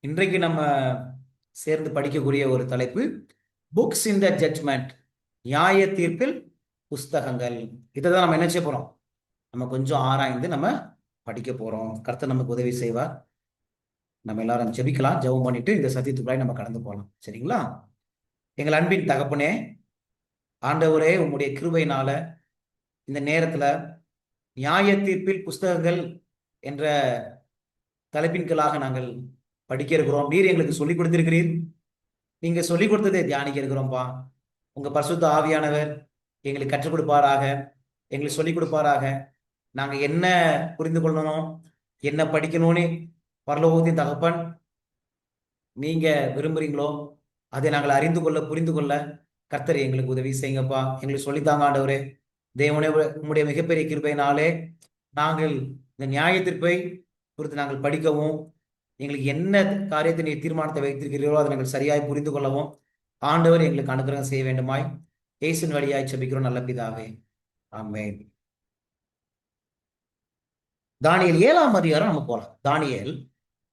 இன்றைக்கு நம்ம சேர்ந்து படிக்கக்கூடிய ஒரு தலைப்பு புக்ஸ் இன் த ஜட்ஜ்மெண்ட், நியாய தீர்ப்பில் புஸ்தகங்கள். இதை தான் நம்ம என்ன செய்ய போறோம்? நம்ம கொஞ்சம் ஆராய்ந்து நம்ம படிக்க போறோம். கர்த்தர் நமக்கு உதவி செய்வார். நம்ம எல்லாரும் ஜெபிக்கலாம். ஜெபம் பண்ணிட்டு இந்த சத்தியத்துக்குள்ளாய் நம்ம கடந்து போகலாம். சரிங்களா? எங்கள் அன்பின் தகப்பனே, ஆண்டவரே, உம்முடைய கிருபையினால இந்த நேரத்துல நியாய தீர்ப்பில் புஸ்தகங்கள் என்ற தலைப்பின் கீழாக நாங்கள் படிக்க இருக்கிறோம். நீர் எங்களுக்கு சொல்லிக் கொடுத்திருக்கிறீர். நீங்க சொல்லிக் கொடுத்ததை தியானிக்க இருக்கிறோம்ப்பா. உங்க பரிசுத்த ஆவியானவர் எங்களுக்கு கற்றுக் கொடுப்பாராக, எங்களுக்கு சொல்லிக் கொடுப்பாராக. நாங்க என்ன புரிந்து கொள்ளணும், என்ன படிக்கணும்னு பரலோகத்தின் தகப்பன் நீங்க விரும்புறீங்களோ அதை நாங்கள் அறிந்து கொள்ள, புரிந்து கொள்ள கர்த்தர் எங்களுக்கு உதவி செய்யுங்கப்பா. எங்களுக்கு சொல்லித்தாங்க ஆண்டவரே. தேவனே, உம்முடைய மிகப்பெரிய கிருபையினாலே நாங்கள் இந்த நியாய தீர்ப்பை குறித்து நாங்கள் படிக்கவும், எங்களுக்கு என்ன காரியத்தை நீ தீர்மானத்தை வைத்திருக்கிறீர்களோ அதை நாங்கள் சரியாய் புரிந்து கொள்ளவும் ஆண்டவர் எங்களுக்கு அனுகிரகம் செய்ய வேண்டுமாய் இயேசுவின் வழியாய் ஜெபிக்கிறோம் நல்ல பிதாவே, ஆமென். தானியேல் 7ஆம் அதிகாரம் நம்ம போலாம். தானியேல்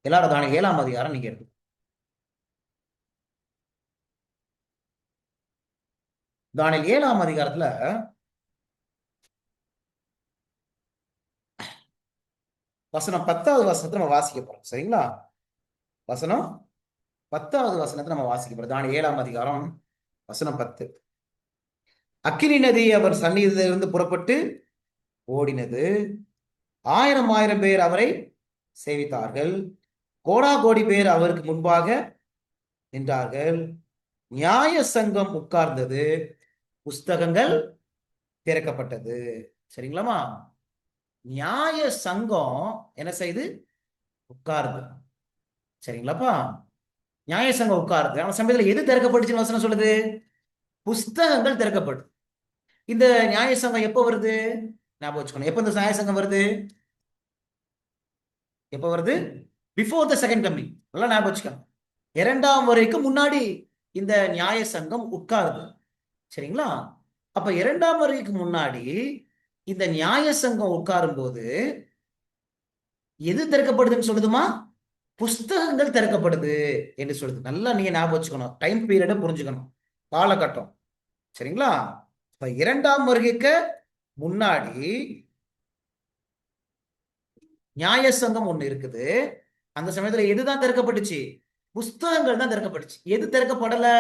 எல்லாரும் தானியேல் 7ஆம் அதிகாரம் நீங்க எடுத்து தானியேல் 7ஆம் அதிகாரத்துல வசனம் 10வது வசனத்தை நம்ம வாசிக்க போறோம். சரிங்களா? வசனம் 10வது வசனத்தை நம்ம வாசிக்க போறோம். தானியேல் 7ஆம் அதிகாரம் வசனம் 10. அக்கினி நதி அவர் சந்நிதியிலிருந்து புறப்பட்டு ஓடினது. ஆயிரம் ஆயிரம் பேர் அவரை சேவித்தார்கள். கோடா கோடி பேர் அவருக்கு முன்பாக நின்றார்கள். நியாய சங்கம் உட்கார்ந்தது. புஸ்தகங்கள் திறக்கப்பட்டது. சரிங்களாமா? நியாய சங்கம் என்ன செய்து? உட்காருது. சரிங்களாப்பா? நியாய சங்கம் உட்காருது. அந்த சமயத்துல எது திறக்கப்பட்டுச்சுன்னு வசனம் சொல்லுது? புஸ்தகங்கள் திறக்கப்படும். இந்த நியாய சங்கம் எப்போ வருது? ஞாபகம் வச்சுக்கணும். எப்போ இந்த நியாய சங்கம் வருது? எப்போ வருது? Before the second coming. நல்லா ஞாபகம் வச்சுக்கணும். இரண்டாம் வரைக்கும் முன்னாடி இந்த நியாய சங்கம் உட்காருது. சரிங்களா? அப்ப இரண்டாம் வரைக்கு முன்னாடி இந்த நியாய சங்கம் உட்காரும் போது எது திறக்கப்படுதுன்னு சொல்லுதுமா? புஸ்தகங்கள் திறக்கப்படுது என்று சொல்லுது. நல்லா நீங்க ஞாபகம் வச்சுக்கணும். டைம் பீரியட புரிஞ்சுக்கணும், காலகட்டம். சரிங்களா? இப்ப இரண்டாம் வருகைக்கு முன்னாடி நியாய சங்கம் ஒண்ணு இருக்குது. அந்த சமயத்துல எதுதான் திறக்கப்பட்டுச்சு? புஸ்தகங்கள் தான் திறக்கப்பட்டுச்சு. எது திறக்கப்படல?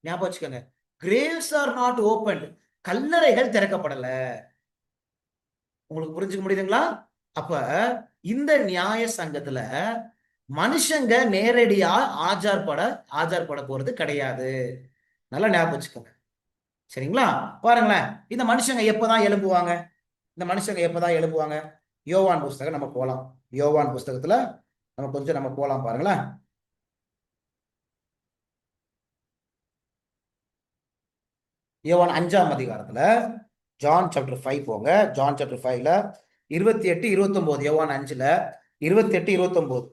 ஞாபகம் வச்சுக்கோங்க. Graves are not open. கல்லறைகள் திறக்கப்படல. உங்களுக்கு புரிஞ்சுக்க முடியுதுங்களா? அப்ப இந்த நியாய சங்கத்துல மனுஷங்க நேரடியா ஆஜர்பட போறது கிடையாது. நல்லா ஞாபகம் வச்சுக்கோங்க. சரிங்களா? பாருங்களேன், இந்த மனுஷங்க எப்பதான் எழும்புவாங்க? இந்த மனுஷங்க எப்பதான் எழும்புவாங்க? யோவான் புஸ்தகம் நம்ம போலாம். யோவான் புஸ்தகத்துல நம்ம போலாம். பாருங்களேன், யோவான் 5ஆம் அதிகாரத்துல ஜான் சாப்டர் 5 போங்க. ஜான் சாப்டர் 5ல 28 29. யோவான் 5ல 28 29.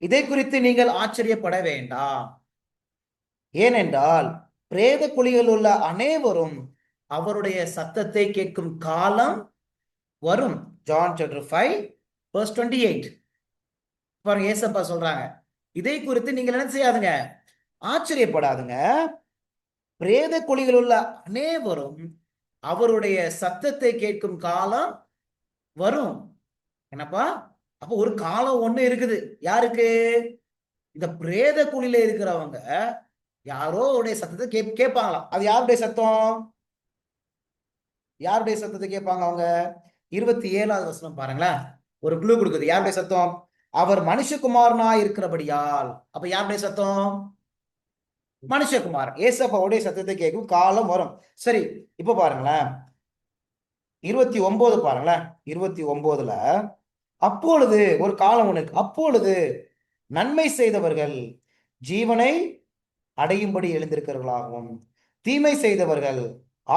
இதை குறித்து நீங்கள் ஆச்சரியப்பட வேண்டாம். ஏனென்றால் பிரேத குழியில் உள்ள அனைவரும் அவருடைய சத்தத்தை கேட்கும் காலம் வரும். John chapter 5 verse 28. பாருங்க, ஏசப்பா சொல்றாங்க, இதை குறித்து நீங்கள் என்ன செய்யாதுங்க? ஆச்சரியப்படாதுங்க. பிரேத குழியில் உள்ள அனைவரும் அவருடைய சத்தத்தை கேட்கும் காலம் வரும். என்னப்பா? அப்போ ஒரு காலம் ஒண்ணு இருக்குது. யாருக்கு? இந்த பிரேத குழியில இருக்கிறவங்க யாரோ உடைய சத்தத்தை கேட்பாங்களாம். அது யாருடைய சத்தம்? யாருடைய சத்தத்தை கேட்பாங்க அவங்க? 27வது வசனம் பாருங்களேன். ஒரு க்ளூ கொடுக்குது. யாருடைய சத்தம்? அவர் மனுஷகுமாரனா இருக்கிறபடியால். அப்ப யாருடைய சத்தம்? மனுஷகுமாரன் ஏசப்பாவுடைய சத்தத்தை கேட்கும் காலம் வரும். சரி, இப்ப பாருங்களேன், 29 பாருங்களேன். 29ல அப்பொழுது ஒரு காலம் ஒண்ணு. அப்பொழுது நன்மை செய்தவர்கள் ஜீவனை அடையும்படி எழுந்திருக்கிறவர்களாகவும், தீமை செய்தவர்கள்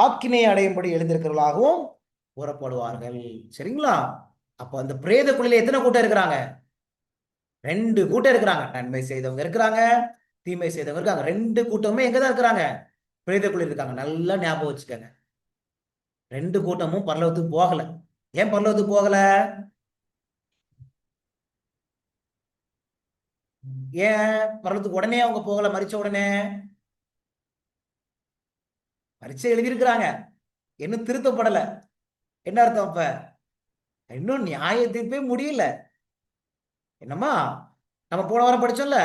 ஆக்கினை அடையும்படி எழுந்திருக்கிறவர்களாகவும் புறப்படுவார்கள். சரிங்களா? அப்ப அந்த பிரேத குழியில எத்தனை கூட்டம் இருக்கிறாங்க? 2 கூட்டம் இருக்கிறாங்க. நன்மை செய்தவங்க இருக்கிறாங்க, தீமை செய்தவங்க இருக்காங்க. 2 கூட்டமுமே எங்கதான் இருக்கிறாங்க? பிரேத குழியில் இருக்காங்க. நல்லா ஞாபகம் வச்சுக்கோங்க. 2 கூட்டமும் பரலோகத்துக்கு போகல. ஏன் பரலோகத்துக்கு போகல? ஏன் பரலோகத்துக்கு உடனே அவங்க போகல? மரிச்ச உடனே பரீட்சை எழுதியிருக்கிறாங்க, இன்னும் திருத்தப்படல. என்ன அர்த்தம் அப்ப? இன்னும் நியாய தீர்ப்பே முடியல. என்னம்மா, நம்ம போன வாரம் படிச்சோம்ல,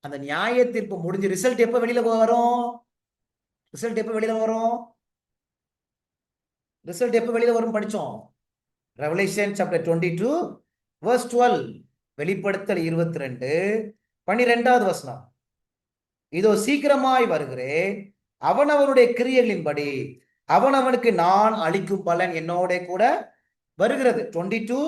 அந்த நியாய தீர்ப்பு முடிஞ்சு ரிசல்ட் எப்ப வெளியில வரும்? ரிசல்ட் எப்ப வெளியில வரும்? ரிசல்ட் எப்ப வெளியில வரும் படிச்சோம்? Revelation chapter 22 verse 12. வெளிப்படுத்தல் 22 12வது வசனம். இதோ சீக்கிரமாய் வருகிறேன், அவனவனுடைய கிரியைகளின்படி அவனவனுக்கு நான் அளிக்கும் பலன் என்னோட கூட வருகிறது. 22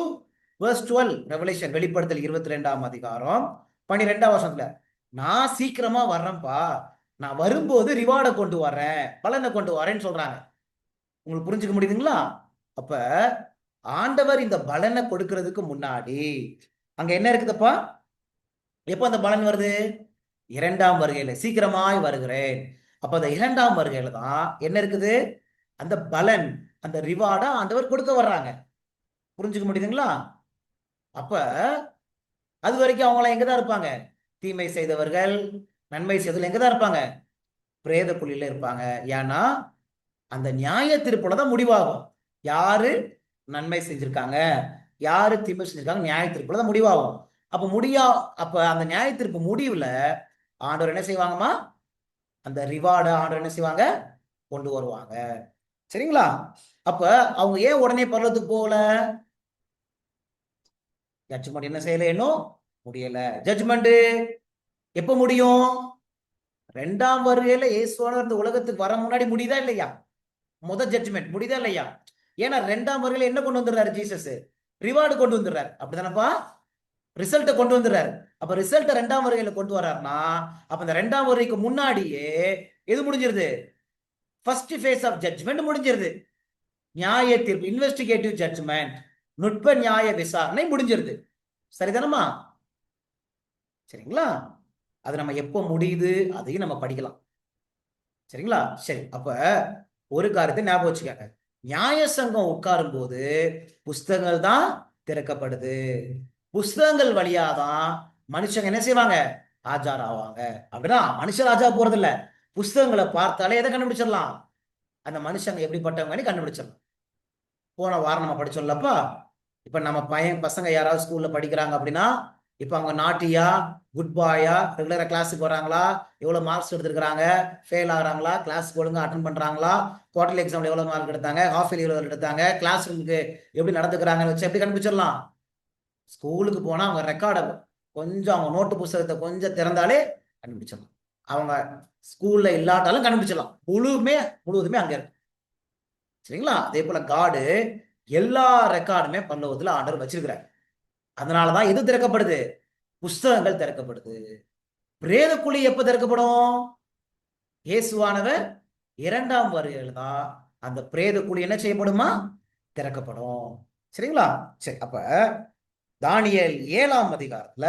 verse 12 ரெவலேஷன், வெளிப்படுத்தல் 22ஆம் அதிகாரம் 12ஆம் வசனத்துல, நான் சீக்கிரமா வர்றேன்ப்பா, நான் வரும்போது ரிவார்டை கொண்டு வரேன், பலனை கொண்டு வரேன்னு சொல்றாங்க. உங்களுக்கு புரிஞ்சுக்க முடியுதுங்களா? அப்ப ஆண்டவர் இந்த பலனை கொடுக்கிறதுக்கு முன்னாடி அங்க என்ன இருக்குதுப்பா? எப்ப அந்த பலன் வருது? இரண்டாம் வருகையில, சீக்கிரமாய் வருகிறேன். அப்ப அந்த இரண்டாம் வருகையில தான் என்ன இருக்குது? அந்த பலன், அந்த ரிவார்டா ஆண்டவர் கொடுக்க வர்றாங்க. புரிஞ்சுக்க முடியுதுங்களா? அப்ப அது வரைக்கும் அவங்களாம் எங்கதான் இருப்பாங்க? தீமை செய்தவர்கள், நன்மை செய்தவர்கள் எங்கதான் இருப்பாங்க? பிரேத குழியில இருப்பாங்க. ஏன்னா அந்த நியாய தீர்ப்புல தான் முடிவாகும். யாரு நன்மை செஞ்சிருக்காங்க, யாரு தீமை செஞ்சிருக்காங்க, நியாய தீர்ப்புல தான் முடிவாகும். அப்ப அந்த நியாய தீர்ப்பு முடிவுல ஆண்டவர் என்ன செய்வாங்கம்மா? அந்த ரிவார்டை ஆண்டவர் என்ன செய்வாங்க? கொண்டு வருவாங்க. சரிங்களா? அப்ப அவங்க ஏன் உடனே பரலோகத்துக்கு போகல? ஜட்ஜ்மெண்ட் என்ன செய்யல, இன்னும் முடியல. ஜட்ஜ்மெண்ட் எப்ப முடியும்? ரெண்டாம் வருகையில இயேசுவானவர் இந்த உலகத்துக்கு வர முன்னாடி முடியுதா இல்லையா? முதல் ஜட்ஜ்மெண்ட் முடியுதா இல்லையா? ஏன்னா ரெண்டாம் வருகையில என்ன கொண்டு வந்துடுறாரு ஜீசஸ்? ரிவார்டு கொண்டு வந்துடுறாரு. அப்படிதானப்பா? ரிசல்ட்டை கொண்டு வந்துடுறாரு. அப்ப ரிசல்ட்டை ரெண்டாம் வருகையில கொண்டு வர்றாருன்னா, அப்ப இந்த ரெண்டாம் வருகைக்கு முன்னாடியே எது முடிஞ்சிருது? ஃபர்ஸ்ட் ஃபேஸ் ஆஃப் ஜட்ஜ்மெண்ட் முடிஞ்சிருது. நியாய தீர்ப்பு, இன்வெஸ்டிகேட்டிவ் ஜட்ஜ்மெண்ட், நுட்ப நியாய விசாரணை முடிஞ்சிருது. சரிதானமா? சரிங்களா? அது நம்ம எப்போ முடியுது அதையும் நம்ம படிக்கலாம். சரிங்களா? சரி, அப்ப ஒரு காரியத்தை ஞாபகம் வச்சுக்கோங்க. நியாய சங்கம் உட்காரும் போது புஸ்தகங்கள் தான் திறக்கப்படுது. புஸ்தகங்கள் வழியாதான் மனுஷங்க என்ன செய்வாங்க? ஆஜார் ஆவாங்க. அப்படின்னா மனுஷன் ஆஜா போறது இல்ல, புஸ்தகங்களை பார்த்தாலே எதை கண்டுபிடிச்சிடலாம்? அந்த மனுஷங்க எப்படிப்பட்டவங்க கண்டுபிடிச்சிடலாம். போன வாரம் நம்ம படிச்சோம்லப்பா, இப்ப நம்ம பசங்க யாராவது ஸ்கூல்ல படிக்கிறாங்க அப்படின்னா, இப்ப அவங்க நாட்டியா, குட் பாயா, ரெகுலரா கிளாஸுக்கு வராங்களா, எவ்வளவு மார்க்ஸ் எடுத்திருக்கிறாங்க, ஃபெயில் ஆகுறாங்களா, கிளாஸ் ஒழுங்கா அட்டன் பண்றாங்களா, குவார்டர்லி எக்ஸாம்ல எவ்வளவு மார்க் எடுத்தாங்க, ஹாஃப் இயர்லி எவ்வளவு எடுத்தாங்க, கிளாஸ் ரூமுக்கு எப்படி நடந்துக்கிறாங்கன்னு வச்சு எப்படி கண்டுபிடிச்சிடலாம்? ஸ்கூலுக்கு போனா அவங்க ரெக்கார்டை கொஞ்சம், அவங்க நோட்டு புத்தகத்தை கொஞ்சம் திறந்தாலே கண்டுபிடிச்சிடலாம். அவங்க ஸ்கூல்ல இல்லாட்டாலும் கண்டுபிடிச்சிடலாம். முழுவதுமே அங்க இருக்கு. சரிங்களா? அதே போல காடு எல்லா ரெக்கார்டுமே பரலோகத்துல ஆண்டவர் வச்சிருக்கிறார். அதனாலதான் எது திறக்கப்படுது? புஸ்தகங்கள் திறக்கப்படுது. பிரேத குழி எப்ப திறக்கப்படும்? இயேசுவானவர் இரண்டாம் வருகையில் தான் அந்த பிரேத குழி என்ன செய்யப்படுமா? திறக்கப்படும். சரிங்களா? சரி, அப்ப தானியேல் 7ஆம் அதிகாரத்துல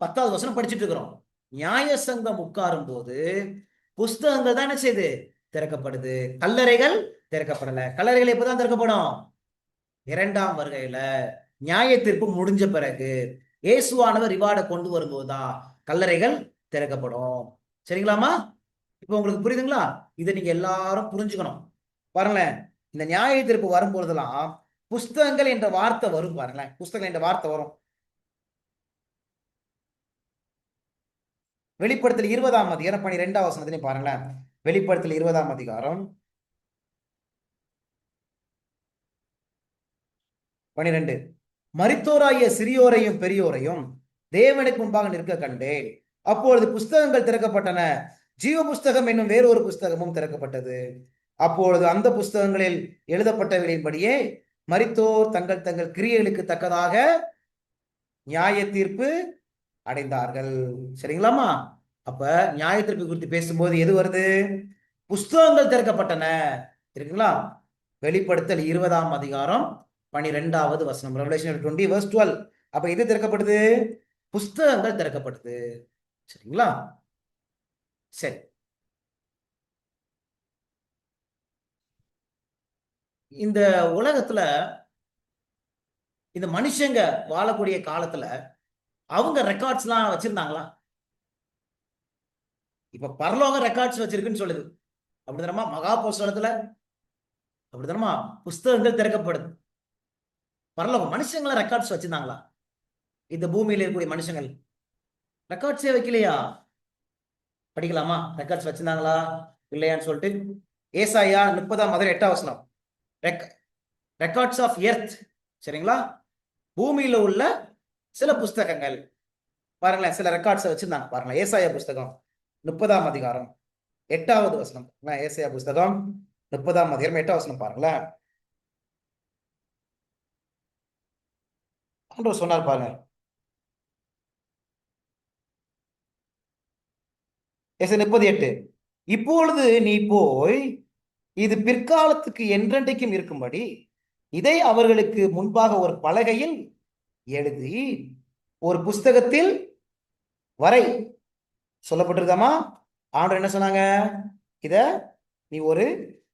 10வது வசனம் படிச்சுட்டு இருக்கிறோம். நியாய சங்கம் உட்காரும் போது புஸ்தகங்கள் தான் என்ன செய்யுது? திறக்கப்படுது. கல்லறைகள் திறக்கப்படல. கல்லறைகள் எப்பதான் திறக்கப்படும்? இரண்டாம் வருகையில, நியாய தீர்ப்பு முடிஞ்ச பிறகு, இயேசுவானவர் ரிவார்டை கொண்டு வரும்போதுதான் கல்லறைகள் திறக்கப்படும். சரிங்களாமா? இப்ப உங்களுக்கு புரியுதுங்களா? இதை நீங்க எல்லாரும் புரிஞ்சுக்கணும். பாருங்களேன், இந்த நியாய தீர்ப்பு வரும்பொழுதெல்லாம் புஸ்தகங்கள் என்ற வார்த்தை வரும். பாருங்களேன், புஸ்தகங்கள் என்ற வார்த்தை வரும். வெளிப்படுத்தல் 20ஆம் அதிகாரம் 12ஆம் வசனத்திலையும் பாருங்களேன். வெளிப்படுத்தல் 20ஆம் அதிகாரம் 12. மரித்தோராகிய சிறியோரையும் பெரியோரையும் தேவனுக்கு முன்பாக நிற்க கண்டேன். அப்பொழுது புஸ்தகங்கள் திறக்கப்பட்டன. ஜீவ புஸ்தகம் என்னும் வேறொரு புஸ்தகமும் திறக்கப்பட்டது. அப்பொழுது அந்த புஸ்தகங்களில் எழுதப்பட்டவர்களின்படியே மரித்தோர் தங்கள் தங்கள் கிரியைகளுக்கு தக்கதாக நியாய தீர்ப்பு அடைந்தார்கள். சரிங்களாமா? அப்ப நியாய தீர்ப்பு குறித்து பேசும்போது எது வருது? புஸ்தகங்கள் திறக்கப்பட்டன. இருக்குங்களா? வெளிப்படுத்தல் 20ஆம் அதிகாரம் 12வது வசனம், ரெவலேஷன் 20 verse 12. அப்ப எது திறக்கப்படுது? புஸ்தகங்கள் திறக்கப்படுது. சரிங்களா? சரி, இந்த உலகத்துல இந்த மனுஷங்க வாழக்கூடிய காலத்துல அவங்க ரெக்கார்ட்ஸ் எல்லாம் வச்சிருந்தாங்களா? இப்ப பரலோகம் ரெக்கார்ட்ஸ் வச்சிருக்குன்னு சொல்லுது. அப்படிதானமா மகா புஸ்தகத்துல அப்படிதானமா புஸ்தகங்கள் திறக்கப்படுது. பரலோகம் மனுஷங்களை ரெக்கார்ட்ஸ் வச்சிருந்தாங்களா? இந்த பூமியில இருக்கக்கூடிய மனுஷங்கள் ரெக்கார்ட்ஸே வைக்கலையா? படிக்கலாமா? ரெக்கார்ட்ஸ் வச்சிருந்தாங்களா இல்லையான்னு சொல்லிட்டு ஏசாயா 30:8 ரெக்கார்ட்ஸ் ஆஃப் எர்த். சரிங்களா? பூமியில உள்ள சில புஸ்தகங்கள் பாருங்களேன், சில ரெக்கார்ட்ஸ் வச்சிருந்தாங்க பாருங்களேன். ஏசாயா புஸ்தகம் 30:8 ஏசாயா புஸ்தகம் 30:8 பாருங்களேன். ஆண்டவர் சொன்னார் பாருங்க. ஏசாயா 30:8 இப்பொழுது நீ போய் இது பிற்காலத்துக்கு என்றென்றைக்கும் இருக்கும்படி இதை அவர்களுக்கு முன்பாக ஒரு பலகையில் எழுதி ஒரு புஸ்தகத்தில் வரை சொல்லப்பட்டிருக்காமா. ஆண்டவர் என்ன சொன்னாங்க? இத நீ ஒரு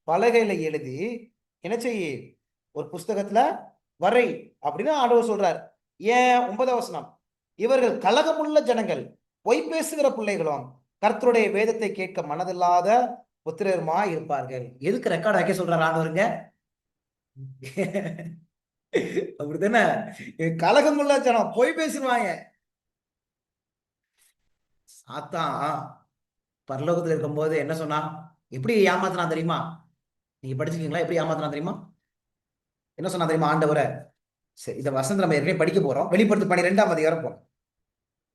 பலகையில எழுதி என்ன செய்ய, ஒரு புஸ்தகத்துல வரை அப்படின்னு ஆண்டவர் சொல்றார். ஏன்? 9 இவர்கள் கலகமுள்ள ஜனங்கள், பொய் பேசுகிற பிள்ளைகளும் கர்த்தருடைய வேதத்தை கேட்க மனதில்லாத புத்திரருமா இருப்பார்கள். எதுக்கு ரெக்கார்ட் ஆக்கி சொல்றாரு ஆண்டவருங்க? அப்படித்தானே? கலகமுள்ள ஜனம் பொய் பேசுவாங்க. சாத்தான் பரலோகத்துல இருக்கும்போது என்ன சொன்னா, எப்படி ஏமாத்தினா தெரியுமா? நீங்க படிச்சிருக்கீங்களா? எப்படி ஏமாத்தினா தெரியுமா? என்ன சொன்னா தெரியுமா ஆண்டவரை? சரி, இந்த வசனத்தை நம்ம ஏற்கனவே படிக்க போறோம். வெளிப்படுத்து 12 போறோம்.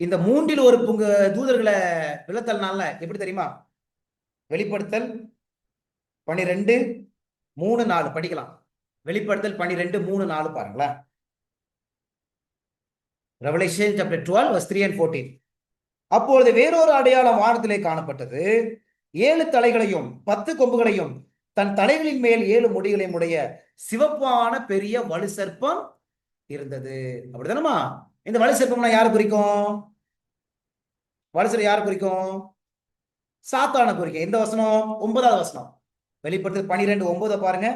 இந்த 1/3 பங்கு தூதர்களை விழத்தல்னால எப்படி தெரியுமா? வெளிப்படுத்தல் 12:3-4 படிக்கலாம். வெளிப்படுத்தல் 12:3-4 பாருங்களேன். Revelation chapter 12 verse 3 and 14. அப்பொழுது வேறொரு அடையாளம் வானத்திலே காணப்பட்டது. 7 தலைகளையும் 10 கொம்புகளையும் தன் தலைகளின் மேல் 7 முடிகளையும் உடைய சிவப்பான பெரிய வலு சர்ப்பம் இருந்தது. அப்படிதானமா? இந்த வலு சர்ப்பம்னா யாரு குறிக்கும்? வலு சர்ப்பம் யாரு குறிக்கும்? சாத்தான குறிக்கும். எந்த வசனம்? 9வது வசனம். வெளிப்படுத்தல் 12:9 பாருங்க.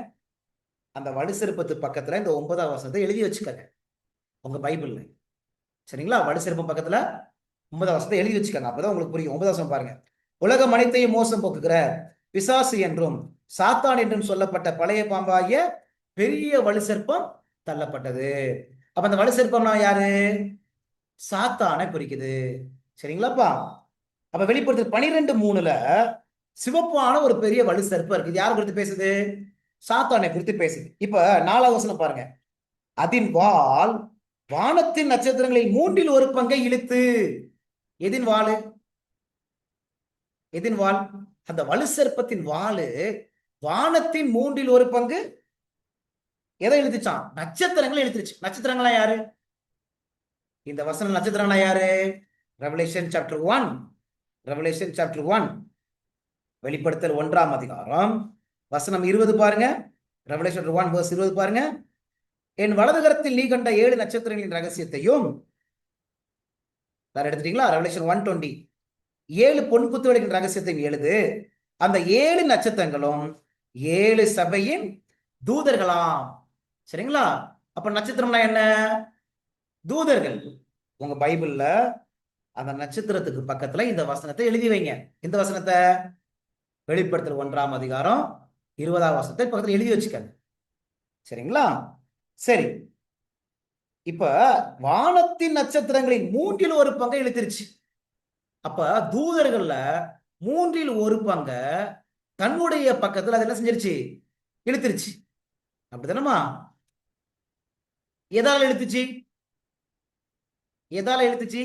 அந்த வலு சர்ப்பத்து பக்கத்துல இந்த 9வது வசனத்தை எழுதி வச்சுக்கங்க உங்க பைபிள்ல. சரிங்களா? வலு சர்ப்பம் பக்கத்துல 9வது வசனத்தை எழுதி வச்சுக்கோங்க. அப்பதான் உங்களுக்கு புரியும். 9வது வசனம் பாருங்க. உலகம் அனைத்தையும் மோசம் போக்குகிற பிசாசு என்றும் சாத்தான் என்றும் சொல்லப்பட்ட பழைய பாம்பாகிய பெரிய வலு சர்ப்பம் தள்ளப்பட்டது. அப்ப அந்த வலு சர்ப்பம்னா யாரு? சாத்தானை குறிக்குது. சரிங்களாப்பா? அப்ப வெளிப்படுத்தல் 12:3 சிவப்பான ஒரு பெரிய வலு சர்ப்பம் இருக்கு. இது யாரை குறித்து பேசுது? சாத்தானை குறித்து பேசுது. இப்ப 4வது வசனம் பாருங்க. அதின் வால் வானத்தின் நட்சத்திரங்களில் 1/3 பங்கை இழுத்து. எதின் வாளு? எதின் வாள்? அந்த வலு சர்ப்பத்தின் வாளு வானத்தின் 1/3 பங்கு எதை இழுத்துச்சான்? நட்சத்திரங்களை இழுத்துருச்சு. நட்சத்திரங்களா யாரு? இந்த வசனம் நட்சத்திரங்களா யாரு? Revelation chapter 1. ரெவலேஷன் சாப்டர் 1 வெளிப்படுத்தல் 1ஆம் அதிகாரம் வசனம் 20 பாருங்க. ரெவலேஷன் 1 verse 20 பாருங்க. என் வலது கரத்தில் நீ கண்ட 7 நட்சத்திரங்களின் ரகசியத்தையும் எடுத்துட்டீங்களா? ரெவலேஷன் 1:20 7 பொன் புத்துகளின் ரகசியத்தையும் எழுது. அந்த 7 நட்சத்திரங்களும் 7 சபையின் தூதர்களாம். சரிங்களா? அப்ப நட்சத்திரம்னா என்ன? தூதர்கள். உங்க பைபிள்ல அந்த நட்சத்திரத்துக்கு பக்கத்துல இந்த வசனத்தை எழுதி வைங்க. இந்த வசனத்தை வெளிப்படுத்தல் 1ஆம் அதிகாரம் 20வது வசனத்தை பக்கத்துல எழுதி வச்சுக்கங்க. சரிங்களா? சரி, இப்ப வானத்தின் நட்சத்திரங்களின் 1/3 பங்கை இழுத்துருச்சு. அப்ப தூதர்கள்ல 1/3 பங்க தன்னுடைய பக்கத்துல அது என்ன செஞ்சிருச்சு? இழுத்துருச்சு. அப்படிதானமா? எதால இழுத்துச்சு? எதால இழுத்துச்சு?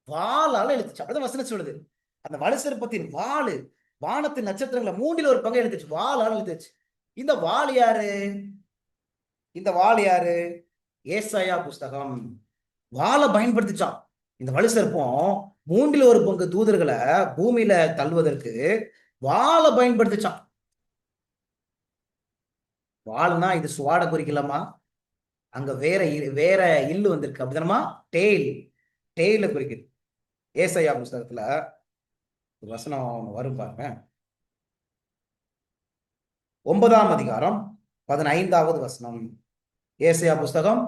வாளால இழுத்துச்சு. அப்படிதான் வசனம் சொல்லுது. அந்த வலு சர்ப்பத்தின் வாளு வானத்தின் நட்சத்திரங்களை 1/3 பங்கை இழுத்துச்சு. வாளால இழுத்துச்சு. இந்த வாள் யாரு? இந்த வாள் யாரு? ஏசாயா புஸ்தகம். வாளை பயன்படுத்திச்சான். இந்த வலு சர்ப்பம் 1/3 பங்கு தூதர்களை பூமியில தள்ளுவதற்கு வாளை பயன்படுத்திச்சான். வாள்னா இது சுவாட குறிக்கலாமா? அங்க வேற வேற இல்லு வந்திருக்கு. அப்படிதானமா? டெய்ல். டெய்ல குறிக்குது. ஏசாயா புஸ்தகத்துல வசனம் வரும் பாருங்க. 9ஆம் அதிகாரம் 15வது வசனம். ஏசாயா புஸ்தகம்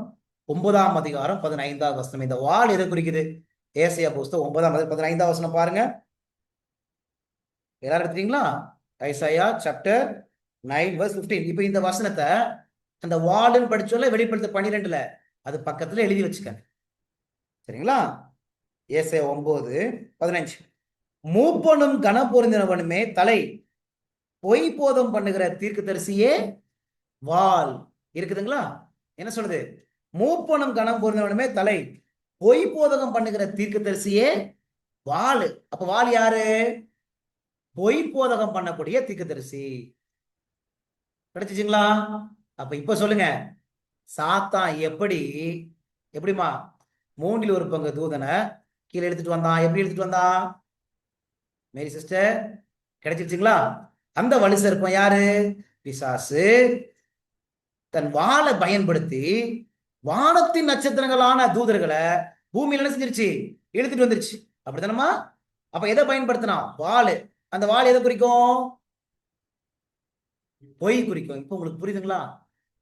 9ஆம் அதிகாரம் 15வது வசனம். இந்த வாள் எதை குறிக்குது? ஏசாயா புஸ்தகம் 9ஆம் அதிகாரம் 15வது வசனம் பாருங்க. எல்லாரும் எடுத்துட்டீங்களா? Isaiah chapter 9 verse 15. இப்ப இந்த வசனத்தை அந்த வாளுன்னு படிச்சோம்ல வெளிப்படுத்த 12ல அது பக்கத்துல எழுதி வச்சுக்க. சரிங்களா? ஏசாயா 9:15. மூப்பனும் கனம் பொருந்தினவனுமே தலை, பொய் போதம் பண்ணுகிற தீர்க்கதரிசியே வாள். இருக்குதுங்களா? என்ன சொல்லுது? மூப்பனும் கனம் பொருந்தினவனுமே தலை, பொய் போதகம் பண்ணுகிற தீர்க்கதரிசியே வாள். அப்ப வாள் யாரு? பொய் போதகம் பண்ணக்கூடிய தீர்க்கதரிசி. கிடைச்சிச்சுங்களா? அப்ப இப்ப சொல்லுங்க, சாத்தான் எப்படிமா 1/3 தூதனை கீழே எடுத்துட்டு வந்தான்? எப்படி எடுத்துட்டு வந்தான்? மேரி சிஸ்டர் கிடைச்சிருச்சுங்களா? அந்த வலு சர்ப்பம் யாரு? பிசாசு. தன் வாளை பயன்படுத்தி வானத்தின் நட்சத்திரங்களான தூதர்களை பூமியில என்ன செஞ்சிருச்சு? இழுத்துட்டு வந்துருச்சு. அப்படித்தானமா? அப்ப எதை பயன்படுத்தினா? வாளு. அந்த வாள் எதை குறிக்கும்? பொய் குறிக்கும். இப்ப உங்களுக்கு புரியுதுங்களா?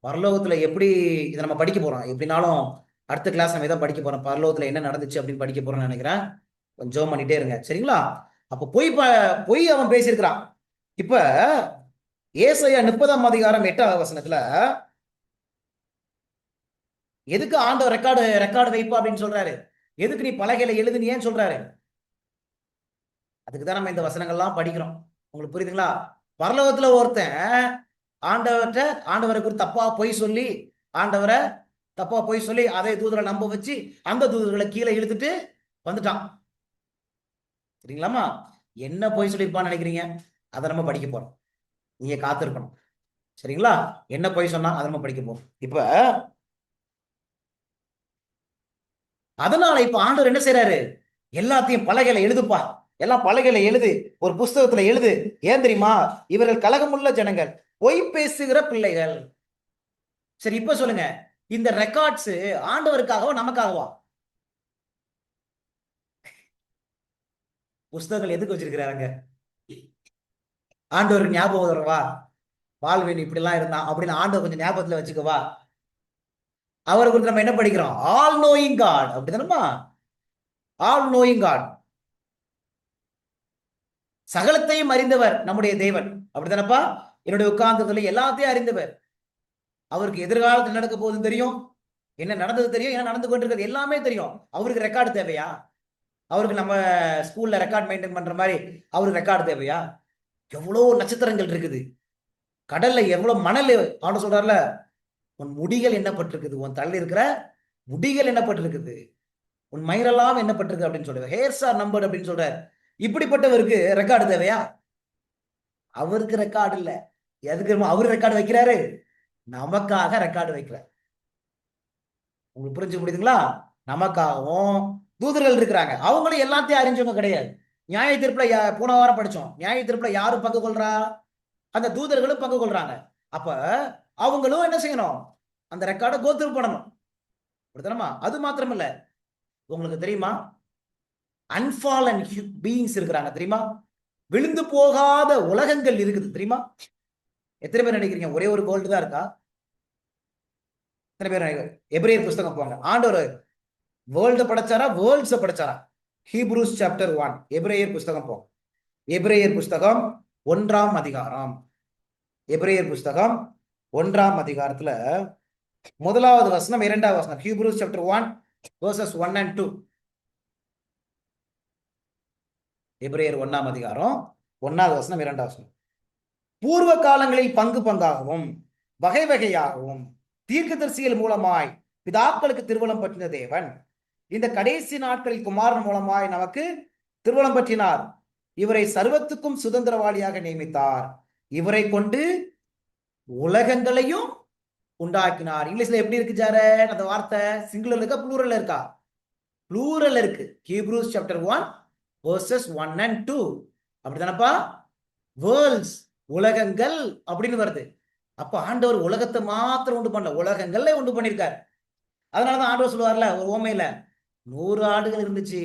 பரலோகத்துல எப்படி இதை நம்ம படிக்க போறோம்? எப்படினாலும் அடுத்த கிளாஸ் நம்ம எதை படிக்க போறோம்? பரலோகத்துல என்ன நடந்துச்சு அப்படின்னு படிக்க போறோம்னு நினைக்கிறேன். கொஞ்சம் பண்ணிட்டே இருங்க. சரிங்களா? அப்ப பொய் அவன் பேசியிருக்கிறான். இப்ப ஏசாயா 30ஆம் அதிகாரம் 8வது வசனத்துல எதுக்கு ஆண்டவர் ரெக்கார்டு வைப்பா அப்படின்னு சொல்றாரு? எதுக்கு நீ பலகையில எழுதுன்னு ஏன் சொல்றாரு? அதுக்குதான் நம்ம இந்த வசனங்கள்லாம் படிக்கிறோம். உங்களுக்கு புரியுதுங்களா? பரலோகத்துல ஒருத்தன் ஆண்டவரை குறித்து தப்பா பொய் சொல்லி அதே தூதரை நம்ப வச்சு அந்த தூதர்களை கீழே இழுத்துட்டு வந்துட்டான். சரிங்களாமா? என்ன பொய் சொல்லியிருப்பான்னு நினைக்கிறீங்க? அதை நம்ம படிக்க போறோம். நீங்க காத்திருக்கணும். சரிங்களா? என்ன பொய் சொன்னா அதை நம்ம படிக்க போறோம். இப்ப அதனால இப்ப ஆண்டவர் என்ன செய்யறாரு? எல்லாத்தையும் பலகையில எழுதுப்பா, எல்லாம் பலகையில எழுது, ஒரு புஸ்தகத்துல எழுது. ஏன் தெரியுமா? இவர்கள் கலகமுள்ள ஜனங்கள், பொய் பேசுகிற பிள்ளைகள். சரி, இப்ப சொல்லுங்க, இந்த ரெக்கார்ட்ஸ் ஆண்டவருக்காகவா நமக்காகவா? புஸ்தகங்கள் எதுக்கு வச்சிருக்கிறாங்க? ஆண்டவருக்கு ஞாபகம் வரவா? வாழ்வேன் இப்படி எல்லாம் இருந்தான் அப்படின்னு ஆண்டவர் கொஞ்சம் ஞாபகத்துல வச்சுக்கவா? அவரை குறித்து நம்ம என்ன படிக்கிறோம்? All knowing God. அப்படிதானமா? ஆல் நோயிங் காட், சகலத்தையும் அறிந்தவர் நம்முடைய தேவன். அப்படித்தானப்பா? என்னுடைய உட்கார்ந்ததுல எல்லாத்தையும் அறிந்தவர். அவருக்கு எதிர்காலத்தில் நடக்க போகுதுன்னு தெரியும், என்ன நடந்தது தெரியும், என்ன நடந்து கொண்டிருக்கிறது எல்லாமே தெரியும். அவருக்கு ரெக்கார்டு தேவையா? அவருக்கு நம்ம ஸ்கூல்ல ரெக்கார்ட் மெயின்டைன் பண்ற மாதிரி அவருக்கு ரெக்கார்டு தேவையா? எவ்வளவு நட்சத்திரங்கள் இருக்குது, கடல்ல எவ்வளவு மணல். அவன் சொல்றாருல, உன் முடிகள் என்னப்பட்டிருக்குது, உன் தலையில் இருக்கிற முடிகள் என்னப்பட்டிருக்குது, உன் மயிரெல்லாம் என்னப்பட்டிருக்கு அப்படின்னு சொல்றாரு. ஹேர்ஸ் ஆர் நம்பர்டு அப்படின்னு சொல்றாரு. இப்படிப்பட்டவருக்கு ரெக்கார்டு தேவையா? அவருக்கு ரெக்கார்டு இல்ல. எதுக்கு அவரு ரெக்கார்டு வைக்கிறாரு? நமக்காக ரெக்கார்டு வைக்கிறார். உங்களுக்கு புரிஞ்சு முடியுதுங்களா? நமக்காகவும் தூதர்கள் இருக்கிறாங்க. அவங்களும் எல்லாத்தையும் அறிஞ்சவங்க கிடையாது. நியாய தீர்ப்புல போன வாரம் படிச்சோம். நியாய தீர்ப்புல யாரும் பங்கு கொள்றா? அந்த தூதர்களும் பங்கு கொள்றாங்க. அப்ப அவங்களும் என்ன செய்யணும்? அந்த ரெக்கார்டை கோத்ரூ பண்ணணும். அப்படித்தானமா? அது மாத்திரம் இல்ல, உங்களுக்கு தெரியுமா, அன்ஃபாலன் பீயிங்ஸ் இருக்கிறாங்க தெரியுமா? விழுந்து போகாத உலகங்கள் இருக்குது தெரியுமா? எத்தனை பேர் நினைக்கிறீங்க ஒரே ஒரு வேர்ல்டு தான் இருக்கா? எத்தனை பேர்? எபிரேயர் புஸ்தகம் போங்க. ஆண்டவர் வேர்ல்டு படைச்சாரா, வேர்ல்ட்ஸை படைச்சாரா? ஹீப்ரூஸ் சாப்டர் 1, எபிரேயர் புஸ்தகம் போங்க. எபிரேயர் புஸ்தகம் 1ஆம் அதிகாரம். எபிரேயர் புஸ்தகம் 1ஆம் அதிகாரத்துல 1வது வசனம் 2வது வசனம். Hebrews chapter 1 verses 1 and 2. எபிரேயர் 1ஆம் அதிகாரம் 1வது வசனம் 2வது வசனம். பூர்வ காலங்களில் பங்கு பங்காகவும் வகை வகையாகவும் தீர்க்கதரிசிகள் மூலமாய் பிதாக்களுக்கு திருவலம் பற்றின தேவன் இந்த கடைசி நாட்களில் குமாரன் மூலமாய் நமக்கு திருவலம் பற்றினார். இவரை சர்வத்துக்கும் சுதந்திரவாளியாக நியமித்தார். இவரை கொண்டு உலகங்களையும் உண்டாக்கினார். இங்கிலீஷ்ல எப்படி இருக்கு ஜார அந்த வார்த்தை? சிங்குலர் இருக்கா, ப்ளூரல் இருக்கா? ப்ளூரல் இருக்கு. Hebrews chapter 1 verses 1 and 2. அப்படிதானப்பா? வேர்ல்ட்ஸ், உலகங்கள் அப்படின்னு வருது. அப்ப ஆண்டவர் உலகத்தை மாத்திரம் உண்டு பண்ணல, உலகங்கள்ல உண்டு பண்ணிருக்காரு. அதனாலதான் ஆண்டவர் சொல்லுவார்ல ஒரு ஓமையில, 100 ஆடுகள் இருந்துச்சு,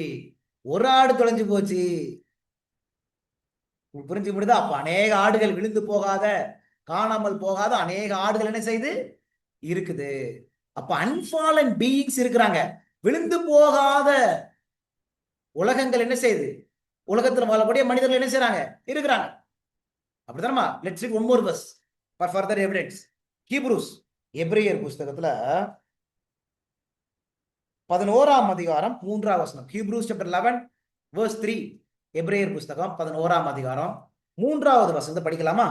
ஒரு ஆடு தொலைஞ்சு போச்சு. புரிஞ்சு முடியுதா? அப்ப அநேக ஆடுகள், விழுந்து போகாத, காணாமல் போகாத அநேக ஆடுகள் என்ன செய்து இருக்குது. அப்ப அன்ஃபாலன் பீயிங்ஸ் இருக்கிறாங்க. விழுந்து போகாத உலகங்கள் என்ன செய்யுது? உலகத்தில் வாழக்கூடிய மனிதர்கள் என்ன செய்யறாங்க? இருக்கிறாங்க. அப்படித்தானமா? Let's read one more verse for further evidence. Hebrews, எபிரேயர் புஸ்தகத்துல 11ஆம் அதிகாரம் 3ஆம் வசனம். Hebrews chapter 11 verse 3. எபிரேயர் புஸ்தகம் 11ஆம் அதிகாரம் 3வது வசனத்தை படிக்கலாமா?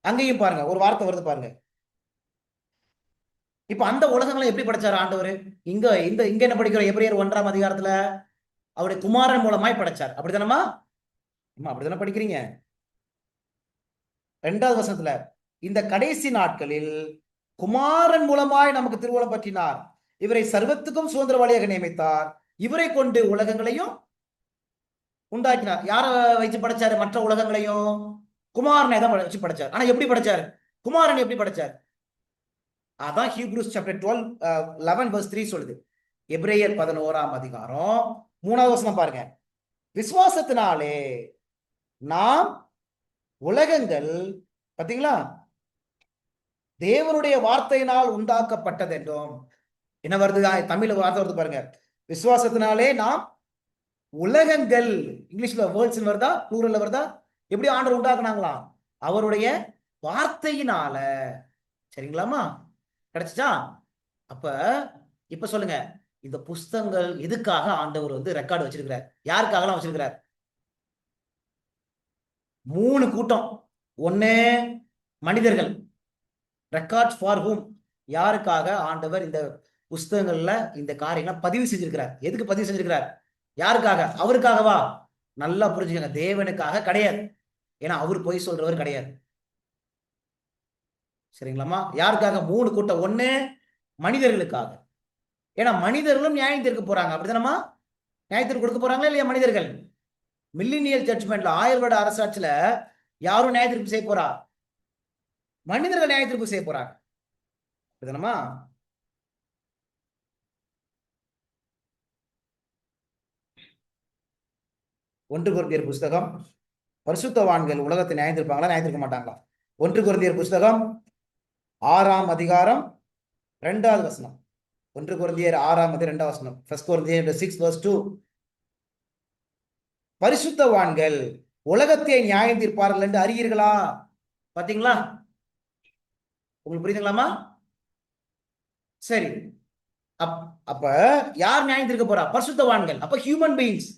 அங்கேயும் பாருங்க, ஒரு வார்த்தை வருது பாருங்க. இப்ப அந்த உலகங்களை எப்படி படைச்சாரு ஆண்டவர்? இங்க என்ன படிக்கிறோம்? எபிரேயர் 1ஆம் அதிகாரத்துல அவருடைய குமாரன் மூலமாய் படைச்சார். அப்படித்தானமா? அப்படித்தானே படிக்கிறீங்க? 2வது வசனத்துல இந்த கடைசி நாட்களில் குமாரன் மூலமாய் நமக்கு திருவுளம் பற்றினார், இவரை சர்வத்துக்கும் சுதந்திரவாளியாக நியமித்தார், இவரை கொண்டு உலகங்களையும் உண்டாக்கினார். யார வச்சு படைச்சாரு? மற்ற உலகங்களையும் குமாரனை தான் வச்சு படைச்சார். ஆனா எப்படி படைச்சார்? குமாரன் எப்படி படைச்சார்? அதான் ஹீப்ரூஸ் சாப்டர் 11 வெர்ஸ் 3 சொல்லுது. எபிரேயர் 11ஆம் அதிகாரம் 3வது வசனம் பாருங்க. விசுவாசத்தினாலே நாம் உலகங்கள், பாத்தீங்களா, தேவனுடைய வார்த்தையினால் உண்டாக்கப்பட்டது என்றும். என்ன வருது? தமிழ் வார்த்தை வருது பாருங்க. விசுவாசத்தினாலே நாம் உலகங்கள், இங்கிலீஷ்ல வேர்ல்ட்ஸ் வருதா, ப்ளூரல்ல வருதா? எப்படி ஆண்டவர் உண்டாக்குனாங்களாம்? அவருடைய வார்த்தையினால. சரிங்களாமா? கிடைச்சிச்சா? அப்ப இப்ப சொல்லுங்க, இந்த புஸ்தகங்கள் எதுக்காக ஆண்டவர் ரெக்கார்டு வச்சிருக்கிறார்? யாருக்காகலாம் வச்சிருக்கிறார்? 3 கூட்டம். ஒண்ணு மனிதர்கள். ரெக்கார்ட் ஃபார் ஹூம்? யாருக்காக ஆண்டவர் இந்த புஸ்தகங்கள்ல இந்த காரியங்களை பதிவு செஞ்சிருக்கிறார்? எதுக்கு பதிவு செஞ்சிருக்கிறார்? யாருக்காக? அவருக்காகவா? நல்லா புரிஞ்சுக்கங்க, தேவனுக்காக கிடையாது. ஏன்னா அவர் பொய் சொல்றவர் கிடையாது. சரிங்களாமா? யாருக்காக? 3 கூட்டம். ஒண்ணு மனிதர்களுக்காக. ஏன்னா மனிதர்களும் நியாயம் தீர்க்க போறாங்க. அப்படித்தானமா? நியாயத்தீர்ப்பு கொடுக்க போறாங்களா இல்லையா மனிதர்கள்? மில்லினியல் ஜட்ஜ்மெண்ட்ல, 1000 வருட அரசாட்சியில யாரும் நியாயத்தீர்ப்பு செய்ய போறா? மனிதர்கள் நியாயத்தீர்ப்பு செய்ய போறாங்க. அப்படித்தானமா? ஒன்று கொரிந்தியர் புஸ்தகம், பரிசுத்தவான்கள் உலகத்தை நியாயத்திருப்பாங்களா, நியாயத்திருக்க மாட்டாங்களா? 1 கொரிந்தியர் புஸ்தகம் 6ஆம் அதிகாரம் 2வது வசனம். 1 கொரிந்தியர் 6ஆம் அதிகாரம் 2வது வசனம். 1 Corinthians 6 verse 2. பரிசுத்தவான்கள் உலகத்தை நியாயம் தீர்ப்பார்கள் என்று அறியீர்களா? பாத்தீங்களா? உங்களுக்கு புரியுதுங்களாமா? சரி. அப்ப யார் நியாயம் தீர்க்க போறா? பரிசுத்தவான்கள். அப்ப ஹியூமன் பீயிங்ஸ்.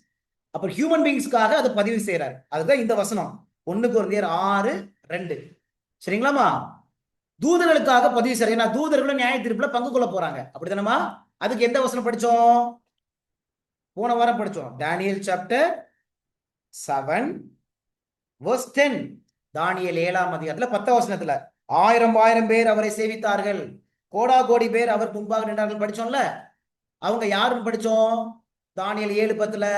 அப்ப ஹியூமன் பீயிங்ஸ்க்காக அதை பதிவு செய்யறாரு. அதுதான் இந்த வசனம் 1 கொரிந்தியர் 6:2. சரிங்களாமா? தூதர்களுக்காக பதிவு செய்யறாரு. ஏன்னா தூதர்களும் நியாய தீர்ப்புல பங்கு கொள்ள போறாங்க. அப்படித்தானமா? அதுக்கு எந்த வசனம் படிச்சோம்? போன வாரம் படிச்சோம். தானியேல் சாப்டர் 7 verse 10. தானியேல் 7ஆம் அதிகாரத்துல 10ஆம் வசனத்துல 1000 பேர் அவரை சேவித்தார்கள், கோடா கோடி பேர் அவர் முன்பாக நின்றார்கள் படிச்சோம்ல. அவங்க யாருன்னு படிச்சோம்? தானியேல் 7:10.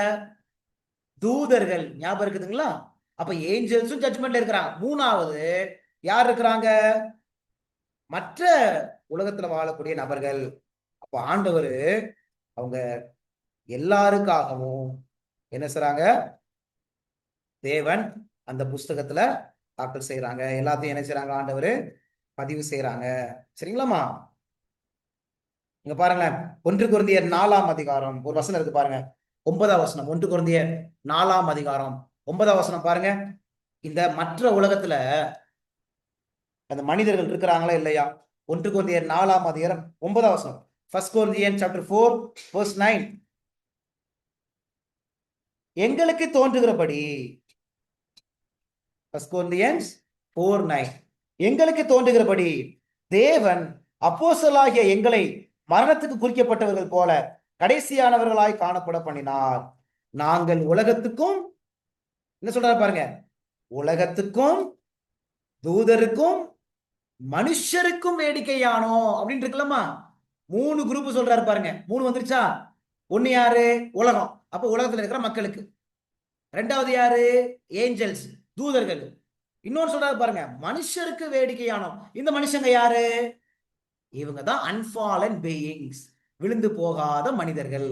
தூதர்கள். ஞாபகம் இருக்குதுங்களா? அப்ப ஏஞ்சல்ஸும் ஜட்ஜ்மெண்ட்ல இருக்கிறாங்க. 3வது யார் இருக்கிறாங்க? மற்ற உலகத்துல வாழக்கூடிய நபர்கள். அப்ப ஆண்டவர் அவங்க எல்லாருக்காகவும் என்ன செய்றாங்க? தேவன் அந்த புஸ்தகத்துல தாக்கல் செய்யறாங்க. எல்லாத்தையும் என்ன செய்யறாங்க? ஆண்டவர் பதிவு செய்யறாங்க. சரிங்களாமா? இங்க பாருங்களேன், 1 கொரிந்தியர் 4ஆம் அதிகாரம் ஒரு வசனம் இருக்கு பாருங்க. 9ஆம் வசனம். 1 கொரிந்தியர் 4ஆம் அதிகாரம் 9ஆம் வசனம் பாருங்க. இந்த மற்ற உலகத்துல அந்த மனிதர்கள் இருக்கிறாங்களா இல்லையா? 1 கொரிந்தியர் 4ஆம் அதிகாரம் 9ஆம் வசனம். 1 Corinthians chapter 4 verse 9. எங்களுக்கு தோன்றுகிறபடி 1 Corinthians 4:9. எங்களுக்கு தோன்றுகிறபடி தேவன் அப்போஸ்தலராகிய எங்களை மரணத்துக்கு குறிக்கப்பட்டவர்கள் போல கடைசியானவர்களாய் காணப்பட பண்ணினார். நாங்கள் உலகத்துக்கும் என்ன சொல்றாரு பாருங்க, உலகத்துக்கும் தூதருக்கும் மனுஷருக்கும் வேடிக்கையானோம் அப்படின்னு இருக்கலாமா? 3 குரூப் சொல்றாரு பாருங்க. 3 வந்துருச்சா? ஒண்ணு யாரு? உலகம். அப்ப உலகத்துல இருக்கிற மக்களுக்கு. 2வது யாரு? ஏஞ்சல்ஸ், தூதர்கள். இன்னொன்னு சொல்றாரு பாருங்க, மனுஷருக்கு வேடிக்கையானோம். இந்த மனுஷங்க யாரு? இவங்க தான் அன்ஃபாலன் பீயிங்ஸ், விழுந்து போகாத மனிதர்கள்.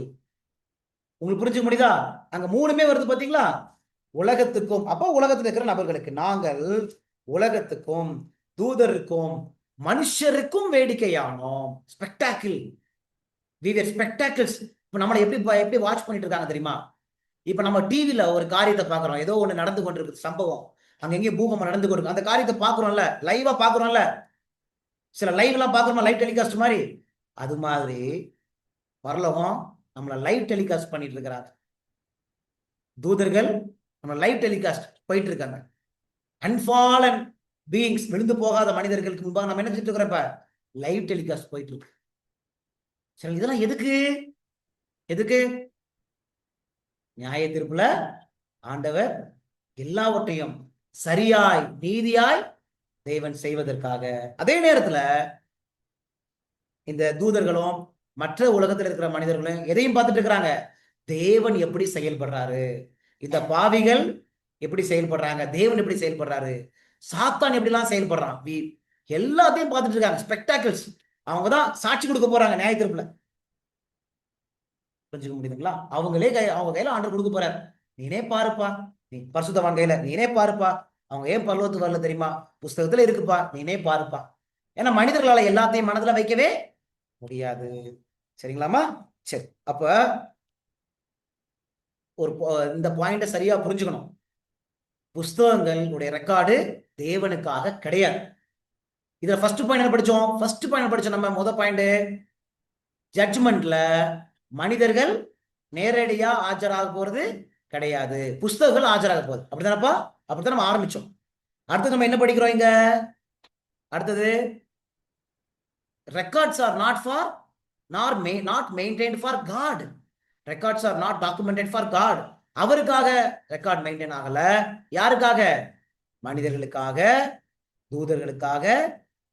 உங்களுக்கு புரிஞ்சுக்க முடியுதா? அங்க 3மே வருது பாத்தீங்களா? உலகத்துக்கும். அப்போ உலகத்துல இருக்கிற நபர்களுக்கு. நாங்கள் உலகத்துக்கும் தூதருக்கும் மனுஷருக்கும் வேடிக்கையானோம். ஸ்பெக்டாக்கிள். we were spectacles. இப்ப நம்மளை எப்படி வாட்ச் பண்ணிட்டு இருக்காங்க தெரியுமா? இப்ப நம்ம டிவில ஒரு காரியத்தை பாக்குறோம், ஏதோ ஒண்ணு நடந்து கொண்டிருக்கு சம்பவம், அங்க எங்கேயும் பூகம்பம் நடந்து கொண்டிருக்கு, அந்த காரியத்தை பாக்குறோம்ல, லைவா பாக்குறோம்ல, சில லைவ் எல்லாம் பாக்குறோமா, லைவ் டெலிகாஸ்ட் மாதிரி. அது மாதிரி பரலோகம் நம்மள லைவ் டெலிகாஸ்ட் பண்ணிட்டு இருக்கிறாங்க. தூதர்கள் நம்ம லைவ் டெலிகாஸ்ட் போயிட்டு இருக்காங்க. அன்ஃபாலன் பீயிங்ஸ், விழுந்து போகாத மனிதர்களுக்கு முன்பாக நம்ம என்ன செஞ்சுட்டு இருக்கிறப்ப லைவ் டெலிகாஸ்ட் போயிட்டு இருக்கு. சரி, இதெல்லாம் எதுக்கு? எதுக்கு? நியாய தீர்ப்புல ஆண்டவர் எல்லாவற்றையும் சரியாய் நீதியாய் தேவன் செய்வதற்காக. அதே நேரத்துல இந்த தூதர்களும் மற்ற உலகத்தில் இருக்கிற மனிதர்களும் எதையும் பார்த்துட்டு இருக்கிறாங்க, தேவன் எப்படி செயல்படுறாரு, இந்த பாவிகள் எப்படி செயல்படுறாங்க, தேவன் எப்படி செயல்படுறாரு, சாத்தான் எப்படிலாம் செயல்படுறான், எல்லாத்தையும் பார்த்துட்டு இருக்காங்க. ஸ்பெக்டாக்கிள்ஸ். அவங்கதான் சாட்சி கொடுக்க போறாங்க நியாய தீர்ப்புல. புரிஞ்சுக்க முடியுதுங்களா? அவங்க கையில ஆண்டவர் கொடுக்க போறாரு. நீனே பாருப்பா, நீ பரிசுத்தவான் கையில நீனே பாருப்பா. அவங்க ஏன் பரலோகத்துக்கு வரல தெரியுமா? புஸ்தகத்துல இருக்குப்பா, நீனே பாருப்பா. ஏன்னா மனிதர்களால எல்லாத்தையும் மனதுல வைக்கவே முடியாது. சரிங்களாமா? சரி, அப்ப ஒரு இந்த பாயிண்ட சரியா புரிஞ்சுக்கணும். புஸ்தகங்களுடைய ரெக்கார்டு தேவனுக்காக கிடையாது. இதுல ஃபர்ஸ்ட் பாயிண்ட் என்ன படிச்சோம்? ஃபர்ஸ்ட் பாயிண்ட் படிச்சோம் நம்ம. முத பாயிண்ட், ஜட்ஜ்மெண்ட்ல மனிதர்கள் நேரடியா ஆஜராக போறது கிடையாது, புஸ்தகங்கள் ஆஜராக போகுது. அப்படித்தானப்பா? அப்படித்தான் நம்ம ஆரம்பிச்சோம். அடுத்தது நம்ம என்ன படிக்கிறோம் இங்க? அடுத்தது, records are not for not maintained for God. Records are not documented for God. அவருக்காக ரெக்கார்ட் மெயின்டைன் ஆகல. யாருக்காக? மனிதர்களுக்காக, தூதர்களுக்காக,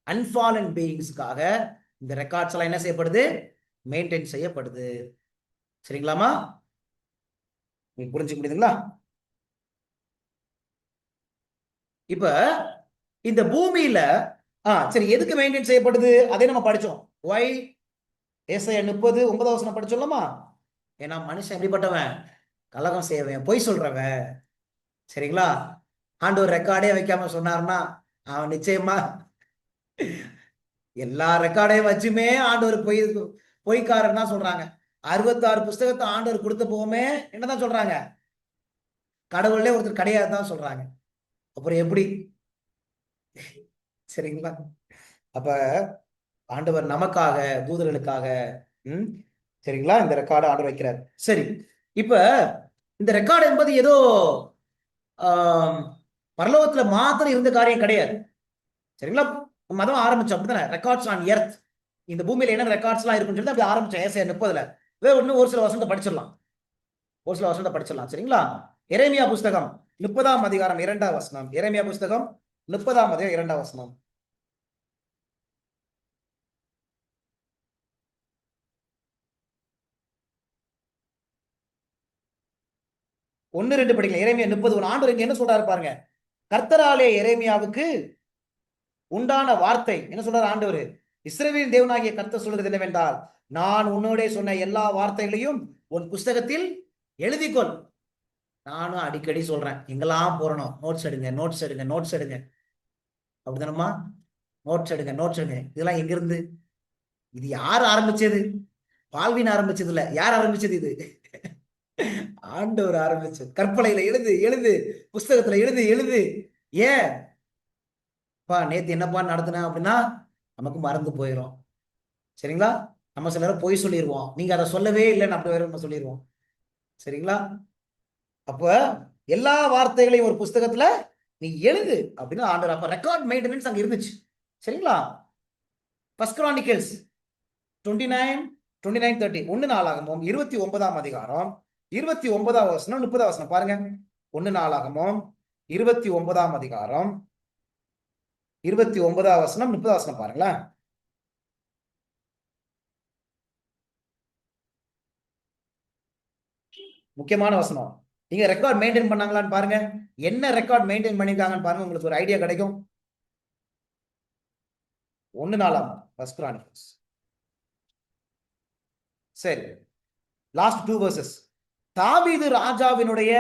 அன்ஃபாலன் பீயிங்ஸ்க்காக இந்த ரெக்கார்ட்ஸ் எல்லாம் என்ன செய்யப்படுது? மெயின்டைன் செய்யப்படுது. சரிங்களாமா? நீங்க புரிஞ்சுக்க முடியுதுங்களா? இப்ப இந்த பூமியில சரி, எதுக்கு மெயின்டைன் செய்யப்படுது? அதே நம்ம படிச்சோம். ஒய்? ஏசாயா 30:9 படிச்சோம்லமா. ஏன்னா மனுஷன் எப்படிப்பட்டவன்? கலகம் செய்யவன், பொய் சொல்றவன். சரிங்களா? ஆண்டவர் ரெக்கார்டே வைக்காம சொன்னார்னா அவன் நிச்சயமா எல்லா ரெக்கார்டையும் வச்சுமே ஆண்டவர் பொய்க்காரன் தான் சொல்றாங்க. 66 புஸ்தகத்தை ஆண்டவர் கொடுத்த போகுமே என்னதான் சொல்றாங்க? கடவுளே ஒருத்தர் கிடையாது தான் சொல்றாங்க. அப்புறம் எப்படி? சரிங்களா? அப்ப ஆண்டவர் நமக்காக, தூதர்களுக்காக, சரிங்களா, இந்த ரெக்கார்டை ஆண்டவர் வைக்கிறார். சரி, இப்ப இந்த ரெக்கார்டு என்பது ஏதோ பரலோகத்துல மாத்திரம் இருந்த காரியம் கிடையாது. சரிங்களா? மதம் ஆரம்பிச்சோம் அப்படித்தானே? Records on earth. இந்த பூமியில என்ன ரெக்கார்ட்ஸ் எல்லாம் இருக்குன்னு சொல்லி அப்படி ஆரம்பிச்சோம். ஏசாயா 30. இன்னும் ஒரு சில வசனத்தை படிச்சிடலாம். ஒரு சில வசனத்தை படிச்சிடலாம். சரிங்களா? எரேமியா புஸ்தகம் 30ஆம் அதிகாரம் 2ஆம் வசனம். எரேமியா புஸ்தகம் 30ஆம் அதிகாரம் 2ஆம் வசனம். 1-2 படிக்கல. எரேமியா 30. ஆண்டவர் இங்க என்ன சொல்றாரு பாருங்க. கர்த்தராலே எரேமியாவுக்கு உண்டான வார்த்தை என்ன சொல்றாரு ஆண்டவர்? இஸ்ரவேலின் தேவனாகிய கர்த்தர் சொல்றது என்னவென்றால், நான் உன்னோட சொன்ன எல்லா வார்த்தைகளையும் உன் புஸ்தகத்தில் எழுதிக்கொள். நானும் அடிக்கடி சொல்றேன், எங்கெல்லாம் போறணும், நோட்ஸ் எடுங்க, நோட்ஸ் எடுங்க, நோட்ஸ் எடுங்க. அப்படிதானம்மா? நோட்ஸ் எடுங்க, நோட்ஸ் எடுங்க. இதெல்லாம் எங்க இருந்து? இது யார் ஆரம்பிச்சது? பால்வின் ஆரம்பிச்சது இல்ல. யார் ஆரம்பிச்சது? இது ஆண்டவர் ஆரம்பிச்சது. கற்பனையில எழுது எழுது, புஸ்தகத்துல எழுது எழுது. ஏன் நேத்து என்னப்பா நடத்தின அப்படின்னா நமக்கு மறந்து போயிடும். சரிங்களா? நம்ம சில நேரம் பொய் சொல்லிடுவோம், நீங்க அதை சொல்லவே இல்லைன்னு அப்படி வேற நம்ம சொல்லிடுவோம். சரிங்களா? அப்ப எல்லா வார்த்தைகளையும் ஒரு புஸ்தகத்துல நீ எழுது அப்படின்னு ஆண்டவர். அப்ப ரெக்கார்ட் மெயின்டெனன்ஸ் அங்க இருந்துச்சு. சரிங்களா? First Chronicles 29:30. 1 நாளாகமம் 29ஆம் அதிகாரம் 29ஆம் வசனம் 30ஆம் வசனம் பாருங்க. 1 நாளாகமம் 29ஆம் அதிகாரம் 29ஆம் வசனம் 30ஆம் வசனம் பாருங்களேன். முக்கியமான வசனம். நீங்க ரெக்கார்ட் மெயின்டைன் பண்ணாங்களான்னு பாருங்க. என்ன ரெக்கார்ட் மெயின்டைன் பண்ணிருக்காங்கன்னு பாருங்க, உங்களுக்கு ஒரு ஐடியா கிடைக்கும். 1 நாளாகமம் ஃபர்ஸ்ட் கிரானிக்கல்ஸ். சரி, லாஸ்ட் 2 வெர்சஸ். தாவீது ராஜாவினுடைய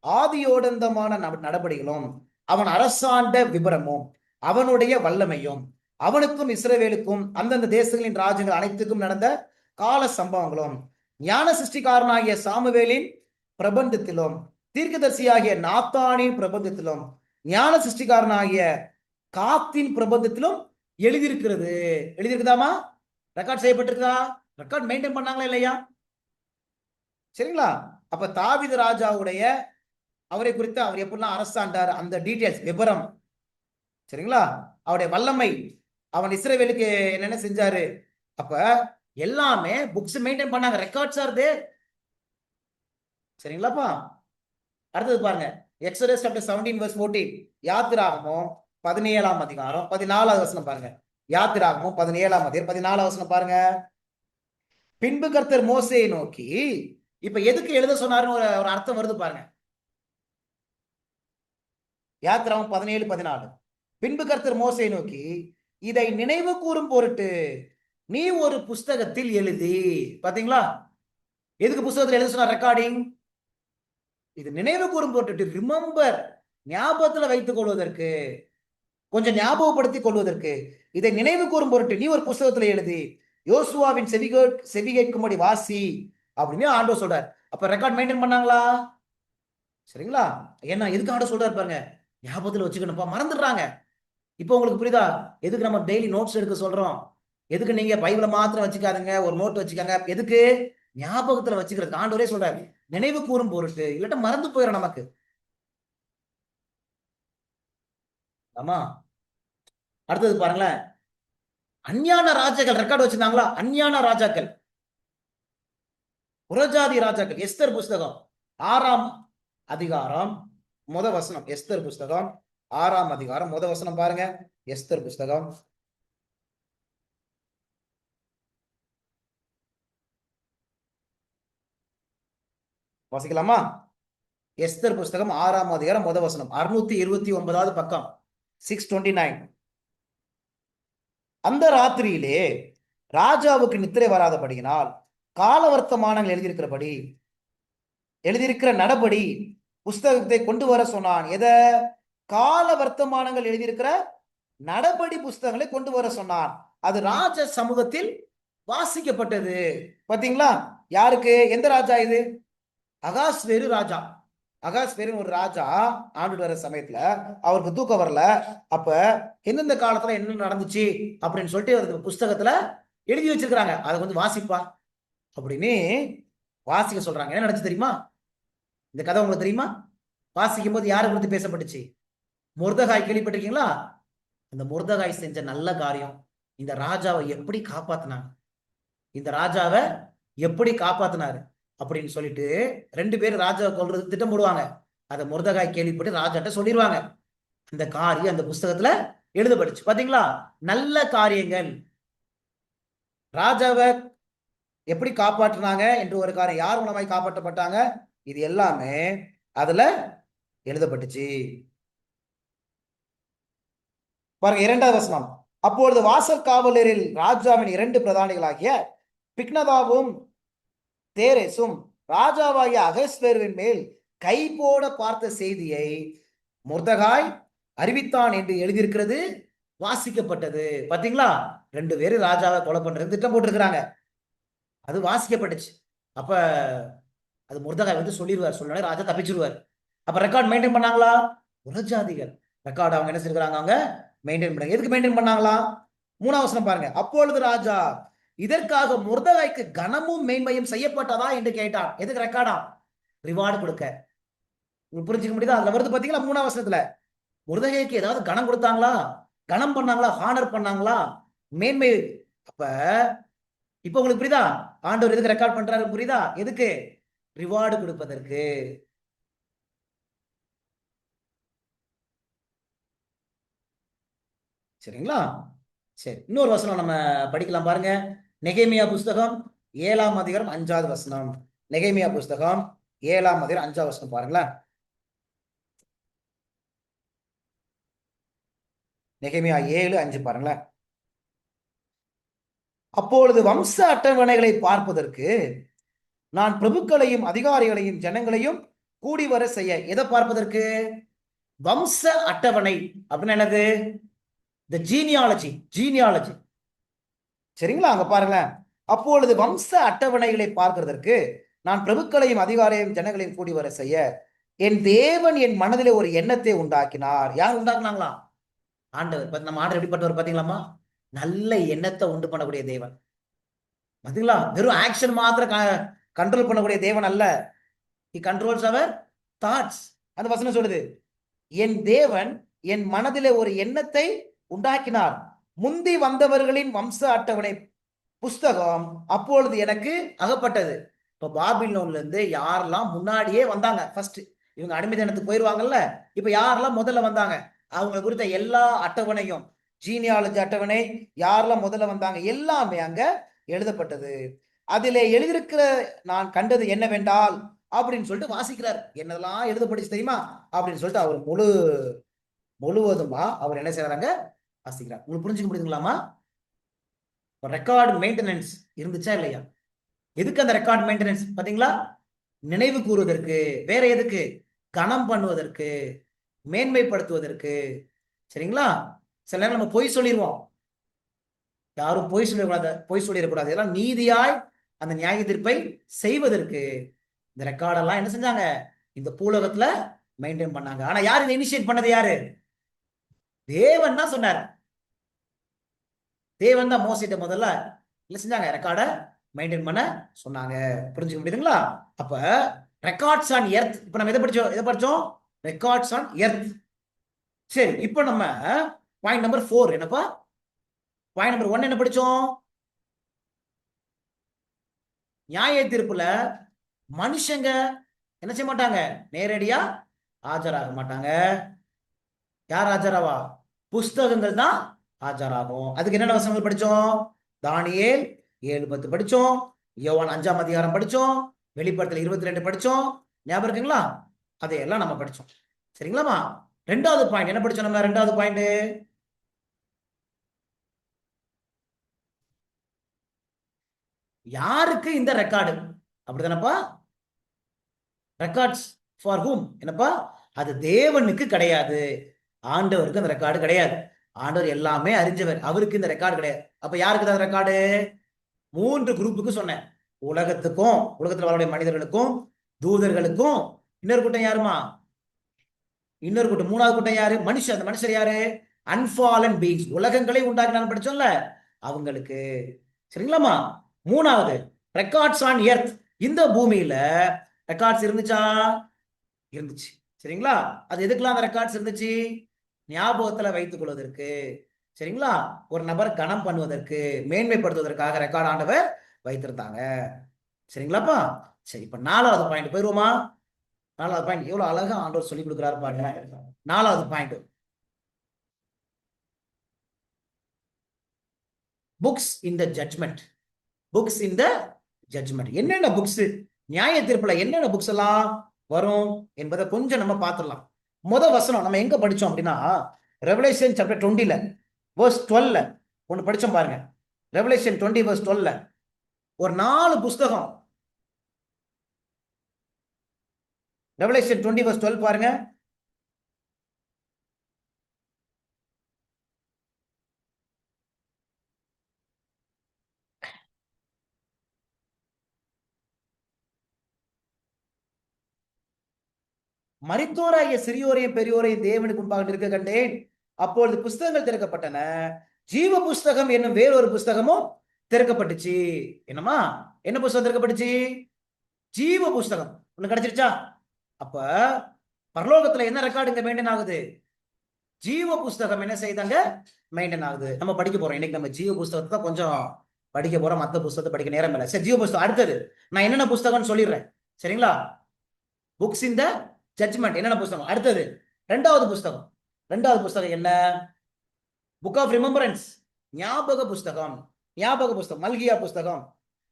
ஆதியோடந்தமான நடபடிகளும் அவன் அரசாண்ட விபரமும் அவனுடைய வல்லமையும் அவனுக்கும் இஸ்ரவேலுக்கும் அந்தந்த தேசங்களின் ராஜ்யங்கள் அனைத்துக்கும் நடந்த கால சம்பவங்களும், ஞான சிருஷ்டிகாரனாகிய சாமுவேலின் பிரபந்தத்திலும், தீர்க்கதரிசியாகிய நாத்தானின் பிரபந்தத்திலும், ஞான சிருஷ்டிகாரனாகிய காத்தின் பிரபந்தத்திலும் எழுதியிருக்கிறது. எழுதியிருக்குதாமா? ரெக்கார்ட் செய்யப்பட்டிருக்கா? ரெக்கார்ட் மெயின்டைன் பண்ணாங்களா இல்லையா? சரிங்களா? அப்ப தாவீது ராஜாவுடைய அவரை குறித்து அவர் எப்படிலாம் அரசாண்டார் அந்த டீடைல்ஸ் விபரம், சரிங்களா? அவருடைய வல்லமை, அவன் இஸ்ரவேலுக்கு என்னென்ன செஞ்சாரு, அப்ப எல்லாமே புக்ஸ் மெயின்டைன் பண்ணாங்க. Records are there. சரிங்களாப்பா? அடுத்தது பாருங்க, எக்ஸோடஸ் சாப்டர் 17 verse 14. யாத்திராகமம் 17ஆம் அதிகாரம் 14வது வசனம் பாருங்க. யாத்திராகமம் 17ஆம் அதிகாரம் 14வது வசனம் பாருங்க. பின்பு கர்த்தர் மோசேயை நோக்கி, இப்ப எதுக்கு எழுத சொன்னாருன்னு ஒரு அர்த்தம் வருது பாருங்க. யாத்திராகமம் 17:14. பின்பு கர்த்தர் மோசேயை நோக்கி, இதை நினைவு கூறும் பொருட்டு நீ ஒரு புஸ்தகத்தில் எழுதி. பாத்தீங்களா? எதுக்கு புஸ்தகத்தில் எழுத சொன்னார்? ரெக்கார்டிங். இது நினைவு கூறும் பொருட்டு, ரிமெம்பர், ஞாபகத்துல வைத்துக் கொள்வதற்கு, கொஞ்சம் ஞாபகப்படுத்திக் கொள்வதற்கு, இதை நினைவு கூறும் பொருட்டு நீ ஒரு புஸ்தகத்துல எழுதி யோசுவாவின் செவி கேட்கும்படி வாசி அப்படின்னு ஆண்டவர் சொல்றார். அப்ப ரெக்கார்ட் மெயின்டைன் பண்ணாங்களா? சரிங்களா? ஏன்னா எதுக்கு ஆண்டவர் சொல்றாரு பாருங்க, ஞாபகத்துல வச்சுக்கணும்ப்பா, மறந்துடுறாங்க. இப்போ உங்களுக்கு புரியுதா எதுக்கு நம்ம டெய்லி நோட்ஸ் எடுக்க சொல்றோம்? எதுக்கு நீங்க பைபிளை மாத்திரம் வச்சுக்காதுங்க, ஒரு நோட் வச்சுக்காங்க. எதுக்கு? ஞாபகத்துல வச்சுக்கிறது. ஆண்டவரே சொல்றாரு, நினைவு கூறும் பொருட்டு, இல்லாட்ட மறந்து போயிடும் நமக்கு. ஆமா. அடுத்தது பாருங்களேன், அஞ்ஞான ராஜாக்கள் ரெக்கார்டு வச்சிருந்தாங்களா? அஞ்ஞான ராஜாக்கள், புறஜாதி ராஜாக்கள். எஸ்தர் புஸ்தகம் 6ஆம் அதிகாரம் வசனம். எஸ்தர் புஸ்தகம் 6ஆம் அதிகாரம் வசனம் பாருங்க. எஸ்தர் புஸ்தகம் வாசிக்கலாமா? எஸ்தர் புஸ்தகம் 6ஆம் அதிகாரம் வசனம், 629வது பக்கம், 629. அந்த ராத்திரியிலே ராஜாவுக்கு நித்திரை வராதபடியினால் காலவர்த்தமானங்கள் எழுதியிருக்கிற நடபடி புஸ்தகத்தை கொண்டு வர சொன்னான். எத? கால வர்த்தமானங்கள் எழுதியிருக்கிற நடபடி புஸ்தகங்களை கொண்டு வர சொன்னான். அது ராஜ சமூகத்தில் வாசிக்கப்பட்டது. பாத்தீங்களா? யாருக்கு? எந்த ராஜா இது? அகாஸ்வேரு ராஜா. அகாஸ்வேரு ஒரு ராஜா ஆண்டு வர சமயத்துல அவருக்கு தூக்கம் வரல. அப்ப எந்தெந்த காலத்துல என்ன நடந்துச்சு அப்படின்னு சொல்லிட்டு புஸ்தகத்துல எழுதி வச்சிருக்கிறாங்க. அதை வந்து வாசிப்பா அப்படின்னு வாசிக்க சொல்றாங்க. என்ன நடந்துச்சு தெரியுமா? இந்த கதை உங்களுக்கு தெரியுமா? வாசிக்கும் போது யாரை குறித்து பேசப்பட்டுச்சு? மொர்தகாய். கேள்விப்பட்டிருக்கீங்களா? அந்த மொர்தகாய் செஞ்ச நல்ல காரியம், இந்த ராஜாவை எப்படி காப்பாத்தினாங்க, இந்த ராஜாவை எப்படி காப்பாத்தினாரு அப்படின்னு சொல்லிட்டு 2 பேர் ராஜாவை கொல்றதுக்கு திட்டம் போடுவாங்க. அதை மொர்தகாய் கேள்விப்பட்டு ராஜாட்ட சொல்லிடுவாங்க. அந்த காரியம் அந்த புஸ்தகத்துல எழுதப்பட்டுச்சு. பாத்தீங்களா? நல்ல காரியங்கள், ராஜாவை எப்படி காப்பாற்றினாங்க என்று ஒரு காரியம், யார் மூலமாய் காப்பாற்றப்பட்டாங்க, இது எல்லாமே அதுல எழுதப்பட்டுச்சு. பாருங்க 2வது வசனம். அப்பொழுது வாசல் காவலரில் ராஜாவின் 2 பிரதானிகளாகிய பிக்னதாவும் தேரேசும் ராஜாவாகிய அகஸ்வேருவின் மேல் கை போட பார்த்த செய்தியை மொர்தகாய் அறிவித்தான் என்று எழுதியிருக்கிறது வாசிக்கப்பட்டது. பாத்தீங்களா? 2 பேரும் ராஜாவை கொலை பண்றது திட்டம் போட்டிருக்கிறாங்க. அது வாசிக்கப்பட்டுச்சு. அப்ப அது மொர்தகாய் வந்து சொல்லிடுவார். சொன்ன ராஜா தப்பிச்சிருவார். அப்ப ரெக்கார்ட் மெயின்டைன் பண்ணாங்களா? புறஜாதிகள் ரெக்கார்டு அவங்க என்ன செய்யறாங்க? அவங்க மெயின்டைன் பண்ணாங்க. எதுக்கு மெயின்டைன் பண்ணாங்களா? 3ஆம் வசனம் பாருங்க. அப்பொழுது ராஜா இதற்காக மொர்தகாய்க்கு கனமும் மேன்மையும் செய்யப்பட்டதா என்று கேட்டான். எதுக்கு? ரெக்கார்டா, ரிவார்டு கொடுக்க. புரிஞ்சுக்க முடியுதா? அதுல வருது பாத்தீங்களா 3ஆம் வசனத்துல. மொர்தகாய்க்கு ஏதாவது கனம் கொடுத்தாங்களா? கனம் பண்ணாங்களா? ஹானர் பண்ணாங்களா? மேன்மை. அப்ப இப்ப உங்களுக்கு புரியுதா ஆண்டவர் எதுக்கு ரெக்கார்ட் பண்றாரு? புரியுதா? எதுக்கு? ரிவார்டு கொடுப்பதற்கு. சரிங்களா? சரி, இன்னொரு வசனம் நம்ம படிக்கலாம் பாருங்க. நெகேமியா புஸ்தகம் 7ஆம் அதிகாரம் 5வது வசனம். நெகேமியா புஸ்தகம் 7ஆம் அதிகாரம் 5வது வசனம் பாருங்களேன். நெகேமியா 7:5 பாருங்களேன். அப்பொழுது வம்ச அட்டவணைகளை பார்ப்பதற்கு நான் பிரபுக்களையும் அதிகாரிகளையும் ஜனங்களையும் கூடி வர செய்ய. எதை பார்ப்பதற்கு? வம்ச அட்டவணை அப்படின்னு என்னது? இந்த ஜீனியாலஜி சரிங்களா? அங்க பாருங்க, அப்பொழுது வம்ச அட்டவணைகளை பார்க்கிறதற்கு நான் பிரபுக்களையும் அதிகாரியும் ஜனங்களையும் கூடி வர செய்ய என் தேவன் என் மனதிலே ஒரு எண்ணத்தை உண்டாக்கினார். யார் உண்டாக்குனாங்களா? ஆண்டவர். நம்ம ஆண்டவர் எப்படிப்பட்டவர் பாத்தீங்களாமா? நல்ல எண்ணத்தை உண்டு பண்ணக்கூடிய தேவன். பாத்தீங்களா? வெறும் ஆக்ஷன் மாத்திரம் கண்ட்ரோல் பண்ணக்கூடிய தேவன் அல்ல. He controls our thoughts. அந்த வசனம் சொல்லுது, என் தேவன் என் மனதிலே ஒரு எண்ணத்தை உண்டாக்கினார். முந்தி வந்தவர்களின் வம்ச அட்டவணை புஸ்தகம் அப்பொழுது எனக்கு அகப்பட்டது. இப்ப பாபிலோன்ல இருந்து யாரெல்லாம் முன்னாடியே வந்தாங்க, ஃபர்ஸ்ட் இவங்க அடிமைத்தனத்துக்கு போயிருவாங்கல்ல, இப்ப யாரெல்லாம் முதல்ல வந்தாங்க அவங்க குறித்த எல்லா அட்டவணையும், ஜீனியாலஜி அட்டவணை, யாரெல்லாம் முதல்ல வந்தாங்க எல்லாமே அங்க எழுதப்பட்டது. அதிலே எழுதியிருக்கிற நான் கண்டது என்னவென்றால் அப்படின்னு சொல்லிட்டு வாசிக்கிறார். என்னதெல்லாம் எழுதப்பட்டுச்சு தெரியுமா அப்படின்னு சொல்லிட்டு அவர் முழுவதுமா அவர் என்ன செய்யறாங்க, வாசிக்கிறார். உங்களுக்கு புரிஞ்சுக்க முடியுதுங்களாமா? ரெக்கார்டு மெயின்டெனன்ஸ் இருந்துச்சா இல்லையா? எதுக்கு அந்த ரெக்கார்ட் மெயின்டெனன்ஸ் பாத்தீங்களா? நினைவு கூறுவதற்கு. வேற எதுக்கு? கணம் பண்ணுவதற்கு, மேன்மைப்படுத்துவதற்கு. சரிங்களா? சில நேரம் நம்ம பொய் சொல்லிடுவோம். யாரும் பொய் சொல்லிடக்கூடாது. இதெல்லாம் நீதியாய் அந்த நியாய தீர்ப்பை செய்வதற்கு இந்த ரெக்கார்டெல்லாம் என்ன செஞ்சாங்க, இந்த பூலகத்துல மெயின்டைன் பண்ணாங்க. ஆனா யார் இதை இனிஷியேட் பண்ணது? யாரு? தேவன் தான் சொன்னார். தேவன் தான் மோசைட்ட முதல்ல என்ன செஞ்சாங்க, ரெக்கார்டை மெயின்டைன் பண்ண சொன்னாங்க. புரிஞ்சுக்க முடியுதுங்களா? அப்ப ரெக்கார்ட்ஸ் ஆன் எர்த். இப்ப நம்ம எதை படிச்சோம்? Records on earth. சரி, இப்ப நம்ம பாயிண்ட் நம்பர் 4 என்னப்பா? பாயிண்ட் நம்பர் 1 என்ன படிச்சோம்? நியாய தீர்ப்புல மனுஷங்க என்ன செய்ய மாட்டாங்க, நேரடியா ஆஜராக மாட்டாங்க. யார் ஆஜராவா? புஸ்தகங்கள் தான் ஆஜராகும். அதுக்கு என்னென்ன வசனங்கள் படிச்சோம்? தானியேல் 7:10 படிச்சோம், யோவான் 5ஆம் அதிகாரம் படிச்சோம், வெளிப்படுத்தல் 22 படிச்சோம். ஞாபகம் இருக்குங்களா? அதையெல்லாம் நம்ம படிச்சோம். சரிங்களாமா? ரெண்டாவது பாயிண்ட் என்ன படிச்சோம் நம்ம? ரெண்டாவது பாயிண்ட், யாருக்கு இந்த ரெக்கார்டு? அப்படிதானப்பா? Records for whom? என்னப்பா? அது தேவனுக்கு கிடையாது, ஆண்டவருக்கு அந்த ரெக்கார்டு கிடையாது. ஆண்டவர் எல்லாமே அறிஞ்சவர், அவருக்கு இந்த ரெக்கார்டு கிடையாது. அப்ப யாருக்கு தான் ரெக்கார்டு? 3 குரூப்புக்கு சொன்னேன். உலகத்துக்கும், உலகத்தில் வரக்கூடிய மனிதர்களுக்கும், தூதர்களுக்கும், இன்னொரு கூட்டம் யாருமா? இன்னொரு கூட்டம், மூணாவது கூட்டம் யாரு? மனுஷன். அந்த மனுஷர் யாரு? அன்ஃபாலன் பீயிங்ஸ், உலகங்களை உண்டாக்கினான்னு படிச்சோம்ல, அவங்களுக்கு. சரிங்களாமா? மூணாவது ரெக்கார்ட்ஸ் ஆன் எர்த். இந்த பூமியில ரெக்கார்ட்ஸ் இருந்துச்சா? இருந்துச்சு. சரிங்களா? அது எதுக்கெல்லாம் அந்த ரெக்கார்ட்ஸ் இருந்துச்சு? ஞாபகத்துல வைத்துக் கொள்வதற்கு. சரிங்களா? ஒரு நபர் கணம் பண்ணுவதற்கு, மேன்மைப்படுத்துவதற்காக ரெக்கார்ட் ஆண்டவர் வைத்திருந்தாங்க. சரிங்களாப்பா? சரி, இப்ப 4வது பாயிண்ட் போயிருவோமா? 4வது பாயிண்ட் எவ்வளவு அழகா ஆண்டவர் சொல்லி கொடுக்கிறாரு பாருங்க. 4வது point, books in the judgement. Books in the judgement. என்னென்ன புக்ஸ், நியாய தீர்ப்புல என்னென்ன புக்ஸ் எல்லாம் வரும் என்பதை கொஞ்சம் நம்ம பார்த்துடலாம். வசனம் நம்ம எங்க படிச்சோம் அப்படின்னா, ரெவலேஷன் சாப்டர் 20ல verse 12ல ஒன்னு படிச்சோம் பாருங்க. ரெவலேஷன் 20 verse 12ல ஒரு 4 புஸ்தகம். ரெவலேஷன் 20 verse 12 பாருங்க. மரித்தோராகிய சிறியோரையும் பெரியோரையும் தேவனுக்கு முன்பாக இருக்க கண்டேன். அப்பொழுது புஸ்தகங்கள் திறக்கப்பட்டன, ஜீவ புஸ்தகம் என்னும் வேறொரு புஸ்தகமும் திறக்கப்பட்டுச்சு. என்னமா? என்ன புஸ்தகம் திறக்கப்பட்டுச்சு? ஜீவ புஸ்தகம் ஒண்ணு கிடைச்சிருச்சா? அப்ப பரலோகத்துல என்ன ரெக்கார்டு இங்க மெயின்டைன் ஆகுது? ஜீவ புஸ்தகம் என்ன செய்தாங்க, மெயின்டைன் ஆகுது. நம்ம படிக்க போறோம் இன்னைக்கு. நம்ம ஜீவ புஸ்தகத்தை தான் கொஞ்சம் படிக்க போறோம், மத்த புஸ்தகத்தை படிக்க நேரம் இல்லை. சரி, ஜீவ புஸ்தகம் அடுத்தது நான் என்னென்ன புஸ்தகம்னு சொல்லிடுறேன். சரிங்களா? புக்ஸ் இன் த ஜட்ஜ்மெண்ட் என்னென்ன புஸ்தகம்? அடுத்தது 2வது புஸ்தகம். 2வது புஸ்தகம் என்ன? புக் ஆஃப் ரிமெம்பரன்ஸ், ஞாபக புஸ்தகம். ஞாபக புஸ்தகம் மல்கியா புஸ்தகம்.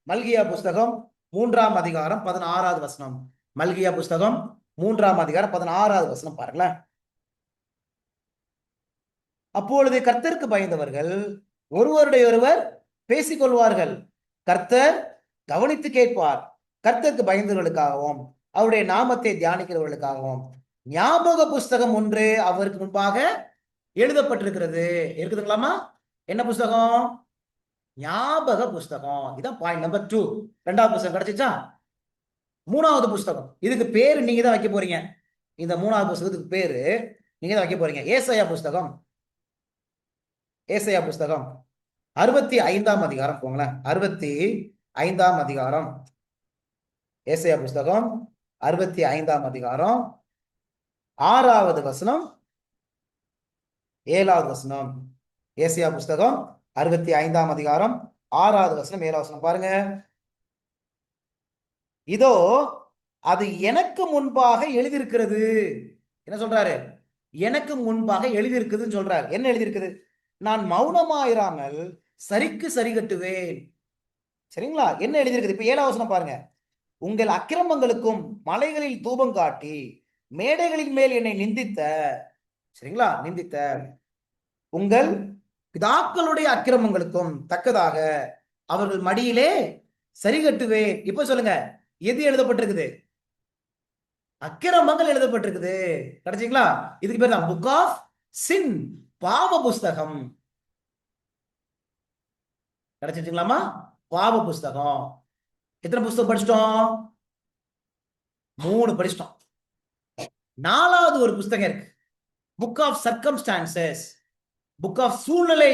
மல்கியா புஸ்தகம் 3ஆம் அதிகாரம் 16வது வசனம். மல்கியா புஸ்தகம் 3ஆம் அதிகாரம் 16வது வசனம் பாருங்களேன். அப்பொழுது கர்த்தருக்கு பயந்தவர்கள் ஒருவருடைய ஒருவர் பேசிக்கொள்வார்கள், கர்த்தர் கவனித்து கேட்பார். கர்த்தருக்கு பயந்தவர்களுக்காகவும் அவருடைய நாமத்தை தியானிக்கிறவர்களுக்காகவும் ஞாபக புஸ்தகம் ஒன்று அவருக்கு முன்பாக எழுதப்பட்டிருக்கிறது. இருக்குதுங்களாமா? என்ன புஸ்தகம்? ஞாபக புஸ்தகம். இதான் பாயிண்ட் நம்பர் 2. ரெண்டாவது புஸ்தகம் கிடைச்சிச்சா? மூணாவது புஸ்தகம், இதுக்கு பேரு நீங்க தான் வைக்க போறீங்க. இந்த மூணாவது புஸ்தகத்துக்கு பேரு நீங்க தான் வைக்க போறீங்க. ஏசாயா புஸ்தகம். ஏசாயா புஸ்தகம் 65ஆம் அதிகாரம் போங்களேன். 65ஆம் அதிகாரம். ஏசாயா புஸ்தகம் 65ஆம் அதிகாரம் 6வது வசனம் 7வது வசனம். ஏசாயா புஸ்தகம் 65ஆம் அதிகாரம் 6வது வசனம் 7வது வசனம் பாருங்க. இதோ அது எனக்கு முன்பாக எழுதியிருக்கிறது. என்ன சொல்றாரு? எனக்கு முன்பாக எழுதியிருக்குதுன்னு சொல்றாரு. என்ன எழுதியிருக்குது? நான் மௌனமாயிராமல் சரிக்கு சரி கட்டுவேன். சரிங்களா? என்ன எழுதியிருக்குது? இப்ப 7வது வசனம் பாருங்க. உங்கள் அக்கிரமங்களுக்கும் மலைகளில் தூபம் காட்டி மேடைகளின் மேல் என்னை நிந்தித்த, சரிங்களா, நிந்தித்த உங்கள் பிதாக்களுடைய அக்கிரமங்களுக்கும் தக்கதாக அவர்கள் மடியிலே சரி கட்டுவேன். இப்ப சொல்லுங்க, எது எழுதப்பட்டிருக்குது? அக்கிரமங்கள் எழுதப்பட்டிருக்குது. கிடைச்சிங்களா? இதுக்கு பேர் தான் புக் ஆஃப் சின், பாவ புஸ்தகம். கிடைச்சிருச்சுங்களாமா? பாவ புஸ்தகம். எத்தனை புஸ்தகம் படிச்சிட்டோம்? 3 படிச்சிட்டோம். 4வது ஒரு புஸ்தகம் இருக்கு, book of circumstances, book of சூழ்நிலை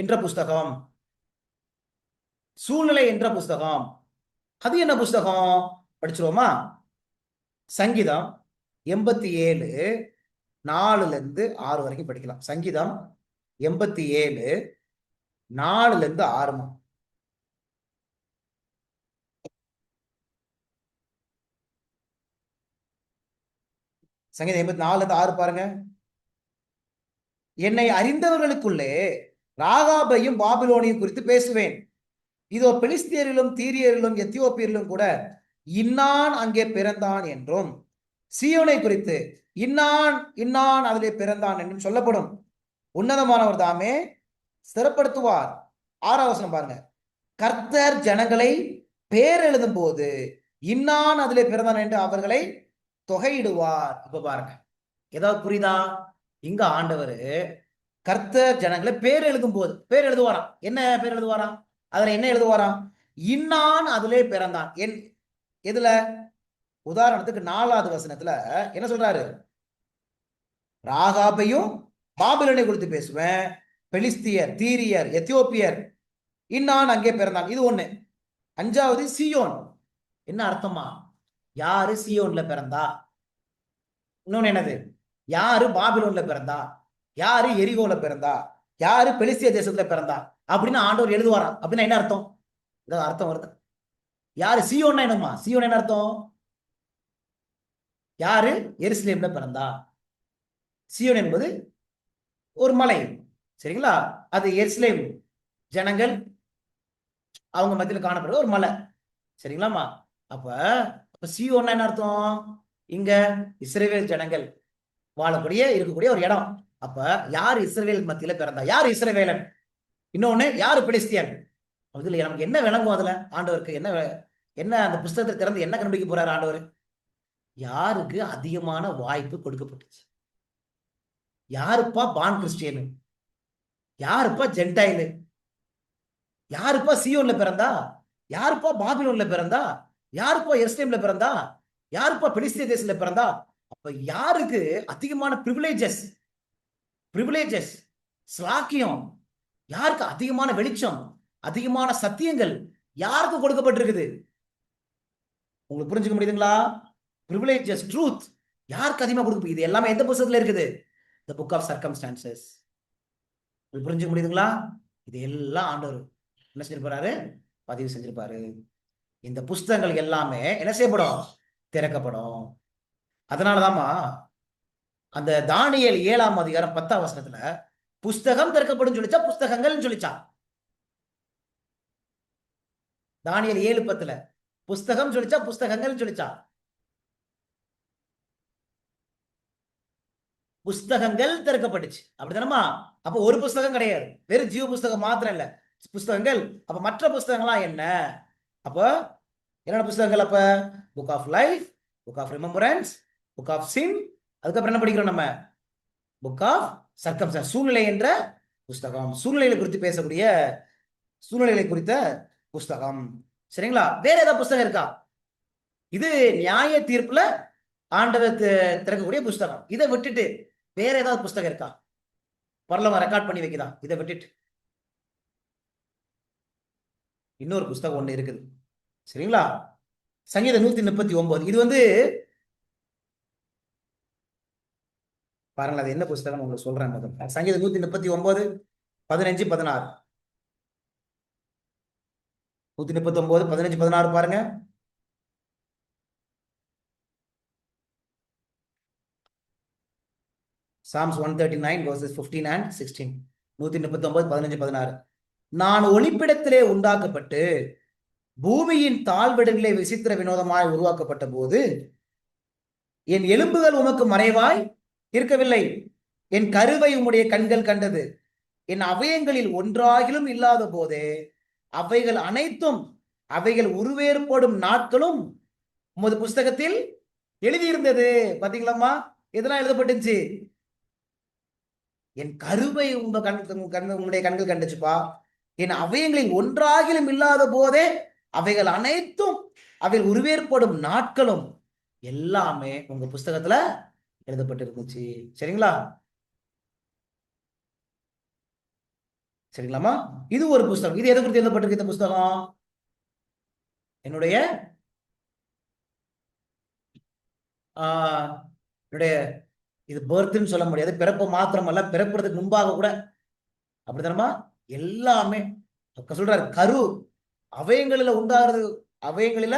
என்ற புஸ்தகம். சூழ்நிலை என்ற புஸ்தகம். அது என்ன புஸ்தகம்? படிச்சிருவோமா? சங்கீதம் 87 4ல இருந்து 6 வரைக்கும் படிக்கலாம். சங்கீதம் 87 4ல இருந்து 6. சங்கீதம் 84ல இருந்து 6 பாருங்க. என்னை அறிந்தவர்களுக்குள்ளே ராகாபையும் பாபிலோனையும் குறித்து பேசுவேன். இதோ பெலிஸ்தியரிலும் தீரியரிலும் எத்தியோப்பியரிலும் கூட இன்னான் அங்கே பிறந்தான் என்றும், சீயோனை குறித்து இன்னான் இன்னான் அதிலே பிறந்தான் என்றும் சொல்லப்படும். உன்னதமானவர் தாமே ஸ்திரப்படுத்துவார். 6வது வசனம் பாருங்க. கர்த்தர் ஜனங்களை பேர் எழுதும் போது இன்னான் அதிலே பிறந்தான் என்று அவர்களை தொகையிடுவார். இப்ப பாருங்க, ஏதாவது புரியுதா? இங்க ஆண்டவர் கர்த்தர் ஜனங்களை பேர் எழுதும் போது பேர் எழுதுவாராம். என்ன பேர் எழுதுவாராம்? அதுல என்ன எழுதுவாராம்? இன்னான் அதிலே பிறந்தான். எதுல? உதாரணத்துக்கு 4வது வசனத்துல என்ன சொல்றாரு? ராகாபையும் பாபிலோனை குறித்து பேசுவேன். பெலிஸ்தியர், தீரியர், எத்தியோப்பியர் இன்னான் அங்கே பிறந்தான். இது ஒண்ணு. 5வது சீயோன். என்ன அர்த்தமா? யாரு சீயோன்ல பிறந்தா? இன்னொன்னு என்னது? யாரு பாபிலோன்ல பிறந்தா? யாரு எரிகோல பிறந்தா? யாரு பெலிஸ்திய தேசத்துல பிறந்தா அப்படின்னு ஆண்டவர் எழுதுவாராம். அப்படின்னா என்ன அர்த்தம்? ஏதாவது அர்த்தம் வருது? யாரு சீயோன்னா என்னமா? சீயோன் என்ன அர்த்தம்? யாரு எருசலேம்ல பிறந்தா? சீயோன் என்பது ஒரு மலை, சரிங்களா? அது எருசலேம் ஜனங்கள் அவங்க மத்தியில் காணப்படுற ஒரு மலை, சரிங்களாமா? அப்ப சீயோன்னா என்ன அர்த்தம்? இங்க இஸ்ரவேல் ஜனங்கள் வாழக்கூடிய இருக்கக்கூடிய ஒரு இடம். அப்ப யார் இஸ்ரவேல் மத்தியில பிறந்தா? யார் இஸ்ரவேலன்? இன்னொன்னு யாரு பெலிஸ்தியன்? இதுல நமக்கு என்ன விளங்கும்? அதுல ஆண்டவருக்கு என்ன என்ன அந்த புஸ்தகத்தை திறந்து என்ன கண்டுபிடிக்க போறாரு ஆண்டவர்? யாருக்கு அதிகமான வாய்ப்பு கொடுக்கப்பட்டுச்சு? யாருப்பா பான் கிறிஸ்டியனு? யாருப்பா ஜென்டைலு? யாருப்பா சியோன்ல பிறந்தா? யாருப்பா பாபிலோன்ல பிறந்தா? யாருப்பா எருசலேம்ல பிறந்தா? யாருப்பா பெலிஸ்திய தேசத்துல பிறந்தா? அப்ப யாருக்கு அதிகமான பிரிவிலேஜஸ் ஸ்லாக்கியம், யாருக்கு அதிகமான வெளிச்சம், அதிகமான சத்தியங்கள் யாருக்கு கொடுக்கப்பட்டிருக்குது? உங்களுக்கு புரிஞ்சுக்க முடியுதுங்களா? பிரிவிலேஜஸ், ட்ரூத் யாருக்கு அதிகமா கொடுக்க? இது எல்லாமே எந்த புத்தகத்துல இருக்குது? The book of circumstances. உங்களுக்கு புரிஞ்சுக்க முடியுதுங்களா? இது எல்லாம் ஆண்டவர் என்ன செஞ்சிருப்பாரு? பதிவு செஞ்சிருப்பாரு. இந்த புஸ்தகங்கள் எல்லாமே என்ன செய்யப்படும்? திறக்கப்படும். அதனாலதாம்மா அந்த தானியேல் 7ஆம் அதிகாரம் 10ஆம் வசனத்துல புஸ்தகம் திறக்கப்படும் சொல்லிச்சா, புஸ்தகங்கள் சொல்லிச்சா? தானியேல் 7:10 புஸ்தகம் சொல்லிச்சா, புஸ்தகங்கள் சொல்லிச்சா? புஸ்தகங்கள் திறக்கப்பட்டுச்சு. அப்படித்தானமா? அப்ப ஒரு புஸ்தகம் கிடையாது, வெறும் ஜீவ புஸ்தகம் மாத்திரம் இல்ல, புஸ்தகங்கள். அப்ப மற்ற புஸ்தகங்கள்லாம் என்ன? அப்ப என்னென்ன புஸ்தகங்கள்? அப்ப book of life, book of remembrance, book of sin, அதுக்கப்புறம் என்ன படிக்கிறோம் நம்ம? புக் ஆஃப் சர்க்கம் சூழ்நிலை என்ற புஸ்தகம், சூழ்நிலைகளை குறித்து பேசக்கூடிய சூழ்நிலைகளை குறித்த புஸ்தகம். சரிங்களா? வேற ஏதாவது புஸ்தகம் இருக்கா? இது நியாய தீர்ப்புல ஆண்டவர் திறக்கக்கூடிய புஸ்தகம். இதை விட்டுட்டு வேற ஏதாவது புஸ்தகம் இருக்கா? பரலோகம் ரெக்கார்ட் பண்ணி வைக்குதா? இதை விட்டுட்டு இன்னொரு புஸ்தகம் ஒண்ணு இருக்குது. சரிங்களா? சங்கீதம் 139. இது பாருங்க, அது என்ன புஸ்தகம் உங்களுக்கு சொல்றேன். சங்கீதம் 139 15 16. 139 15 16 பாருங்க. Psalms 139 verses 15 and 16. 139 15 16. நான் ஒளிப்பிடத்திலே உண்டாக்கப்பட்டு பூமியின் தாழ்விடங்களே விசித்திர வினோதமாய் உருவாக்கப்பட்ட போது என் எலும்புகள் உமக்கு மறைவாய் இருக்கவில்லை. என் கருவை உம்முடைய கண்கள் கண்டது. என் அவயங்களில் ஒன்றாகிலும் இல்லாத போதே அவைகள் அனைத்தும் அவைகள் உருவேறுபடும் நாட்களும் உமது புஸ்தகத்தில் எழுதியிருந்தது. பாத்தீங்களாமா? எதெல்லாம் எழுதப்பட்டுச்சு? என் கருவை உங்களுடைய கண்கள் கண்டுச்சுப்பா. என் அவயங்களில் ஒன்றாகிலும் இல்லாத போதே அவைகள் அனைத்தும் அவைகள் உருவேற்படும் நாட்களும் எல்லாமே உங்க புஸ்தகத்துல எழுதப்பட்டு இருந்துச்சு. சரிங்களா? சரிங்களாமா? இது ஒரு புஸ்தகம். இது எதை குறித்து எழுதப்பட்டிருக்கு? இந்த புஸ்தகம் என்னுடைய இது பர்த்ன்னு சொல்ல முடியாது. பிறப்பு மாத்திரமல்ல, பிறப்புறதுக்கு முன்பாக கூட அப்படித்தானமா எல்லாமே சொல்றாரு. கரு அவயங்களில உண்டாகிறது, அவயங்களில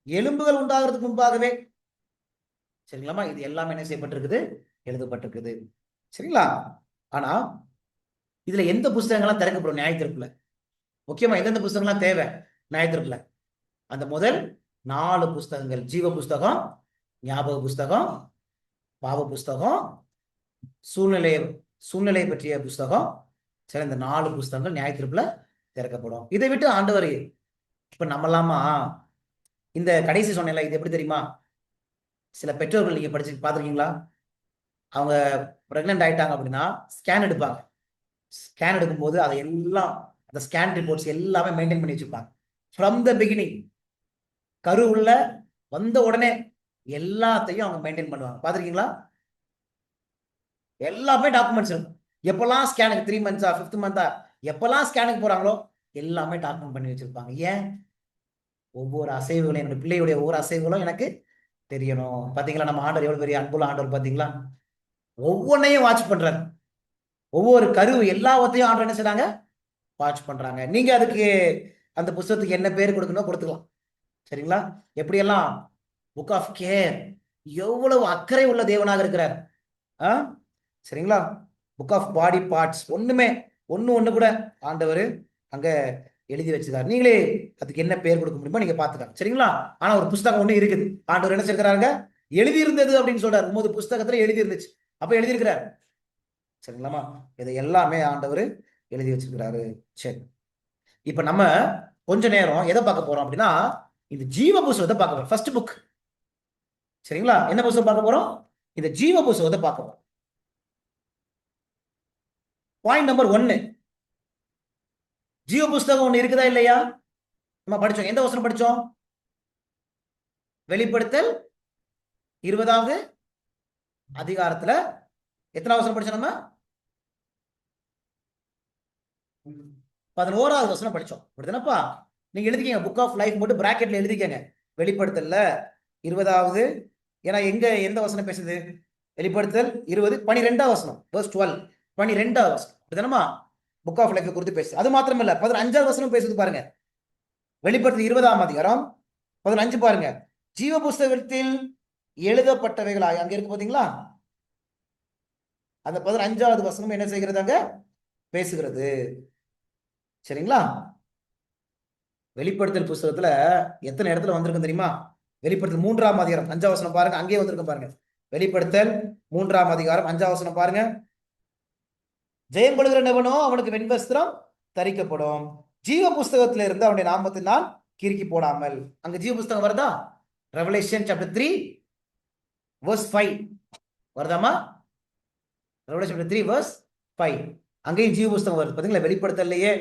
எலும்புகள் உண்டாகிறதுக்கு முன்பாகவே. சரிங்களாமா? இது எல்லாமே என்ன செய்யப்பட்டிருக்குது? எழுதப்பட்டிருக்குது. சரிங்களா? ஆனா இதுல எந்த புஸ்தகங்கள்லாம் திறக்கப்படும் நியாயத்தீர்ப்புல? முக்கியமா எந்தெந்த புஸ்தகங்கள்லாம் தேவை நியாயத்தீர்ப்புல? அந்த முதல் 4 புஸ்தகங்கள்: ஜீவ புஸ்தகம், ஞாபக புஸ்தகம், பாவ புஸ்தகம், சூழ்நிலை பற்றிய புஸ்தகம். சரி, இந்த 4 புஸ்தகங்கள் நியாயத்தீர்ப்புல திறக்கப்படும். இதை விட்டு ஆண்டவர் இப்ப நம்மலாமா இந்த கடைசி சொன்னேன்ல, இது எப்படி தெரியுமா? சில பெற்றோர்கள் நீங்க படிச்சு பார்த்துருக்கீங்களா? அவங்க பிரெக்னென்ட் ஆயிட்டாங்க அப்படின்னா ஸ்கேன் எடுப்பாங்க. ஸ்கேன் எடுக்கும்போது அதை எல்லாம், அந்த ஸ்கேன் ரிப்போர்ட்ஸ் எல்லாமே மெயின்டைன் பண்ணி வச்சிருப்பாங்க. ஃப்ரம் த பிகினிங், கரு உள்ள வந்த உடனே எல்லாத்தையும் அவங்க மெயின்டைன் பண்ணுவாங்க. பார்த்துருக்கீங்களா? எல்லாமே டாக்குமெண்ட்ஸ் இருக்கும். எப்பெல்லாம் ஸ்கேனுக்கு 3 months 5th month எப்பெல்லாம் ஸ்கேனுக்கு போறாங்களோ எல்லாமே டாக்குமெண்ட் பண்ணி வச்சிருப்பாங்க. ஏன்? ஒவ்வொரு அசைவுகளும், என்னோட பிள்ளையுடைய ஒவ்வொரு அசைவுகளும் எனக்கு தெரியணும். பாத்தீங்களா? நம்ம ஆண்டவர் எவ்வளவு பெரிய அன்புள்ள ஆண்டவர். பாத்தீங்களா? ஒவ்வொன்னையும் வாட்ச் பண்றாரு. ஒவ்வொரு கரு எல்லாத்தையும் ஆண்டவர் என்ன செய்றாங்க? வாட்ச் பண்றாங்க. நீங்க அதுக்கு அந்த புத்தகத்துக்கு என்ன பேர் கொடுக்கணும் கொடுத்துக்கலாம். சரிங்களா? எப்படியெல்லாம் புக் ஆஃப் கேர், எவ்வளவு அக்கறை உள்ள தேவனாக இருக்கிறார். சரிங்களா? புக் ஆஃப் பாடி பார்ட்ஸ், ஒண்ணு கூட ஆண்டவர் அங்க எழுதி வச்சிருக்காரு. நீங்களே அதுக்கு என்ன பேர் கொடுக்க முடியுமோ நீங்க பாத்துக்கலாம். சரிங்களா? ஆனா ஒரு புஸ்தகம் ஒண்ணு இருக்குது. ஆண்டவர் என்ன செய்யறாங்க? எழுதி இருந்தது அப்படின்னு சொல்றாரு. 9 புஸ்தகத்துல எழுதி இருந்துச்சு. அப்ப எழுதி இருக்கிறார். சரிங்களாமா? இதை எல்லாமே ஆண்டவர் எழுதி வச்சிருக்கிறாரு. சரி, இப்ப நம்ம கொஞ்ச நேரம் எதை பார்க்க போறோம் அப்படின்னா, இந்த ஜீவ புஸ்தகத்தை பார்க்க போறோம். First book. சரிங்களா? என்ன புஸ்தகம் பார்க்க போறோம்? இந்த ஜீவ புஸ்தகத்தை பார்க்க போறோம். பாயிண்ட் நம்பர் 1, ஜீவ புஸ்தகம் ஒண்ணு இருக்குதா இல்லையா? நம்ம படிச்சோம். எந்த வசனம் படிச்சோம்? வெளிப்படுத்தல் 20வது அதிகாரத்துல எத்தனை வசனம் படிச்சோம்? நம்ம 11வது வசனம் படிச்சோம். அப்படிதானப்பா? நீங்க எழுதிக்கங்க, புக் ஆஃப் லைஃப் மட்டும் பிராக்கெட்ல எழுதிக்கங்க. வெளிப்படுத்தல்ல 20வது, ஏன்னா எந்த வசனம் பேசுது? வெளிப்படுத்தல் 20 12வது வசனம், verse 12, 12வது வசனம். அப்படிதானமா? புக் ஆஃப் லைஃப் குறித்து பேசுது. அது மாத்திரம் இல்ல, 15வது வசனம் பேசுது பாருங்க. வெளிப்படுத்தல் 20ஆம் அதிகாரம் 15 பாருங்க. ஜீவ புஸ்தகத்தில் எழுதப்பட்டவைகளாய், அங்க இருக்கு பாத்தீங்களா? அந்த 15வது வசனம் என்ன செய்கிறது? அங்க பேசுகிறது. சரிங்களா? வெளிப்படுத்தல் புஸ்தகத்துல எத்தனை இடத்துல வந்திருக்கு தெரியுமா? வெளிப்படுத்தல் 3ஆம் அதிகாரம் 5வது வசனம் பாருங்க. அங்கேயே வந்திருக்கு பாருங்க. வெளிப்படுத்தல் 3ஆம் அதிகாரம் 5வது வசனம் பாருங்க. ஜெயம் கொள்கிறவனோ அவனுக்கு வெண்வஸ்திரம் தரிக்கப்படும், ஜீவ புஸ்தகத்துல இருந்து அவனுடைய நாமத்தினால் கிறுக்கி போடாமல். அங்க ஜீவ புஸ்தகம் வருதா? ரெவலேஷன் சாப்டர் 3 verse 5 வருதாமா? Revelation 3 verse 5. அங்கேயும் ஜீவ புஸ்தகம் வருது பாத்தீங்களா, வெளிப்படுத்தலையே.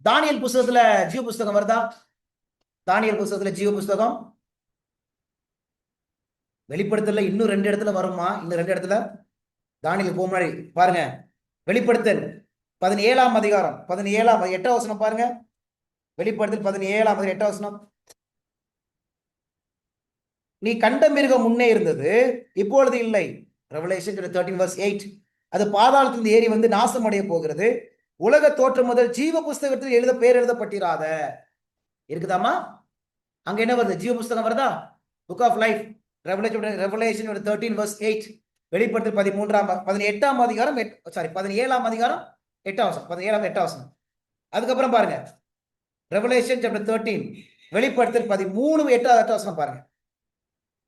தானியல் புஸ்தகத்துல ஜீவ புஸ்தகம் வருதா? தானியல் புஸ்தகத்துல ஜீவ புஸ்தகம் வெளிப்படுத்தல இன்னும் 2 இடத்துல வருமா? இன்னும் 2 இடத்துல. தானியல் போக முன்னாடி பாருங்க, வெளிப்படுத்தல் 17ஆம் அதிகாரம் 8ஆம் வசனம் பாருங்க. வெளிப்படுத்தல் 17ஆம் 8ஆம் வசனம். நீ கண்ட மிருகம் முன்னே இருந்தது, இப்பொழுது இல்லை. Revelation 13 verse 8. அது பாதாளத்திலிருந்து ஏறி வந்து நாசம் அடைய போகிறது. உலக தோற்றம் முதல் ஜீவ புஸ்தகத்தில் பேர் எழுதப்பட்டிராத இருக்குதாமா? அங்க என்ன வருது? ஜீவ புஸ்தகம் வருதா? Book of life. Revelation 13 verse 8. வெளிப்படுத்தல் 18ஆம் அதிகாரம் 17ஆம் அதிகாரம் 8ஆம் வசனம். 17ஆம் 8ஆம் வசனம். அதுக்கப்புறம் பாருங்க, ரெவலேஷன் சாப்டர் 13 வெளிப்படுத்தல் 13 8ஆம் வசனம் பாருங்க.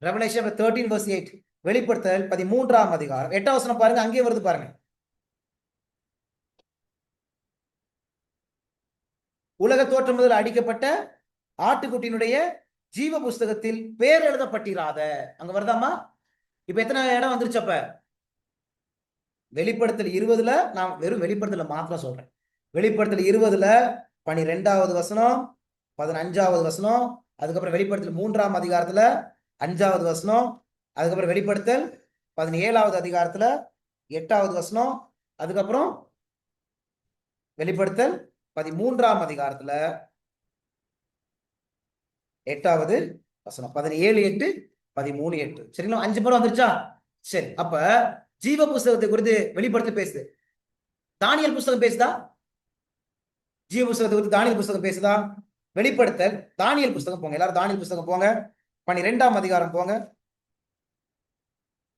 Revelation 13 verse 8. வெளிப்படுத்தல் 13ஆம் அதிகாரம் 8ஆம் வசனம் பாருங்க, அங்கே வருது பாருங்க. உலக தோற்றம் முதல் அடிக்கப்பட்ட ஆட்டுக்குட்டியினுடைய ஜீவ புஸ்தகத்தில் பேர் எழுதப்பட்டிராத, அங்க வருதாமா? இப்ப எத்தனை இடம் வந்துருச்சு? அப்ப வெளிப்படுத்தல் 20ல நான் வெறும் வெளிப்படுத்தல மாத்திரம் சொல்றேன். வெளிப்படுத்தல் 20ல 12வது வசனம், 15வது வசனம், அதுக்கப்புறம் வெளிப்படுத்தல் 3ஆம் அதிகாரத்துல 5வது வசனம், அதுக்கப்புறம் வெளிப்படுத்தல் 17வது அதிகாரத்துல 8வது வசனம், அதுக்கப்புறம் வெளிப்படுத்தல் 13ஆம் அதிகாரத்துல 8வது வசனம். 17 8 13 8. சரிங்களா? 5 பேரும் வந்துருச்சா? சரி, அப்ப ஜீவ புஸ்தகத்தை குறித்து வெளிப்படுத்தல் பேசுது. தானியல் புஸ்தகம் பேசுதா? ஜீவ புஸ்தகத்தை குறித்து தானியல் புஸ்தகம் பேசுதா? வெளிப்படுத்தல் தானியல் புஸ்தகம் போங்க, எல்லாரும் தானியல் புஸ்தகம் போங்க. 12ஆம் அதிகாரம் போங்க.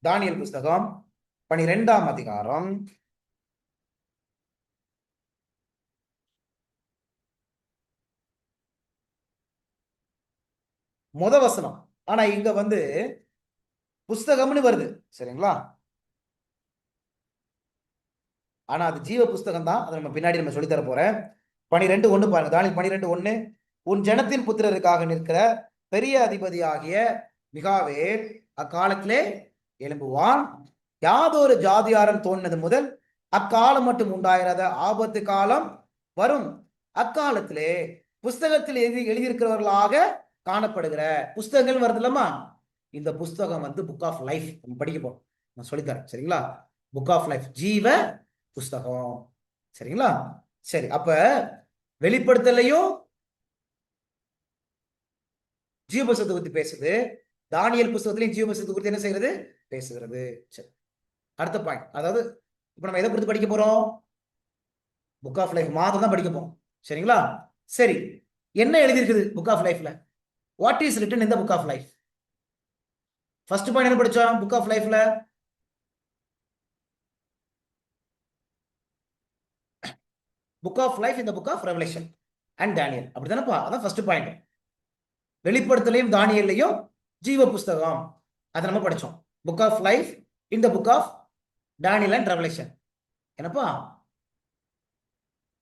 தானியல் புஸ்தகம் 12ஆம் அதிகாரம் வசனம். ஆனா இங்க வந்து புஸ்தகம்னு வருது, சரிங்களா? ஆனா அது ஜீவ புஸ்தகம் தான். அதை நம்ம பின்னாடி நம்ம சொல்லித்தர போறேன். 12:1 பாருங்க. தானியல் 12:1. உன் ஜனத்தின் புத்திரருக்காக நிற்கிற பெரிய அதிபதியாகிய மிகாவேல் அக்காலத்திலே எழும்புவான். யாதொரு ஜாதியாரன் தோன்றது முதல் அக்காலம் மட்டும் உண்டாயிராத ஆபத்து காலம் வரும். அக்காலத்திலே புஸ்தகத்தில் எழுதியிருக்கிறவர்களாக காணப்படுகிற புஸ்தகங்கள் வருது இல்லம்மா, இந்த புஸ்தகம் வந்து புக் ஆஃப் லைஃப் நம்ம படிக்க போறோம். நான் சொல்லித்தரேன், சரிங்களா? புக் ஆஃப் லைஃப் ஜீவ புஸ்தகம், சரிங்களா? சரி, அப்ப வெளிப்படுத்தலையும் ஜீவ புஸ்தகத்தை குறித்து பேசுது, தானியல் புஸ்தகத்திலையும் ஜீவ புஸ்தகத்தை குறித்து என்ன செய்யறது? பேசுகிறது. சரி, அடுத்த பாயிண்ட். அதாவது இப்ப நம்ம எதை குறித்து படிக்க போறோம்? புக் ஆஃப் லைஃப் மாதம் தான் படிக்க போறோம், சரிங்களா? சரி, என்ன எழுதியிருக்குது புக் ஆஃப் லைஃப்ல? What is written in the book of life? First point என்ன படிச்சோம் புக் ஆஃப் லைஃப்ல? Book of life in the book of Revelation and Daniel, அப்படிதானப்பா? அதான் ஃபர்ஸ்ட் பாயிண்ட். வெளிப்படுத்தலையும் தானியல்லையும் ஜீவ புஸ்தகம், அதை நம்ம படிச்சோம். Book of life in the book of தானியல் அண்ட் ரெவலேஷன். என்னப்பா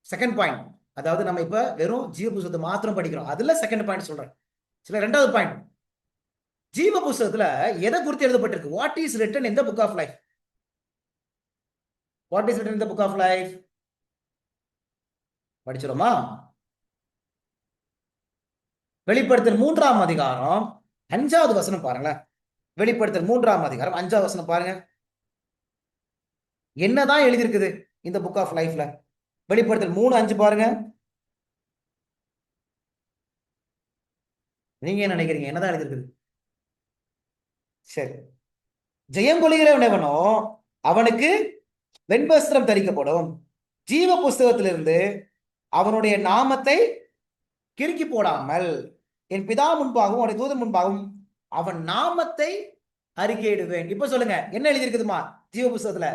செகண்ட் பாயிண்ட்? அதாவது நம்ம இப்ப வெறும் ஜீவ புஸ்தகத்தை மாத்திரம் படிக்கிறோம், அதுல செகண்ட் பாயிண்ட் சொல்றேன். சில ரெண்டாவது பாயிண்ட், ஜீவ புஸ்தகத்துல எதை குறித்து எழுதப்பட்டிருக்கு? What is written in the book of life? What is written in the book of life? படிச்சிரோமா? வெளிப்படுத்தல் 3ஆம் அதிகாரம் 5வது வசனம் பாருங்களேன். வெளிப்படுத்தல் 3ஆம் அதிகாரம் 5வது வசனம் பாருங்க. என்னதான் எழுதியிருக்குது இந்த புக் ஆஃப் லைஃப்ல? வெளிப்படுத்தல் 3:5 பாருங்க. நீங்க என்ன நினைக்கிறீங்க? என்னதான் எழுதியிருக்குது? சரி, ஜெயங்கொள்கிறவன் எவனோ அவனுக்கு வெண்வஸ்திரம் தரிக்கப்படும், ஜீவ புஸ்தகத்திலிருந்து அவனுடைய நாமத்தை கிறுக்கி போடாமல் என் பிதா முன்பாகவும் அவனுடைய தூதன் முன்பாகவும் அவன் நாமத்தை அறிக்கையிடுவேன். இப்ப சொல்லுங்க, என்ன எழுதியிருக்குதுமா ஜீவ புஸ்தகத்துல?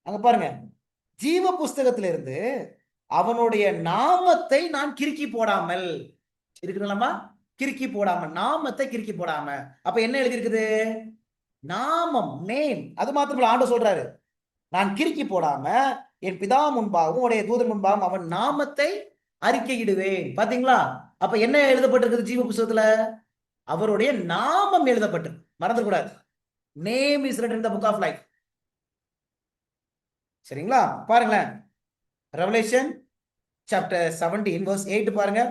அங்க பாருங்க, ஜீவ புஸ்தகத்திலிருந்து அவனுடைய நாமத்தை நான் கிறுக்கி போடாமல் இருக்குல்லம்மா, கிறுக்கி போடாம, நாமத்தை கிறுக்கி போடாம. அப்ப என்ன எழுதியிருக்குது? நாமம், நேம். அது மாத்திரம் ஆண்டவர் சொல்றாரு, நான் கிறுக்கி போடாம என் பிதா முன்பாகவும் உடைய தூதன் முன்பாகவும் அவன் நாமத்தை அறிக்கையிடுவேன். பாத்தீங்களா? அப்ப என்ன எழுதப்பட்டிருக்குது ஜீவ புஸ்தகத்துல? அவருடைய நாமம் எழுதப்பட்டிருக்கு, மறந்துடக்கூடாது. Name is written in the book of life. சரிங்களா? பாருங்களேன், ரெவலேஷன் சாப்டர் 17 verse 8 பாருங்க.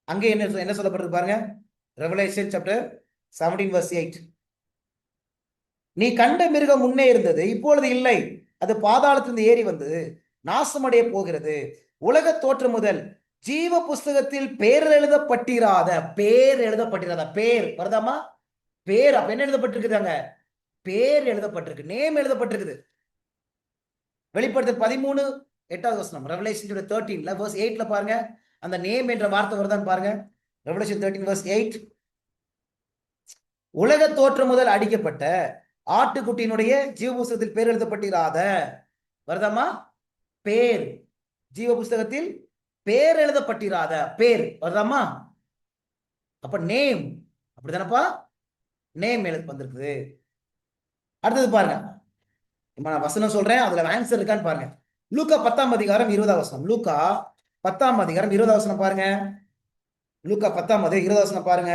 அங்கே என்ன என்ன சொல்லப்படுது பாருங்க. Revelation chapter 17 verse 8. நீ கண்ட மிருகம் முன்னே இருந்தது, இப்பொழுது இல்லை, அது பாதாளத்திலிருந்து ஏறி வந்து நாசமடைய போகிறது. உலக தோற்றம் முதல் ஜீவ புஸ்தகத்தில் பேர் எழுதப்பட்டிராத, பேர் எழுதப்பட்டிராத, பேர் வருதாமா? பேர் அப்ப என்ன எழுதப்பட்டிருக்குதாங்க? பேர் எழுதப்பட்டிருக்கு, நேம் எழுதப்பட்டிருக்குது. வெளிப்படுத்தல் 13 8வது வசனம், ரெவலேஷன் 13 verse 8ல பாருங்க, அந்த நேம் என்ற வார்த்தை வருதான்னு பாருங்க. Revelation 13 verse 8. உலக தோற்றம் முதல் அடிக்கப்பட்ட ஆட்டுக்குட்டியினுடைய ஜீவ புஸ்தகத்தில் பேர் எழுதப்பட்டிராத, வருதாமா? பேர், ஜீவ புஸ்தகத்தில் பேர் எழுதப்பட்டிராத, பேர் வருதாமா? அப்ப நேம், அப்படிதானப்பா? நேம் எழுத வந்திருக்குது. அடுத்தது பாருங்க, நான் வசனம் சொல்றேன், அதுல ஆன்சர் இருக்கான்னு பாருங்க. லூக்கா 10ஆம் அதிகாரம் 20வது வசனம். லூக்கா 10ஆம் அதிகாரம் 20வது வசனம் பாருங்க. லூக்கா 10ஆம் அதிகாரம் 20வது வசனம் பாருங்க.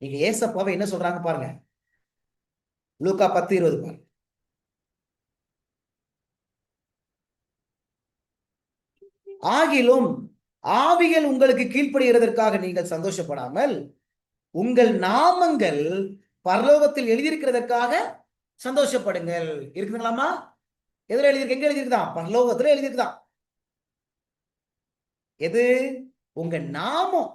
நீங்க ஏசப்பாவை என்ன சொல்றாங்க பாருங்க. லூக்கா 10:20 பாருங்க. ஆகிலும் ஆவிகள் உங்களுக்கு கீழ்ப்படுகிறதற்காக நீங்கள் சந்தோஷப்படாமல் உங்கள் நாமங்கள் பரலோகத்தில் எழுதியிருக்கிறதற்காக சந்தோஷப்படுங்கள். இருக்குதுங்களாமா? எதுல எழுதியிருக்கு? எங்க எழுதியிருக்குதான்? பரலோகத்துல எழுதியிருக்குதான். எது? உங்க நாமம்,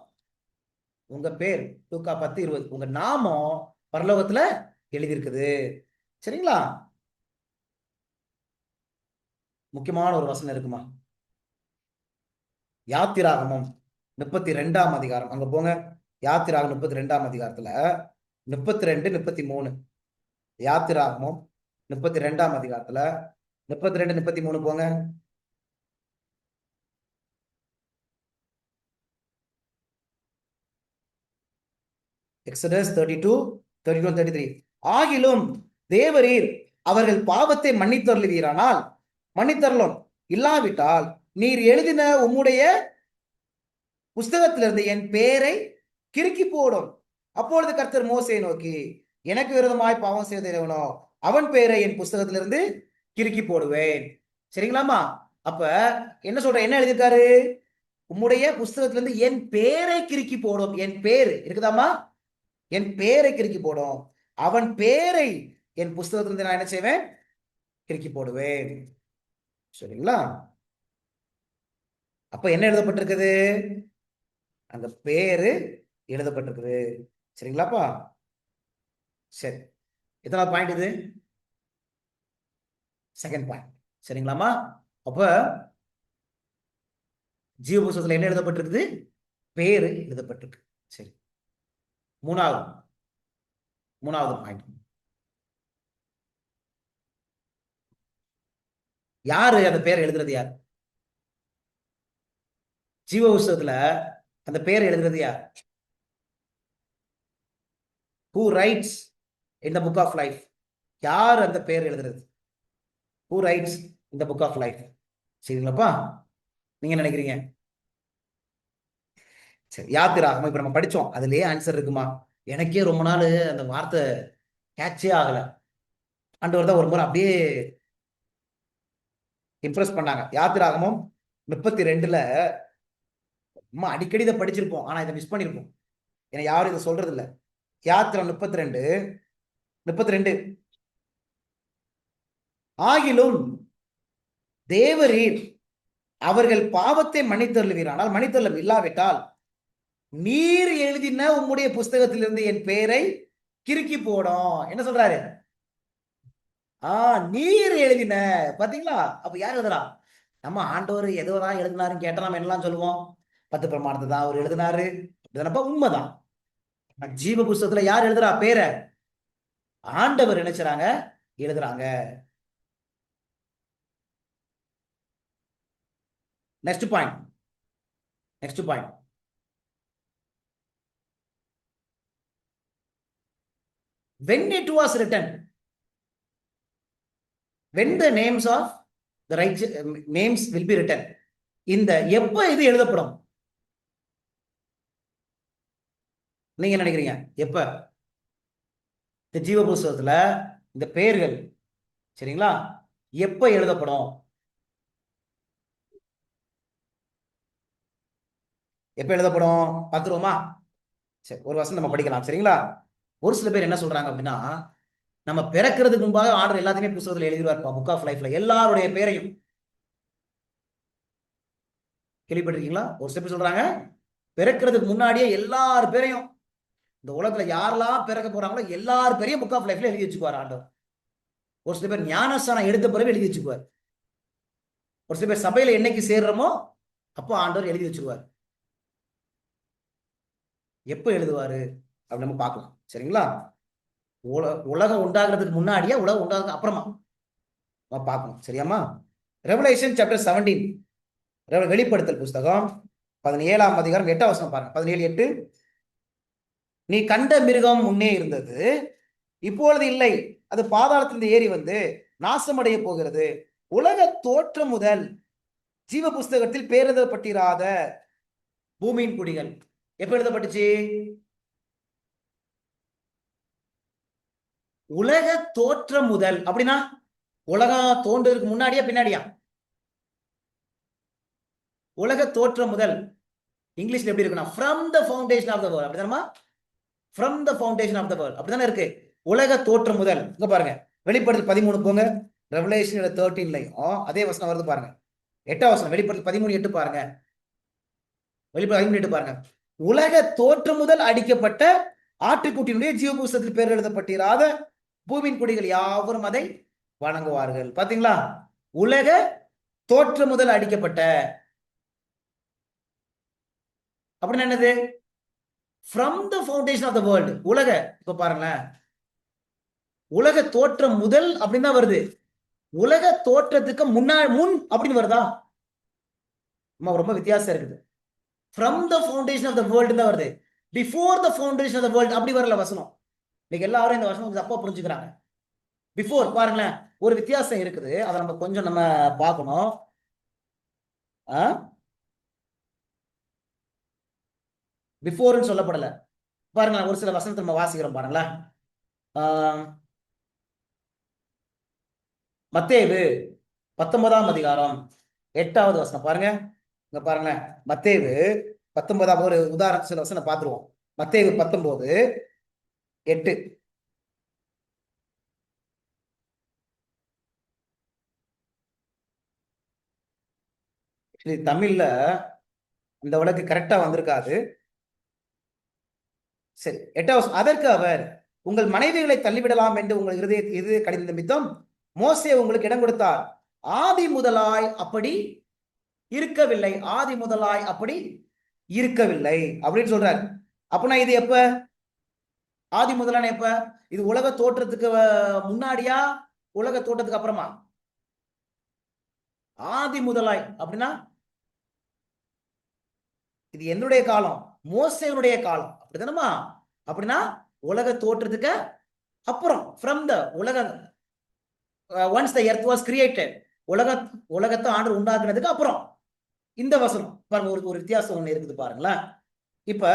உங்க பேர். லூக்கா 10:20. உங்க நாமம் பரலோகத்துல எழுதியிருக்குது. சரிங்களா? முக்கியமான ஒரு வசனம் இருக்குமா? யாத்திராகமம் 32ஆம் அதிகாரம், அங்க போங்க. யாத்திராகம் 32ஆம் அதிகாரத்துல 32 33. யாத்திராகமம் 32ஆம் அதிகாரத்துல 32 33 போங்க. எக்ஸடஸ் 32 32 33. ஆகிலும் தேவரீர் அவர்கள் பாவத்தை மன்னித்தருளுவீரானால் மன்னித்தரலும், இல்லாவிட்டால் நீர் எழுதின உம்முடைய புஸ்தகத்திலிருந்து என் பெயரை கிறுக்கி போடும். அப்பொழுது கர்த்தர் மோசேயை நோக்கி, எனக்கு விரோதமாய் பாவம் செய்தவனோ அவன் பெயரை என் புஸ்தகத்திலிருந்து கிறுக்கி போடுவேன். சரிங்களாமா? அப்ப என்ன சொல்ற, என்ன எழுதியிருக்காரு? உம்முடைய புஸ்தகத்திலிருந்து என் பெயரை கிறுக்கி போடும். என் பேர் இருக்குதாமா? என் பெயரை கிறுக்கி போடும். அவன் பெயரை என் புஸ்தகத்திலிருந்து நான் என்ன செய்வேன்? கிறுக்கி போடுவேன். சரிங்களா? அப்ப என்ன எழுதப்பட்டிருக்குது? அந்த பேரு எழுதப்பட்டிருக்குது. சரிங்களாப்பா? சரி, எத்தனை பாயிண்ட் இது? Second point. சரிங்களாமா? அப்ப ஜீவ புஸ்தகத்துல என்ன எழுதப்பட்டிருக்குது? பேரு எழுதப்பட்டிருக்கு. சரி, மூணாவது பாயிண்ட். யாரு அந்த பேரை எழுதுறது? யார்? ஜீவ புஸ்தகத்துல அந்த பேரை எழுதுறது யார்? Who writes in the book of life? யார் அந்த பேர் எழுதுறது? Who writes in the book of life? சரிங்களாப்பா? நீங்க நினைக்கிறீங்க? சரி, யாத்திராகமம் இப்ப நம்ம படிச்சோம், அதுலயே ஆன்சர் இருக்குமா? எனக்கே ரொம்ப நாள் அந்த வார்த்தை கேட்சே ஆகல. ஆண்டவர் தான் ஒரு முறை அப்படியே இம்ப்ரெஸ் பண்ணாங்க. யாத்திராகமம் 32ல நம்ம அடிக்கடி இதை படிச்சிருப்போம், ஆனா இதை மிஸ் பண்ணிருப்போம். ஏன்னா யாரும் இதை சொல்றது இல்லை. யாத்திரம் 32 ஆகிலும் தேவரீர் அவர்கள் பாவத்தை மன்னித்தருளுவீரானால் மன்னித்தருளும், இல்லாவிட்டால் நீர் எழுதின உம்முடைய புஸ்தகத்திலிருந்து என் பெயரை கிறுக்கி போடும். என்ன சொல்றாரு? நீர் எழுதின. பாத்தீங்களா? அப்ப யார் எழுதுறா? நம்ம ஆண்டவர் எதுவதான் எழுதினாருன்னு கேட்டா நம்ம என்னெல்லாம் சொல்லுவோம்? 10 பிரமாணத்தை தான் அவர் எழுதினாரு. உண்மைதான். ஜீவ புஸ்தகத்துல யார் எழுதுறா பேரை? ஆண்டவர் நினைச்சாங்க எழுதுறாங்க. Next point. when it was written, when the names of the righteous names will be written, இந்த எப்ப இது எழுதப்படும்? நீங்க என்ன நினைக்கிறீங்க? எப்ப இந்த ஜீவ புஸ்தகத்துல இந்த பெயர்கள், சரிங்களா, எப்ப எழுதப்படும்? எப்ப எழுதப்படும் பார்த்துருவோமா? சரி, ஒரு வசனம் நம்ம படிக்கலாம், சரிங்களா? ஒரு சில பேர் என்ன சொல்றாங்க அப்படின்னா, நம்ம பிறக்கிறதுக்கு முன்பாக ஆர்டர் எல்லாத்தையுமே புத்தகத்தில் எழுதிடுவார்ப்பா, புக் ஆஃப் லைஃப்ல எல்லாருடைய பேரையும். கேள்விப்பட்டிருக்கீங்களா? ஒரு சில பேர் சொல்றாங்க பிறக்கிறதுக்கு முன்னாடியே எல்லார் பேரையும், இந்த உலகத்துல யாரெல்லாம் பிறக்க போறாங்களோ எல்லார் பேரையும் புக் ஆஃப் லைஃப்ல எழுதி வச்சுக்குவார் ஆண்டவர். ஒரு சில பேர் ஞானஸ்தானம் எடுத்த பிறகு எழுதி வச்சுக்குவார். ஒரு சில பேர் சபையில என்னைக்கு சேர்றோமோ அப்போ ஆண்டவர் எழுதி வச்சுக்குவார். எப்ப எழுதுவாரு அப்படி நம்ம பார்க்கலாம், சரிங்களா? உலகம் உண்டாகிறதுக்கு முன்னாடியே, உலகம் உண்டாகிறதுக்கு அப்புறமா பார்க்கணும், சரியாமா? ரெவலேஷன் சாப்டர் 17, வெளிப்படுத்தல் புஸ்தகம் 17ஆம் அதிகாரம் 8ஆம் வசனம் பாருங்க. 17:8. நீ கண்ட மிருகம் முன்னே இருந்தது, இப்பொழுது இல்லை, அது பாதாளத்திலிருந்து ஏறி வந்து நாசமடைய போகிறது. உலக தோற்றம் முதல் ஜீவ புஸ்தகத்தில் பேர் எழுதப்பட்டிராத பூமியின் குடிகள். எப்ப எழுதப்பட்டுச்சு? உலக தோற்றம் முதல். அப்படின்னா உலகம் தோன்றதுக்கு முன்னாடியா பின்னாடியா? உலக தோற்றம் முதல் இங்கிலீஷ்ல எப்படி இருக்குன்னா from the foundation of the world. அப்படிதானமா? From the foundation of the world அப்படிதானே இருக்கு. உலக தோற்றம் முதல். இங்க பாருங்க, வெளிப்படுத்தல் 13 போங்க. ரெவலேஷன் 13லையும் அதே வசனம் வருது பாருங்க. 8ஆம் வசனம், வெளிப்படுத்தல் 13:8 பாருங்க. வெளிப்படுத்தல் 13:8 பாருங்க. உலக தோற்றம் முதல் அடிக்கப்பட்ட ஆட்டுக்குட்டியினுடைய ஜீவ புஸ்தகத்தில் பேர் எழுதப்பட்டிராத பூமியின் குடிகள் யாவரும் அதை வணங்குவார்கள். பாத்தீங்களா? உலக தோற்றம் முதல் அடிக்கப்பட்ட அப்படின்னு என்னது? From the foundation of the world. உலக, இப்ப பாருங்களேன், உலக தோற்றம் முதல் அப்படின்னு தான் வருது. உலக தோற்றத்துக்கு முன் அப்படின்னு வருதா? ரொம்ப வித்தியாசம் இருக்குது. From the foundation of the world தான் வருது. Before the foundation of the world அப்படி வரல வசனம். இன்னைக்கு எல்லாரும் இந்த வசனம் தப்பா புரிஞ்சுக்கிறாங்க. பிஃபோர் பாருங்களேன், ஒரு வித்தியாசம் இருக்குது, அதை நம்ம கொஞ்சம் நம்ம பார்க்கணும். பிஃபோர்னு சொல்லப்படல. பாருங்க, ஒரு சில வசனத்தை நம்ம வாசிக்கிறோம் பாருங்களேன். மத்தேயு 19ஆம் அதிகாரம் 8வது வசனம் பாருங்க. இங்க பாருங்களேன், மத்தேயு 19, ஒரு உதாரணம் சில வசனம் பார்த்துருவோம். மத்தேயு 19:8. தமிழ்ல இந்த வழக்கு கரெக்டா வந்திருக்காது. சரி, 8வது, அதற்கு அவர், உங்கள் மனைவிகளை தள்ளிவிடலாம் என்று உங்கள் இது கடின நிமித்தம் மோசே உங்களுக்கு இடம் கொடுத்தார். ஆதி முதலாய் அப்படி இருக்கவில்லை. ஆதி முதலாய் அப்படி இருக்கவில்லை அப்படின்னு சொல்றாரு. அப்படின்னா இது எப்ப? ஆதி முதலான எப்ப? இது உலக தோற்றத்துக்கு முன்னாடியா, உலக தோற்றத்துக்கு அப்புறமா? ஆதி முதலாய் அப்படின்னா இது என்னுடைய காலம், மோசேனுடைய காலம், அப்படிதானமா? அப்படின்னா உலக தோற்றத்துக்கு அப்புறம், ஃப்ரம் த உலக, once the earth was created, உலகத்தை ஆண்டு உண்டாக்குனதுக்கு அப்புறம். இந்த வசனம் பாருங்க, ஒரு வித்தியாசம் ஒண்ணு இருக்குது பாருங்களேன். இப்ப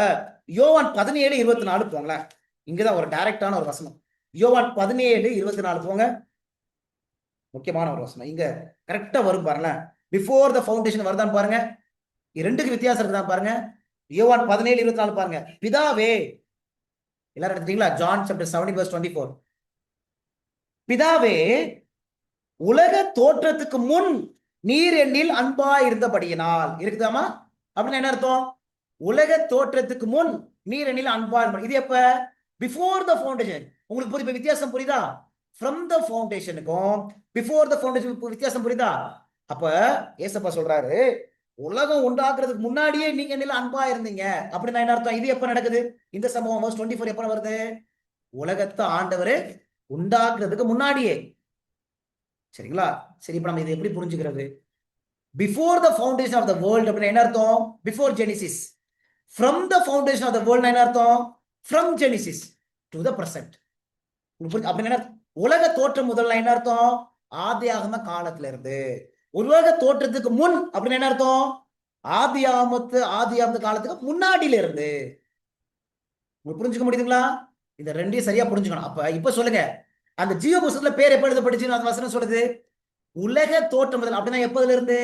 யோவான் 17:24 போங்களேன். இங்கதான் ஒரு டைரக்டான ஒரு வசனம். யோவான் 17:24 போங்க. முக்கியமான ஒரு வசனம் இங்க கரெக்டா வரும் பாருங்களேன். பிஃபோர் த ஃபவுண்டேஷன் வருதான் பாருங்க. ரெண்டுக்கு வித்தியாசம் இருக்குதான் பாருங்க. யோவான் 17:24 பாருங்க. பிதாவே, எல்லாரும் எடுத்துட்டீங்களா? John chapter 17:24. பிதாவே, உலக தோற்றத்துக்கு முன் நீர் என்னில் அன்பா இருந்தபடியினால். இருக்குதாமா? அப்படின்னு என்ன அர்த்தம்? உலக தோற்றத்துக்கு முன் நீர் என்னில் அன்பா இருந்த. இது எப்ப? Before the foundation. உங்களுக்கு புரியுது வித்தியாசம்? புரியுதா? ஃப்ரம் த ஃபவுண்டேஷனுக்கும் பிஃபோர் த ஃபவுண்டேஷன் வித்தியாசம் புரியுதா? அப்ப ஏசப்பா சொல்றாரு, உலகம் உண்டாக்குறதுக்கு முன்னாடியே நீங்க என்னில் அன்பா இருந்தீங்க அப்படின்னு என்ன அர்த்தம்? இது எப்ப நடக்குது? இந்த சம்பவம் 24 எப்ப வருது? உலகத்தை ஆண்டவர் உண்டாக்குறதுக்கு முன்னாடியே. சரிங்களா? சரி, இப்ப நம்ம இதை எப்படி புரிஞ்சுக்கிறது? Before the foundation of the world அப்படின்னா என்ன அர்த்தம்? Before Genesis. From the foundation of the world என்ன அர்த்தம்? From Genesis to the present. அப்படின்னா உலக தோற்றம் முதல்ல என்ன அர்த்தம்? ஆதி ஆகம காலத்துல இருந்து. உலக தோற்றத்துக்கு முன் அப்படின்னு என்ன அர்த்தம்? ஆதி ஆகம காலத்துக்கு முன்னாடியில இருந்து. உங்களுக்கு புரிஞ்சுக்க முடியுதுங்களா? இந்த ரெண்டையும் சரியா புரிஞ்சுக்கணும். அப்ப இப்ப சொல்லுங்க, அந்த ஜீவ புஸ்தகத்துல பேர் எப்ப எழுதப்பட்டுச்சுன்னு அந்த வசனம் சொல்லுது? உலக தோற்றம் முதல். அப்படின்னா எப்பதுல இருந்து?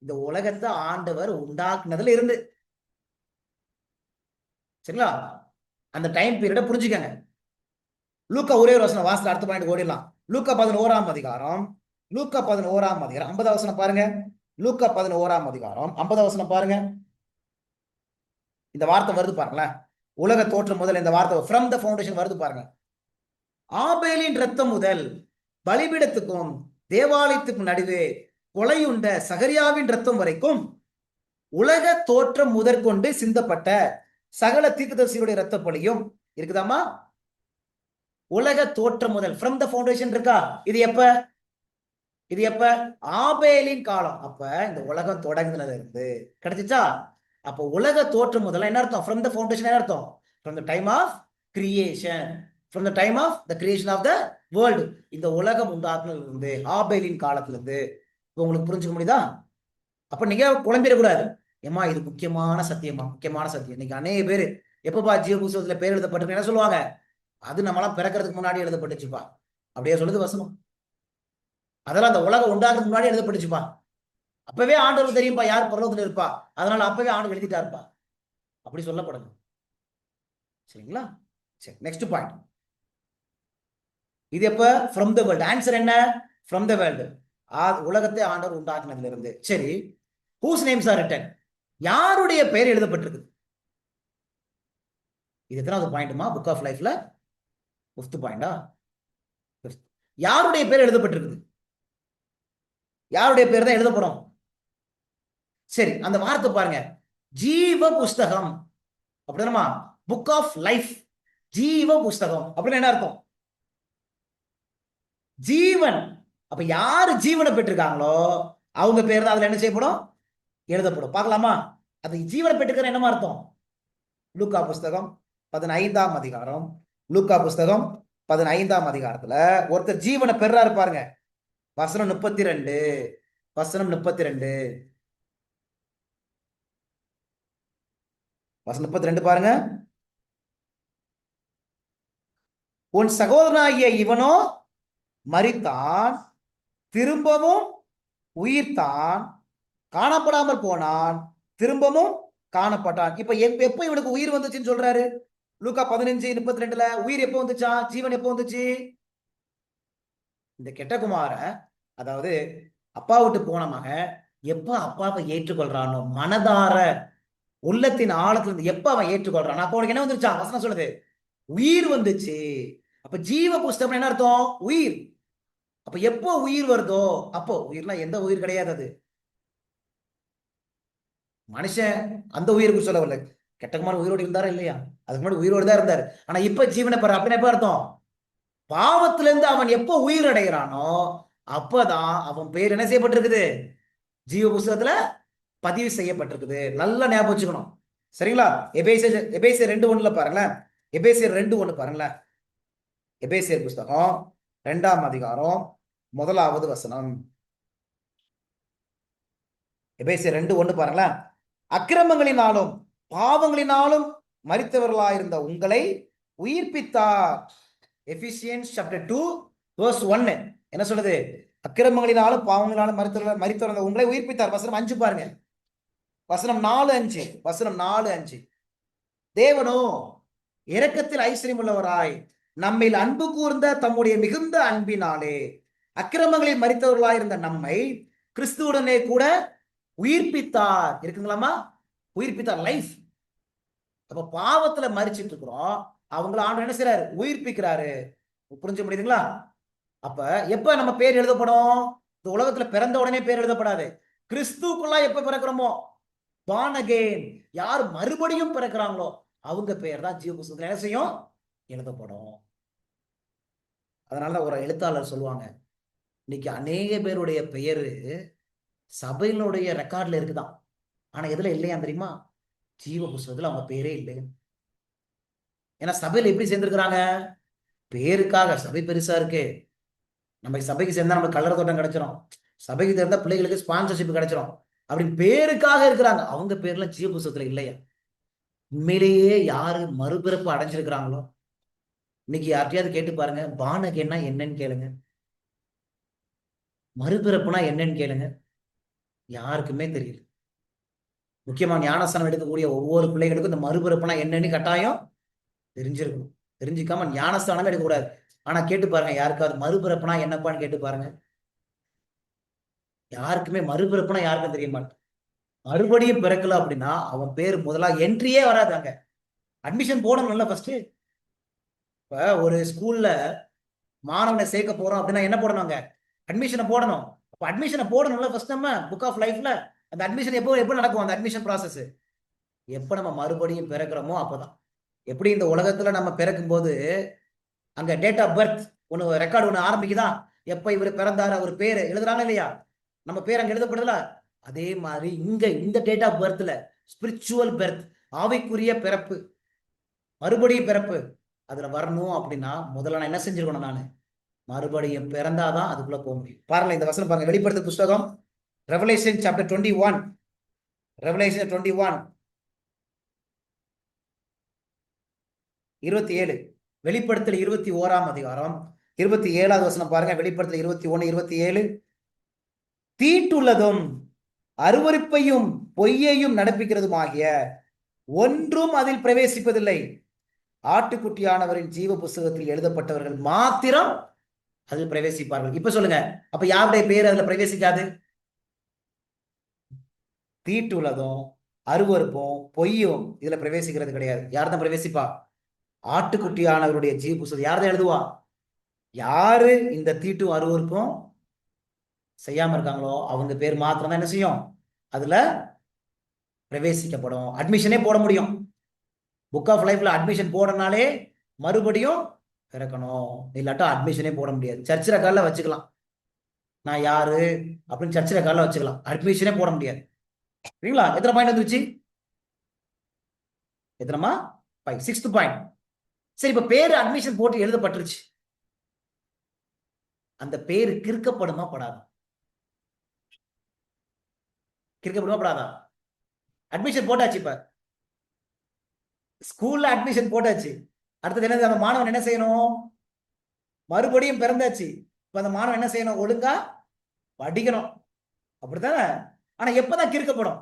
இந்த உலகத்தை ஆண்டவர் உண்டாக்குனதுல இருந்து. சரிங்களா? அந்த டைம் பீரியட புரிஞ்சுக்கங்க. லூக்கா ஒரே ஒரு வசனம் வாசல் அடுத்த பாயிண்ட் ஓடிடலாம். லூக்கா 11ஆம் அதிகாரம், லூக்கா 11ஆம் அதிகாரம் 50 வசனம் பாருங்க. லூக்கா 11ஆம் அதிகாரம் 50 வசனம் பாருங்க. இந்த வார்த்தை வருது பாருங்களேன். உலக தோற்றம் முதல் இந்த வார்த்தை ஃப்ரம் த ஃபவுண்டேஷன் வருது பாருங்க. ஆபேலின் ரத்தம் முதல் பலிபீடத்துக்கும் தேவாலயத்துக்கும் நடுவே கொலையுண்ட சகரியாவின் ரத்தம் வரைக்கும் உலக தோற்றம் முதற்கொண்டு சிந்தப்பட்ட சகல தீர்க்கதரிசிகளுடைய ரத்த பலியும் இருக்குதாமா? உலக தோற்றம் முதல் ஃப்ரம் த ஃபவுண்டேஷன் இருக்கா? இது எப்ப? இது எப்ப? ஆபேலின் காலம். அப்ப இந்த உலகம் தொடங்குனதுல இருந்து கிடைச்சிச்சா? அப்போ உலக தோற்றம் முதல்ல என்ன அர்த்தம்? ஃப்ரம் த ஃபவுண்டேஷன் என்ன அர்த்தம்? From the time of creation, from the time of the creation of the world. இந்த உலகம் உண்டாக்குனதுல இருந்து ஆபேலின் காலத்துல இருந்து. உங்களுக்கு புரிஞ்சுக்க முடியுதா? அப்ப நீங்க குழம்பிடக்கூடாது. ஏமா இது முக்கியமான சத்தியமா, முக்கியமான சத்தியம். இன்னைக்கு அநேக பேர் எப்பப்பா ஜீவ புஸ்தகத்துல பேர் எழுதப்பட்டிருக்கு என்ன சொல்லுவாங்க? அது நம்மளாம் பிறக்கிறதுக்கு முன்னாடி எழுதப்பட்டுச்சுப்பா. அப்படியே சொல்லுது வசனம். அதெல்லாம் அந்த உலகம் உண்டாக்குறதுக்கு முன்னாடி எழுதப்பட்டுச்சுப்பா. அப்பவே ஆண்டவருக்கு தெரியும்பா யார் பரலோகத்துல இருப்பா, அதனால அப்பவே ஆண்டு எழுதிட்டாருப்பா. அப்படி சொல்லப்படுது. சரிங்களா? சரி, நெக்ஸ்ட் பாயிண்ட். இது எப்ப? From the world. ஆன்சர் என்ன? From the world. உலகத்தை ஆண்டவர் உண்டாக்குனதுல இருந்து. சரி, ஹூஸ் நேம்ஸ் ஆர் ரிட்டன்? யாருடைய பெயர் எழுதப்பட்டிருக்கு? இது எத்தனாவது பாயிண்ட்மா புக் ஆஃப் லைஃப்ல? 5th பாயிண்டா? யாருடைய பேர் எழுதப்பட்டிருக்குது? யாருடைய பேர் தான் எழுதப்படும்? சரி, அந்த வார்த்தை பாருங்க, ஜீவ புஸ்தகம் அப்படின்னா புக் ஆஃப் லைஃப். ஜீவ புஸ்தகம் அப்படின்னு என்ன அர்த்தம்? ஜீவன். அப்ப யாரு ஜீவனை பெற்றிருக்காங்களோ அவங்க பேர் தான் அதுல என்ன செய்யப்படும்? எழுதப்படும். பார்க்கலாமா? அது ஜீவனை பெற்றுக்கிற என்னமா அர்த்தம்? லூக்கா புஸ்தகம் 15ஆம் அதிகாரம், லூக்கா புஸ்தகம் 15ஆம் அதிகாரத்துல ஒருத்தர் ஜீவனை பெறாரு பாருங்க. வசனம் 32, வசனம் 32, வசனம் 32 பாருங்க. உன் சகோதரனாகிய இவனோ மரித்தான், திரும்பவும் உயிர்த்தான், காணப்படாமல் போனான், திரும்பவும் காணப்பட்டான். இப்ப எப்ப இவனுக்கு உயிர் வந்துச்சுன்னு சொல்றாரு? லூக்கா 15:32 உயிர் எப்போ வந்துச்சா? ஜீவன் எப்போ வந்துச்சு? இந்த கெட்ட குமாரன், அதாவது அப்பா விட்டு போன மகன் எப்ப அப்பாவை ஏற்றுக்கொள்றானோ மனதார உள்ளத்தின் ஆழத்துல இருந்து எப்ப அவன் ஏற்றுக்கொள்றான், அப்போ உனக்கு என்ன வந்துருச்சா? வசனம் சொல்லுது உயிர் வந்துச்சு. அப்ப ஜீவ புஸ்தகம் என்ன அர்த்தம்? உயிர். அப்ப எப்போ உயிர் வருதோ அப்போ உயிர்னா எந்த உயிர் கிடையாது, அது மனுஷன் அந்த உயிருக்கு சொல்லவில்லை. கெட்டகுமாரன் உயிரோடு இருந்தாரா இல்லையா? அதுக்கு முன்னாடி உயிரோடு தான் இருந்தாரு. ஆனா இப்ப ஜீவனை பெற அப்படின்னு எப்ப அர்த்தம்? பாவத்துல இருந்து அவன் எப்போ உயிர் அடைகிறானோ அப்பதான் அவன் பேர் என்ன செய்யப்பட்டிருக்குது? ஜீவ புஸ்தகத்துல பதிவு செய்யப்பட்டிருக்குது. நல்லா ஞாபகம் வச்சுக்கணும். சரிங்களா? எபேசியர் 2:1 பாருங்களேன். எபேசியர் 2:1 பாருங்களேன். எபேசியர் புஸ்தகம் 2ஆம் அதிகாரம் 1வது வசனம். எபேசியர் 2:1 பாருங்களேன். அக்கிரமங்களினாலும் பாவங்களினாலும் மரித்தவர்களாயிருந்த உங்களை உயிர்ப்பித்தார். எபிசியன்ஸ் சாப்டர் 2 verse 1 என்ன சொல்லுது? அக்கிரமங்களினாலும் பாவங்களினாலும் மரித்தவர்கள் உங்களை உயிர்ப்பித்தார். வசனம் 5 பாருங்க. வசனம் 4:5, வசனம் 4:5. தேவனோ இரக்கத்தில் ஐஸ்வர்யம் உள்ளவராய் நம்மில் அன்பு கூர்ந்த தம்முடைய மிகுந்த அன்பினாலே அக்கிரமங்களில் மரித்தவர்களாயிருந்த நம்மை கிறிஸ்துவுடனே கூட உயிர்ப்பித்தார். இருக்குங்களாமா? உயிர்ப்பித்தார், லைஃப். அப்ப பாவத்துல மரிச்சிட்டு இருக்கிறோம், அவங்கள ஆண்டவர் என்ன செய்யறாரு? உயிர்ப்பிக்கிறாரு. புரிஞ்ச முடியுதுங்களா? அப்ப எப்ப நம்ம பேர் எழுதப்படும்? இந்த உலகத்துல பிறந்த உடனே பேர் எழுதப்படாது. கிறிஸ்துக்குள்ளா எப்ப பிறக்கிறோமோ, born again, யார் மறுபடியும் பிறக்கிறாங்களோ அவங்க பேர் தான் ஜீவ புஸ்தகத்துல என்ன செய்யும்? எழுதப்படும். அதனால ஒரு எழுத்தாளர் சொல்லுவாங்க, இன்னைக்கு அநேக பேருடைய பெயரு சபையினுடைய ரெக்கார்ட்ல இருக்குதான், ஆனா எதுல இல்லையா தெரியுமா? ஜீவ புஸ்தகத்துல அவங்க பேரே இல்லை. ஏன்னா சபையில எப்படி சேர்ந்திருக்கிறாங்க? பேருக்காக. சபை பெருசா இருக்கு, நம்ம சபைக்கு சேர்ந்தா நமக்கு கல்லறை தோட்டம் கிடைச்சிடும், சபைக்கு சேர்ந்தா பிள்ளைகளுக்கு ஸ்பான்சர்ஷிப் கிடைச்சிடும் அப்படின்னு பேருக்காக இருக்கிறாங்க. அவங்க பேர்ல ஜீவ புஸ்தகத்துல இல்லையா? உண்மையிலேயே யாரு மறுபிறப்பு அடைஞ்சிருக்கிறாங்களோ இன்னைக்கு யார்ட்டையாவது கேட்டு பாருங்க, பானகன்னா என்னன்னு கேளுங்க, மறுபிறப்புனா என்னன்னு கேளுங்க, யாருக்குமே தெரியல. முக்கியமா ஞானஸ்தானம் எடுக்கக்கூடிய ஒவ்வொரு பிள்ளைகளுக்கும் இந்த மறுபிறப்புனா என்னன்னு கட்டாயம் தெரிஞ்சிருக்கணும். தெரிஞ்சுக்காம ஞானஸ்தானமே எடுக்கக்கூடாது. ஆனா கேட்டு பாருங்க, யாருக்காவது மறுபிறப்புனா என்னப்பான்னு கேட்டு பாருங்க, யாருக்குமே மறுபிறப்புனா யாருக்கும் தெரிய மாட்டேன். மறுபடியும் பிறக்கல அப்படின்னா அவன் பேர் முதலா என்ட்ரியே வராதாங்க. Admission போடணும்ல first. இப்ப ஒரு ஸ்கூல்ல மாணவனை சேர்க்க போறோம் அப்படின்னா என்ன போடணுங்க? அட்மிஷனை போடணும். அப்ப அட்மிஷனை போடணும்ல ஃபர்ஸ்ட். நம்ம புக் ஆஃப் லைஃப்ல அந்த அட்மிஷன் எப்போ எப்போ நடக்கும்? அந்த அட்மிஷன் ப்ராசஸ் எப்ப நம்ம மறுபடியும் பிறக்கிறோமோ அப்பதான். எப்படி இந்த உலகத்துல நம்ம பிறக்கும் போது அங்க டேட் ஆஃப் பர்த் ஒண்ணு ரெக்கார்டு ஒண்ணு ஆரம்பிக்குதா, எப்ப இவர் பிறந்தாரு அவர் பேரு எழுதுறாங்க இல்லையா, நம்ம பேர் அங்க எழுதப்படுதுல. அதே மாதிரி இங்க இந்த டேட் ஆஃப் பர்த்ல ஸ்பிரிச்சுவல் பர்த், ஆவிக்குரிய பிறப்பு, மறுபடியும் பிறப்பு அதுல வரணும் அப்படின்னா முதல்ல நான் என்ன செஞ்சிருக்கணும்? நான் மறுபடியும் பிறந்தாதான் அதுக்குள்ள போக முடியும். பாருங்க இந்த வசனம் பாருங்க, வெளிப்படுத்தல் புஸ்தகம் ரெவலேஷன் சாப்டர் 21, ரெவலேஷன் 21 27, வெளிப்படுத்தல் 21ஆம் அதிகாரம் 27வது வசனம் பாருங்க. வெளிப்படுத்தல் 21 27, தீட்டுள்ளதும் அருவருப்பையும் பொய்யையும் நடப்பிக்கிறதுமாகிய ஒன்றும் அதில் பிரவேசிப்பதில்லை, ஆட்டுக்குட்டியானவரின் ஜீவ புஸ்தகத்தில் எழுதப்பட்டவர்கள் மாத்திரம் அதில் பிரவேசிப்பார்கள். இப்ப சொல்லுங்க, அப்ப யாருடைய பேர் அதுல பிரவேசிக்காது? தீட்டுள்ளதும் அருவருப்பும் பொய்யும் இதுல பிரவேசிக்கிறது கிடையாது. யார் தான் பிரவேசிப்பா? ஆட்டுக்குட்டியானவருடைய ஜீவ புஸ்தகம் யார் தான் எழுதுவா? யாரு இந்த தீட்டும் அருவருப்பும் செய்யாம இருக்காங்களோ அவங்க பேர் மாத்திரம் தான் என்ன செய்யும்? அதுல பிரவேசிக்கப்படும். அட்மிஷனே போட முடியும். புக் ஆஃப் லைஃப்ல அட்மிஷன் போடனாலே மறுபடியும் பிறக்கணும், இல்லாட்டா அட்மிஷனே போட முடியாது. சர்ச்சில் காலில் வச்சுக்கலாம், நான் யாரு அப்படின்னு சர்ச்சில் காலில் வச்சுக்கலாம், அட்மிஷனே போட முடியாது. சரிங்களா? எத்தனை பாயிண்ட் வந்துருச்சு? எத்தனைமா? 5. 6th point. சரி, இப்ப பேரு அட்மிஷன் போட்டு எழுதப்பட்டுருச்சு, அந்த பேரு கிறுக்கப்படுமா படாதா? கிறுக்கப்படுமா படாதா? அட்மிஷன் போட்டாச்சு, இப்ப ஸ்கூல்ல அட்மிஷன் போட்டாச்சு. அடுத்தது என்ன? அந்த மாணவன் என்ன செய்யணும்? மறுபடியும் பிறந்தாச்சு. இப்ப அந்த மாணவன் என்ன செய்யணும்? ஒழுங்கா படிக்கணும், அப்படித்தானே? ஆனா எப்பதான் கிறுக்கப்படும்?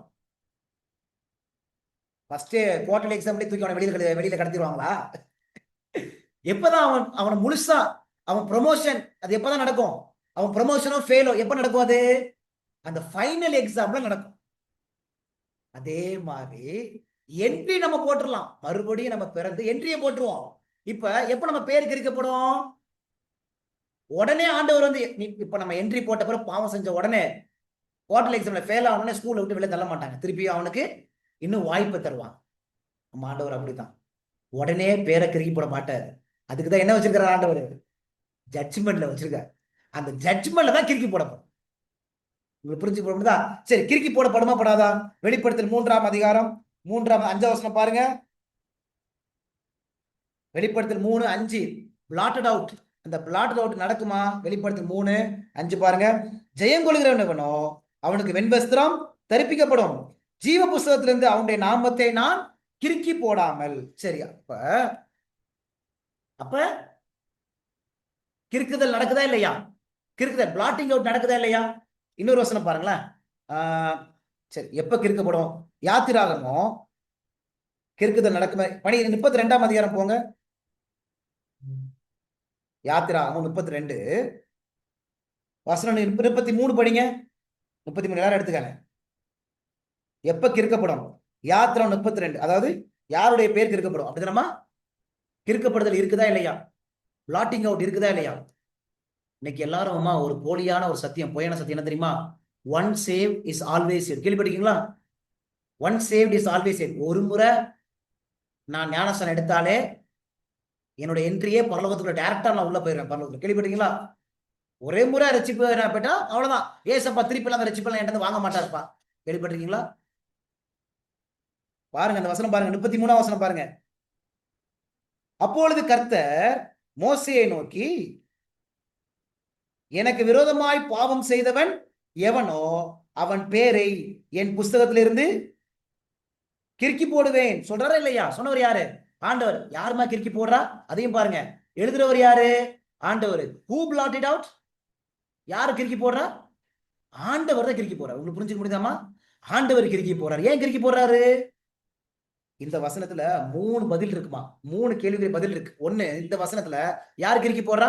ஃபர்ஸ்ட் குவார்டர்லி எக்ஸாம்லயே தூக்கி அவனை வெளியில கடத்திடுவாங்களா? எப்பதான் அவனை முழுசா அவன் ப்ரொமோஷன் அது எப்பதான் நடக்கும்? அவன் ப்ரொமோஷனோ ஃபெயிலோ எப்ப நடக்கும்? அது அந்த ஃபைனல் எக்ஸாம்ல நடக்கும். அதே மாதிரி என்ட்ரி நம்ம போட்டுடலாம், மறுபடியும் நம்ம பிறந்து என்ட்ரியை போட்டுருவோம். இப்ப எப்ப நம்ம பேர் கிறுக்கப்படும்? உடனே ஆண்டவர் வந்து இப்ப நம்ம என்ட்ரி போட்ட பிறகு பாவம் செஞ்ச உடனே குவார்டர்லி எக்ஸாம்ல ஃபெயில் ஆகணும்னே ஸ்கூல்ல விட்டு வெளியே தள்ள மாட்டாங்க, திருப்பி அவனுக்கு இன்னும் வாய்ப்பு தருவாங்க. நம்ம ஆண்டவர் அப்படித்தான், உடனே பேரை கிறுக்கி போட மாட்டாரு. அதுக்குதான் என்ன வச்சிருக்கிறார் ஆண்டவர்? ஜட்ஜ்மெண்ட்ல வச்சிருக்காரு. அந்த ஜட்ஜ்மெண்ட்ல தான் கிறுக்கி போடப்படும். உங்களுக்கு புரிஞ்சு போடுதா? சரி, கிறுக்கி போடப்படுமா படாதா? வெளிப்படுத்தல் 3ஆம் அதிகாரம் 5 வசனம் பாருங்க. வெளிப்படுத்தல் 3:5, பிளாட்டட் அவுட். அந்த பிளாட்டட் அவுட் நடக்குமா? வெளிப்படுத்தல் 3:5 பாருங்க. ஜெயங்கொள்கிறவனோ அவனுக்கு வெண்வஸ்திரம் தரிப்பிக்கப்படும், ஜீவ புஸ்தகத்திலிருந்து அவனுடைய நாமத்தை நான் கிறுக்கி போடாமல். சரி, அப்ப அப்ப கிறுக்குதல் நடக்குதா இல்லையா? கிறுக்குதல் பிளாட்டிங் அவுட் நடக்குதா இல்லையா? இன்னொரு வசனம் பாருங்களேன். சரி, எப்ப கிறுக்கப்படும்? யாத்திராகமோ கிறுக்குதல் நடக்குமே. 32ஆம் அதிகாரம் போங்க. யாத்திராகமம் 32 வசனம் 33 படிங்க. 33 எல்லாரும் எடுத்துக்காங்க. எப்ப கிறுக்கப்படும்? யாத்திரா 32, அதாவது யாருடைய பேர் கிறுக்கப்படும்? அப்படிதானமா? கிறுக்கப்படுதல் இருக்குதா இல்லையா? பிளாட்டிங் அவுட் இருக்குதா இல்லையா? இன்னைக்கு எல்லாரும் அம்மா ஒரு போலியான ஒரு சத்தியம், பொய்யான சத்தியம் என்ன தெரியுமா? One save is always save. கேள்விப்பட்டீங்களா? One saved is always save. ஒரு முறை நான் ஞானஸ்தானம் எடுத்தாலே என்னோட என்ட்ரியே பரலோகத்துக்குள்ள டைரக்டா நான் உள்ள போயிடுறேன் பரலோகத்துக்கு. கேள்விப்பட்டீங்களா? ஒரே முறை ரட்சிப்பு நான் போயிட்டா அவ்வளவுதான். ஏசப்பா திருப்பி அந்த ரட்சிப்பு என்கிட்ட வாங்க மாட்டாருப்பா. கேள்விப்பட்டிருக்கீங்களா? பாருங்க அந்த வசனம் பாருங்க, 33ஆம் வசனம் பாருங்க. அப்பொழுது கர்த்தர் மோசேயை நோக்கி, எனக்கு விரோதமாய் பாவம் செய்தவன் எவனோ அவன் பேரை என் புஸ்தகத்திலிருந்து கிறுக்கி போடுவேன் சொல்றாரா இல்லையா? சொன்னவர் யாரு? ஆண்டவர். யாருமா கிறுக்கி போடுறா? அதையும் பாருங்க. எழுதுறவர் யாரு? ஆண்டவர். Who blotted out? யாரு கிறுக்கி போடுறா? ஆண்டவர் தான் கிறுக்கி போறாரு. உங்களுக்கு புரிஞ்சுக்க முடியுதாமா? ஆண்டவர் கிறுக்கி போறாரு. ஏன் கிறுக்கி போடுறாரு? இந்த வசனத்துல 3 பதில் இருக்குமா? 3 கேள்விக்கு பதில் இருக்கு. ஒண்ணு, இந்த வசனத்துல யார் கிறுக்கி போடுறா?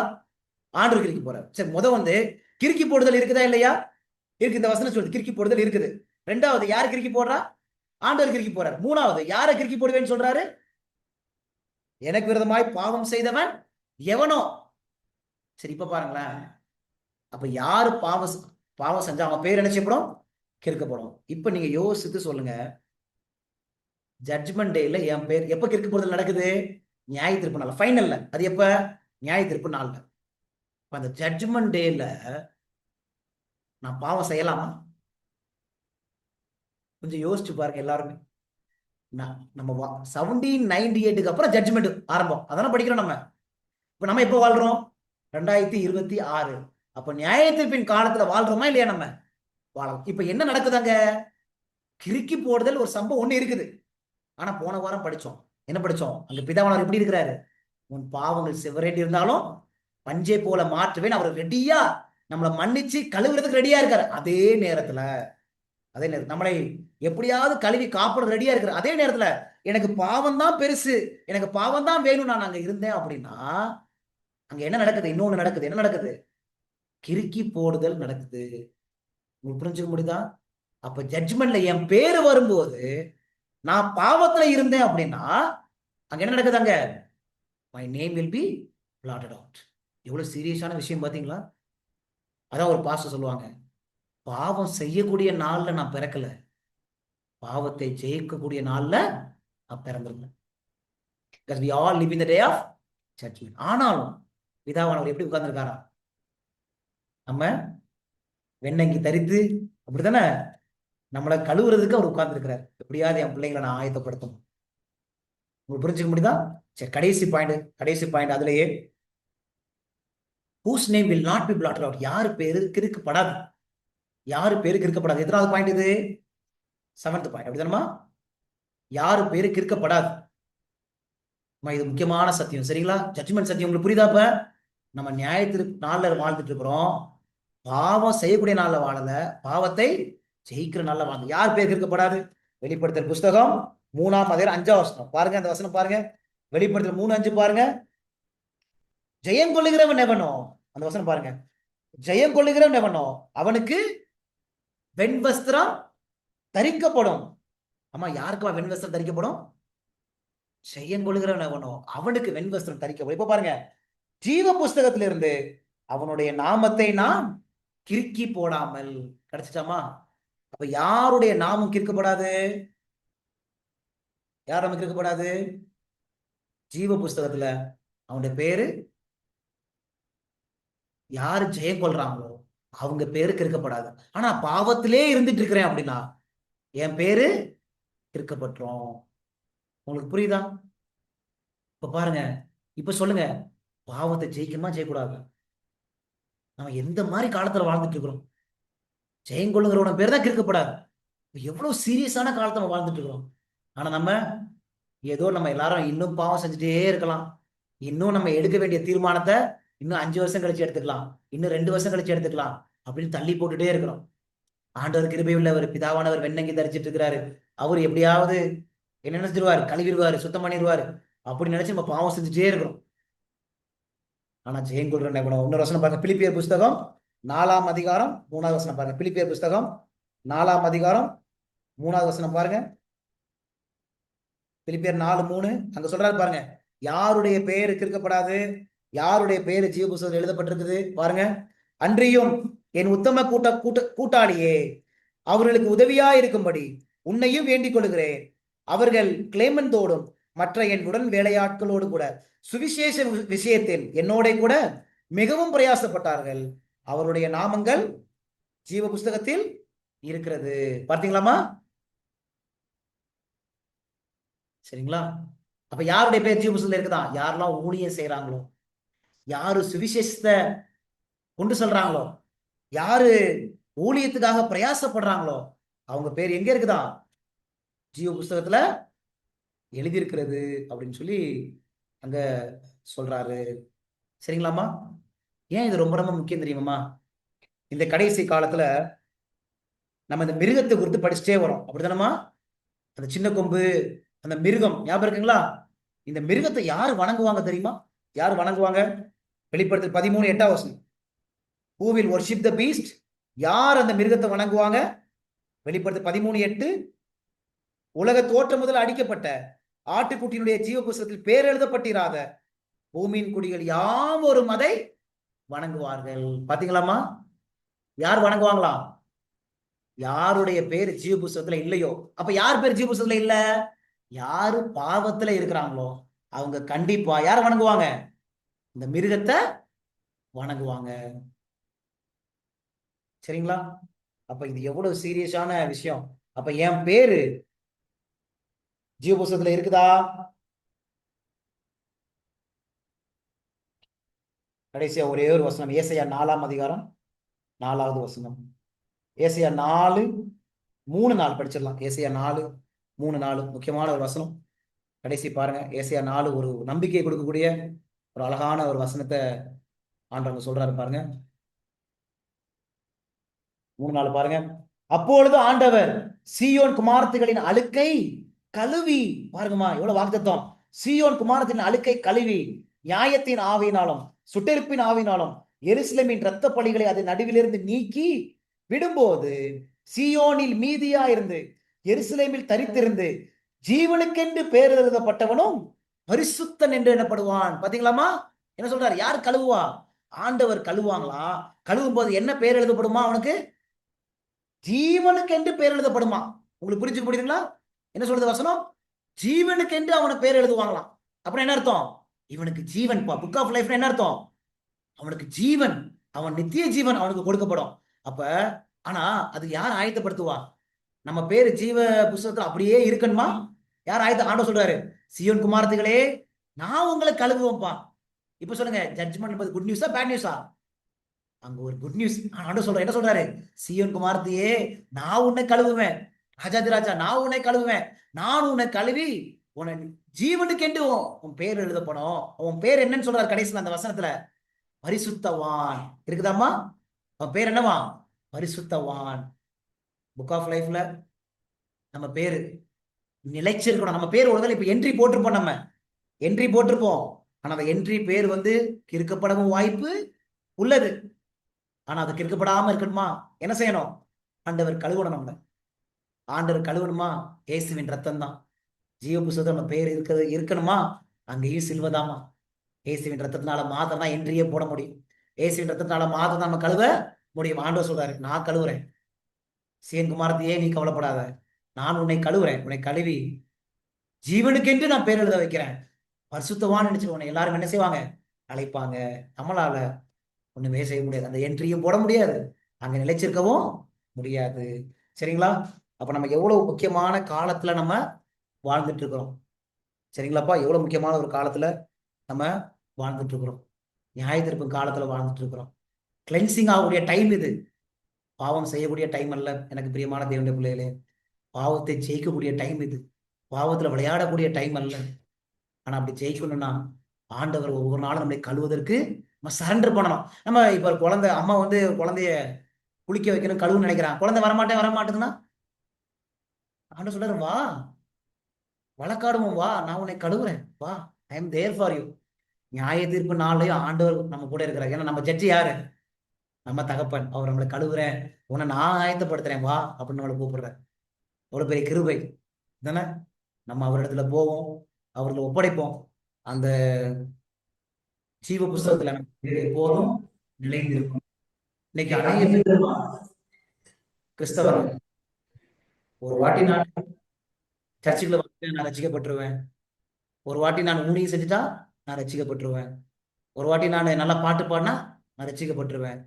ஆண்டவர் கிறுக்கி போறாரு. சரி, வந்து கிறுக்கி போடுதல் இருக்குதா இல்லையா? இருக்கு. இந்த வசனம் சொல்லுது கிறுக்கி போடுதல் இருக்குது. ரெண்டாவது, யார் கிறுக்கி போடுறா? ஆண்டவர் கிறுக்கி போறாரு. மூணாவது, யாரை கிறுக்கி போடுவேன்னு சொல்றாரு? எனக்கு விரோதமாய் பாவம் செய்தவன் எவனோ. சரி, இப்ப பாருங்களேன். அப்ப யாரு பாவம் செஞ்சா அவன் பேர் என்ன செய்யப்படும்? கிறுக்கப்படும். இப்ப நீங்க யோசித்து சொல்லுங்க. ஜட்ஜ்மெண்ட் டேல என் பேர் எப்ப கிறுக்கப்படுதல் நடக்குது? நியாய தீர்ப்பு நாள், ஃபைனல்ல. அது எப்ப? நியாய தீர்ப்பு நாள்ல. அந்த ஜட்ஜ்மெண்ட் டேல நான் பாவம் செய்யலாமா? கொஞ்சம் யோசிச்சு பாருங்க எல்லாருமே. நம்ம 1798க்கு அப்புறம் ஜட்ஜ்மெண்ட் ஆரம்பம். அதெல்லாம் படிக்கிறோம் நம்ம. இப்ப நம்ம எப்ப வாழ்றோம்? 2026. அப்ப நியாய தீர்ப்பின் காலத்துல வாழ்றோமா இல்லையா? நம்ம வாழலாம். இப்ப என்ன நடக்குதாங்க? கிறுக்கி போடுதல் ஒரு சம்பவம் ஒண்ணு இருக்குது. ஆனா போன வாரம் படிச்சோம். என்ன படிச்சோம்? அங்க பிதாவானவர் எப்படி இருக்கிறாரு? உன் பாவங்கள் செவரேட்டி இருந்தாலும் பஞ்சை போல மாற்றுவேன். அவர் ரெடியா நம்மளை மன்னிச்சு கழுவுறதுக்கு ரெடியா இருக்காரு. அதே நேரத்துல நம்மளை எப்படியாவது கழுவி காப்பிட ரெடியா இருக்கிற அதே நேரத்துல எனக்கு பாவம் தான் பெருசு, எனக்கு பாவம் தான் வேணும் நான் அங்க இருந்தேன் அப்படின்னா அங்க என்ன நடக்குது? இன்னொன்னு நடக்குது. என்ன நடக்குது? கிறுக்கி போடுதல் நடக்குது. உங்களுக்கு புரிஞ்சுக்க முடியுதா? அப்ப ஜட்ஜ்மெண்ட்ல என் பேரு வரும்போது நான் பாவத்துல இருந்தேன் அப்படின்னா அங்க என்ன நடக்குது? அங்க my name will be blotted out. எவ்வளவு சீரியஸான விஷயம் பாத்தீங்களா? அதான் ஒரு பாஸ்டர் சொல்லுவாங்க, பாவம் செய்யக்கூடிய நாள்ல நான் பிறக்கல, பாவத்தை ஜெயிக்கக்கூடிய நாள்ல நான் பிறந்திருந்தேன். because we all live in the day of judgment. ஆனாலும் பிதாவானவர் எப்படி உட்கார்ந்துருக்காரா? நம்ம வெண்ணங்கி தரித்து அப்படித்தானே நம்மளை கழுவுறதுக்கு அவர் உட்கார்ந்து இருக்கிறார். எப்படியாவது என் பிள்ளைங்களை நான் ஆயத்தப்படுத்தணும். உங்களுக்கு புரிஞ்சுக்க முடியுதா? சரி, கடைசி பாயிண்ட் அதுலயே whose name will not be blotted out. யாரு பேரு கிறுக்கப்படாது? யாரு பேரு கிறுக்கப்படாது? எத்தனாவது பாயிண்ட் இது? 7th point. அப்படிதானமா? யாரு பேரு கிறுக்கப்படாது? இது முக்கியமான சத்தியம். சரிங்களா? ஜட்ஜ்மெண்ட் சத்தியம் உங்களுக்கு புரியுதாப்ப? நம்ம நியாயத்திற்கு நாள்ல வாழ்ந்துட்டு இருக்கிறோம். பாவம் செய்யக்கூடிய நாள்ல வாழல, பாவத்தை ஜெயிக்கிற நாள்ல வாழ்ந்து. யார் பேர் கிறுக்கப்படாது? வெளிப்படுத்தல் புஸ்தகம் 3ஆம் அதிகாரம் 5ஆம் வசனம் பாருங்க. அந்த வசனம் பாருங்க. வெளிப்படுத்தல் 3:5 பாருங்க. ஜெயம் கொள்ளுகிறவன் எவனோ, அந்த வசனம் பாருங்க. ஜெயம் கொள்ளுகிறவன் எவனோ அவனுக்கு வெண்வஸ்திரம் தரிக்கப்படும். ஆமா, யாருக்குமா வெண்வஸ்திரம் தரிக்கப்படும்? ஜெயம் கொள்ளுகிறவன் எவனோ அவனுக்கு வெண்வஸ்திரம் தரிக்கப்படும். இப்ப பாருங்க, ஜீவ புஸ்தகத்திலிருந்து அவனுடைய நாமத்தை நாம் கிறுக்கி போடாமல் கிடைச்சிட்டாமா? அப்ப யாருடைய நாமம் கிறுக்கப்படாது? யார் நாமம் கிறுக்கப்படாது? ஜீவ புஸ்தகத்துல அவனுடைய பேரு யாரு ஜெயம் கொள்றாங்களோ அவங்க பேருக்கு இருக்கப்படாது. ஆனா பாவத்திலே இருந்துட்டு இருக்கிறேன் அப்படின்னா என் பேரு இருக்கப்பட்டுரும். உங்களுக்கு புரியுதா? இப்ப பாருங்க, இப்ப சொல்லுங்க, பாவத்தை ஜெயிக்கணுமா ஜெயக்கூடாது? நம்ம எந்த மாதிரி காலத்துல வாழ்ந்துட்டு இருக்கிறோம்? ஜெயம் கொள்ளுங்கிறவன பேர் தான் கிறுக்கப்படாது. எவ்வளவு சீரியஸான காலத்தை நம்ம வாழ்ந்துட்டு இருக்கிறோம். ஆனா நம்ம ஏதோ நம்ம எல்லாரும் இன்னும் பாவம் செஞ்சுட்டே இருக்கலாம். இன்னும் நம்ம எடுக்க வேண்டிய தீர்மானத்தை இன்னும் 5 வருஷம் கழிச்சு எடுத்துக்கலாம், இன்னும் 2 வருஷம் கழிச்சு எடுத்துக்கலாம் அப்படின்னு தள்ளி போட்டுட்டே இருக்கிறோம். ஆண்டவர் கிருபை உள்ளவர், பிதாவானவர் வெண்ணங்கி தரிச்சிட்டு இருக்கிறாரு. அவர் எப்படியாவது என்ன நினைச்சிருவாரு? கழுவிடுவாரு, சுத்தம் பண்ணிடுவாரு அப்படி நினைச்சு நம்ம பாவம் செஞ்சுட்டே இருக்கிறோம். ஆனா ஜெயம் கொள்றேன். இன்னொரு வசனம் பாருங்க. பிலிப்பியர் புஸ்தகம் 4ஆம் அதிகாரம் 3ஆவது வசனம் பாருங்க. பிலிப்பியர் புஸ்தகம் 4ஆம் அதிகாரம் 3ஆவது வசனம் பாருங்க. பிலிப்பியர் 4:3 அங்க சொல்றாரு பாருங்க. யாருடைய பெயர் கிறுக்கப்படாது? யாருடைய பெயர் ஜீவ புஸ்தகத்தில் எழுதப்பட்டிருக்குது பாருங்க. அன்றியும் என் உத்தம கூட்டாளியே, அவர்களுக்கு உதவியா இருக்கும்படி உன்னையும் வேண்டிக் கொள்கிறேன். அவர்கள் கிளேமந்தோடும் மற்ற என் உடன் வேலையாட்களோடு கூட சுவிசேஷ விஷயத்தில் என்னோட கூட மிகவும் பிரயாசப்பட்டார்கள். அவருடைய நாமங்கள் ஜீவ புஸ்தகத்தில் இருக்கிறது. பார்த்தீங்களாமா? சரிங்களா? அப்ப யாருடைய பேர் ஜீவ புஸ்தகத்தில் இருக்குதா? யாரெல்லாம் ஊழியம் செய்யறாங்களோ, யாரு சுவிசேஷத்தை கொண்டு சொல்றாங்களோ, யாரு ஊழியத்துக்காக பிரயாசப்படுறாங்களோ அவங்க பேர் எங்க இருக்குதா? ஜீவ புஸ்தகத்துல எழுதியிருக்கிறது அப்படின்னு சொல்லி அங்க சொல்றாரு. சரிங்களாமா? ஏன் இது ரொம்ப ரொம்ப முக்கியம் தெரியுமா? இந்த கடைசி காலத்துல நம்ம இந்த மிருகத்தை குறித்து படிச்சுட்டே வரோம், அப்படிதானமா? அந்த சின்ன கொம்பு, அந்த மிருகம் ஞாபகம் இருக்குங்களா? இந்த மிருகத்தை யார் வணங்குவாங்க தெரியுமா? யார் வணங்குவாங்க? வெளிப்படுத்தல் 13:8 Who will worship the beast? யார் அந்த மிருகத்தை வணங்குவாங்க? வெளிப்படுத்தல் 13:8 உலக தோற்றம் முதல் அடிக்கப்பட்ட ஆட்டுக்குட்டியினுடைய ஜீவ புஸ்தகத்தில் பேர் எழுதப்பட்டிராத பூமியின் குடிகள் யாவரும் அதை வணங்குவார்கள். பாத்தீங்களாமா? யார் வணங்குவாங்களா? யாருடைய பேர் ஜீவ புஸ்தகத்துல இல்லையோ. அப்ப யார் பேர் ஜீவ புஸ்தகத்துல இல்ல? யாரு பாவத்துல இருக்கிறாங்களோ அவங்க கண்டிப்பா யார வணங்குவாங்க? இந்த மிருகத்தை வணங்குவாங்க. சரிங்களா? அப்ப இது எவ்வளவு சீரியஸான விஷயம். அப்ப என் பேரு ஜீவ புஸ்தகத்துல இருக்குதா? கடைசியா ஒரே ஒரு வசனம், ஏசாயா 4:4 ஏசாயா 4:3 படிச்சிடலாம். ஏசாயா 4:3 முக்கியமான ஒரு வசனம். கடைசி பாருங்க, ஏசாயா 4 ஒரு நம்பிக்கை கொடுக்கக்கூடிய ஒரு அழகான ஒரு வசனத்தை ஆண்டவங்க சொல்றாரு பாருங்க. 3:4 பாருங்க. அப்பொழுது ஆண்டவர் சீயோன் குமாரத்திகளின் அழுக்கை கழுவி, பாருங்கம்மா எவ்வளவு வாக்குத்தத்தம், சீயோன் குமாரத்தின் அழுக்கை கழுவி நியாயத்தின் ஆவியினாலும் சுட்டெரிப்பின் ஆவியினாலும் எருசலேமின் இரத்த பலிகளை அது நடுவிலிருந்து நீக்கி விடும்போது சீயோனில் மீதியா இருந்து எருசலேமில் தரித்திருந்து ஜீவனுக்கென்று பேர் எழுதப்பட்டவனும் பரிசுத்தன் என்று எண்ணப்படுவான். பாத்தீங்களாமா? என்ன சொல்றாரு? யார் கழுவுவா? ஆண்டவர் கழுவாங்களா? கழுவும் போது என்ன பேர் எழுதப்படுமா? அவனுக்கு ஜீவனுக்கு என்று பேர் எழுதப்படுமா? உங்களுக்கு புரிஞ்சு முடியுதுங்களா என்ன சொல்றது வசனம்? ஜீவனுக்கு என்று அவனை பேர் எழுதுவாங்களாம். அப்புறம் என்ன அர்த்தம்? இவனுக்கு ஜீவன். புக் ஆஃப் லைஃப் என்ன அர்த்தம்? அவனுக்கு ஜீவன், அவன் நித்திய ஜீவன் அவனுக்கு கொடுக்கப்படும். அப்ப ஆனா அது யார் ஆயத்தப்படுத்துவா? நம்ம பேரு ஜீவ புஸ்தகத்துல அப்படியே இருக்கணுமா? யார் ஆயத்த? ஆண்டவர் சொல்றாரு, சீயோன் குமாரத்திகளே நான் உங்களை கழுவுவேன்ப்பா. இப்ப சொல்லுங்க, ஜட்ஜ்மெண்ட் குட் நியூஸா பேட் நியூஸா? அங்க ஒரு குட் நியூஸ். ஆண்டவர் சொல்ற என்ன சொல்றாரு? சீயோன் குமாரத்தியே நான் உன்னை கழுவுவேன். ராஜாதி ராஜா நான் உன்னை கழுவுவேன். நான் உன்னை கழுவி உன்னை ஜீவனுக்கு என்று உன் பேர் எழுதப்படும். உன் பேர் என்னன்னு சொல்றாரு கடைசியில் அந்த வசனத்துல? பரிசுத்தவான். இருக்குதாமா? அவன் பேர் என்னவா? பரிசுத்தவான். புக் ஆஃப் லைஃப்ல நம்ம பேரு நிலைச்சிருக்கணும். நம்ம பேர் ஒருவேளை இப்ப என்ட்ரி போட்டிருப்போம், நம்ம என்ட்ரி போட்டிருப்போம். ஆனா அந்த என்ட்ரி பேர் கிறுக்கப்படவும் வாய்ப்பு உள்ளது. ஆனா அது கிறுக்கப்படாம இருக்கணுமா? என்ன செய்யணும்? ஆண்டவர் கழுவணும். நம்மள ஆண்டவர் கழுவணுமா? இயேசுவின் ரத்தம் தான். ஜீவ புஸ்தகம் நம்ம பேர் இருக்கணுமா? அங்கேயும் சில்வதாமா. இயேசுவின் ரத்தத்தினால மாதம் தான் என்ட்ரியே போட முடியும். இயேசுவின் ரத்தத்தினால மாதம் தான் நம்ம கழுவ முடியும். ஆண்டவர் சொல்றாரு, நான் கழுவுறேன். சீன் குமாரத்தையே நீ கவலைப்படாத, நான் உன்னை கழுவுறேன். உன்னை கழுவி ஜீவனுக்கென்று நான் பேர் எழுத வைக்கிறேன். பரிசுத்தவான்னு நினைச்சு உன்னை எல்லாரும் என்ன செய்வாங்க? அழைப்பாங்க. நம்மளால ஒண்ணுமே செய்ய முடியாது. அந்த என்ட்ரியும் போட முடியாது, அங்க நிலைச்சிருக்கவும் முடியாது. சரிங்களா? அப்ப நம்ம எவ்வளவு முக்கியமான காலத்துல நம்ம வாழ்ந்துட்டு இருக்கிறோம். சரிங்களாப்பா? எவ்வளவு முக்கியமான ஒரு காலத்துல நம்ம வாழ்ந்துட்டு இருக்கிறோம். நியாயத்திற்கும் காலத்துல வாழ்ந்துட்டு இருக்கிறோம். கிளென்சிங் ஆகக்கூடிய டைம் இது. பாவம் செய்யக்கூடிய டைம் அல்ல எனக்கு பிரியமான தேவனுடைய பிள்ளைகளே. பாவத்தை ஜெயிக்கக்கூடிய டைம் இது. பாவத்துல விளையாடக்கூடிய டைம் அல்ல. ஆனா அப்படி ஜெயிக்கணும்னா ஆண்டவர் ஒவ்வொரு நாளும் நம்மளை கழுவதற்கு நம்ம சரண்டர் பண்ணணும். நம்ம இப்ப ஒரு குழந்தை, அம்மா குழந்தைய குளிக்க வைக்கணும் கழுவுன்னு நினைக்கிறான். குழந்தை வரமாட்டேங்குதுன்னா ஆண்டவர் சொல்றாரு, வா வழக்காடுவோம், வா நான் உன்னை கழுவுறேன், வா, I am there for you. நியாய தீர்ப்பு நாளையும் ஆண்டவர் நம்ம கூட இருக்கிறார். ஏன்னா நம்ம ஜட்ஜி யாரு? நம்ம தகப்பன். அவர் நம்மளை கழுவுறேன், உன்னை நான் ஆயத்தப்படுத்துறேன், வா அப்படின்னு நம்மளை கூப்பிடுறேன். அவ்வளவு பெரிய கிருபை தானே. நம்ம அவரிடத்துல போவோம், அவர்களை ஒப்படைப்போம். அந்த ஜீவ புஸ்தகத்துல நம்ம எப்போதும் நிலைந்து இருக்கும். இன்னைக்கு அநேக கிறிஸ்தவர் ஒரு வாட்டி நான் சர்ச்சுக்குள்ள வந்து நான் ரசிக்கப்பட்டுருவேன். ஒரு வாட்டி நான் ஊழியம் செஞ்சுட்டா நான் ரசிக்கப்பட்டுருவேன். ஒரு வாட்டி நான் நல்லா பாட்டு பாடினா நான் ரசிக்கப்பட்டுருவேன்.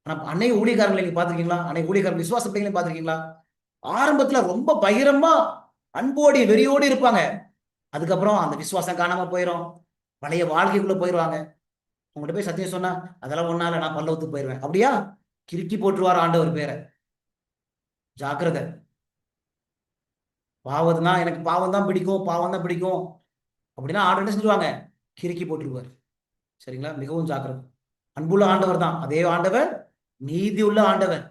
ஆனா அன்னைக்கு ஊழியக்காரங்களை நீங்க பாத்திருக்கீங்களா? அன்னைக்கு ஊழியக்காரங்க விசுவாச பிள்ளைங்களையும் பாத்திருக்கீங்களா? ஆரம்பத்துல ரொம்ப பகிரமா அன்போடி வெறியோடு இருப்பாங்க. அதுக்கப்புறம் அந்த விசுவாசம் காணாம போயிடும், பழைய வாழ்க்கைக்குள்ள போயிடுவாங்க. உங்கள்கிட்ட போய் சத்தியம் சொன்னா அதெல்லாம் ஒன்னால நான் பல்லவத்துக்கு போயிடுவேன். அப்படியா? கிறுக்கி போட்டுருவார் ஆண்டவர் பேரை. ஜாக்கிரதை. பாவம்னா எனக்கு பாவம் தான் பிடிக்கும், பாவம் தான் பிடிக்கும் அப்படின்னா ஆண்டவர் என்ன செஞ்சுருவாங்க? கிறுக்கி போட்டுருவார். சரிங்களா? மிகவும் ஜாக்கிரதை. அன்புள்ள ஆண்டவர் தான். அதே ஆண்டவர் நீதி உள்ள ஆண்டவர்.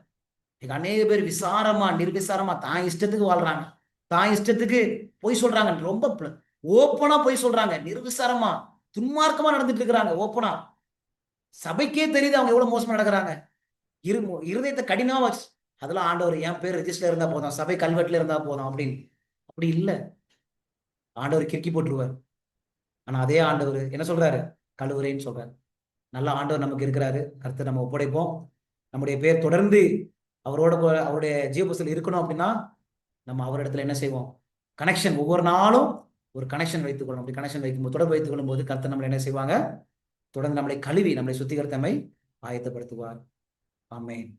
இன்னைக்கு அநேக பேர் விசாரமா நிர்விசாரமா தான் இஷ்டத்துக்கு வாழ்றாங்க, தான் இஷ்டத்துக்கு பொய் சொல்றாங்க, ரொம்ப ஓப்பனா பொய் சொல்றாங்க, நிர்விசாரமா துன்மார்க்கமா நடந்துட்டு இருக்கிறாங்க. ஓப்பனா சபைக்கே தெரியுது அவங்க எவ்வளவு மோசமா நடக்கிறாங்க. இரு இருதயத்தை கடினமா வச்சு அதெல்லாம் ஆண்டவர் என் பேர் ரெஜிஸ்டர் இருந்தா போதும், சபை கல்வெட்டுல இருந்தா போதும் அப்படின்னு. அப்படி இல்ல, ஆண்டவர் கிறுக்கி போட்டுருவார். ஆனா அதே ஆண்டவர் என்ன சொல்றாரு? கழுவுறேன்னு சொல்றாரு. நல்ல ஆண்டவர் நமக்கு இருக்கிறாரு. கர்த்தர் நம்ம ஒப்படைப்போம். நம்முடைய பேர் தொடர்ந்து அவரோட அவருடைய ஜீவபுஸ்தகத்தில் இருக்கணும் அப்படின்னா நம்ம அவரிடத்துல என்ன செய்வோம்? கனெக்ஷன் ஒவ்வொரு நாளும் ஒரு கனெக்ஷன் வைத்துக் கொள்ளணும். அப்படி கனெக்ஷன் வைக்கும்போது, தொடர்பு வைத்துக் கொள்ளும் போது கர்த்தர் நம்மளை என்ன செய்வாங்க? தொடர்ந்து நம்மளை கழுவி நம்மளை சுத்திகரித்து நம்மை ஆயத்தப்படுத்துவார். ஆமென்.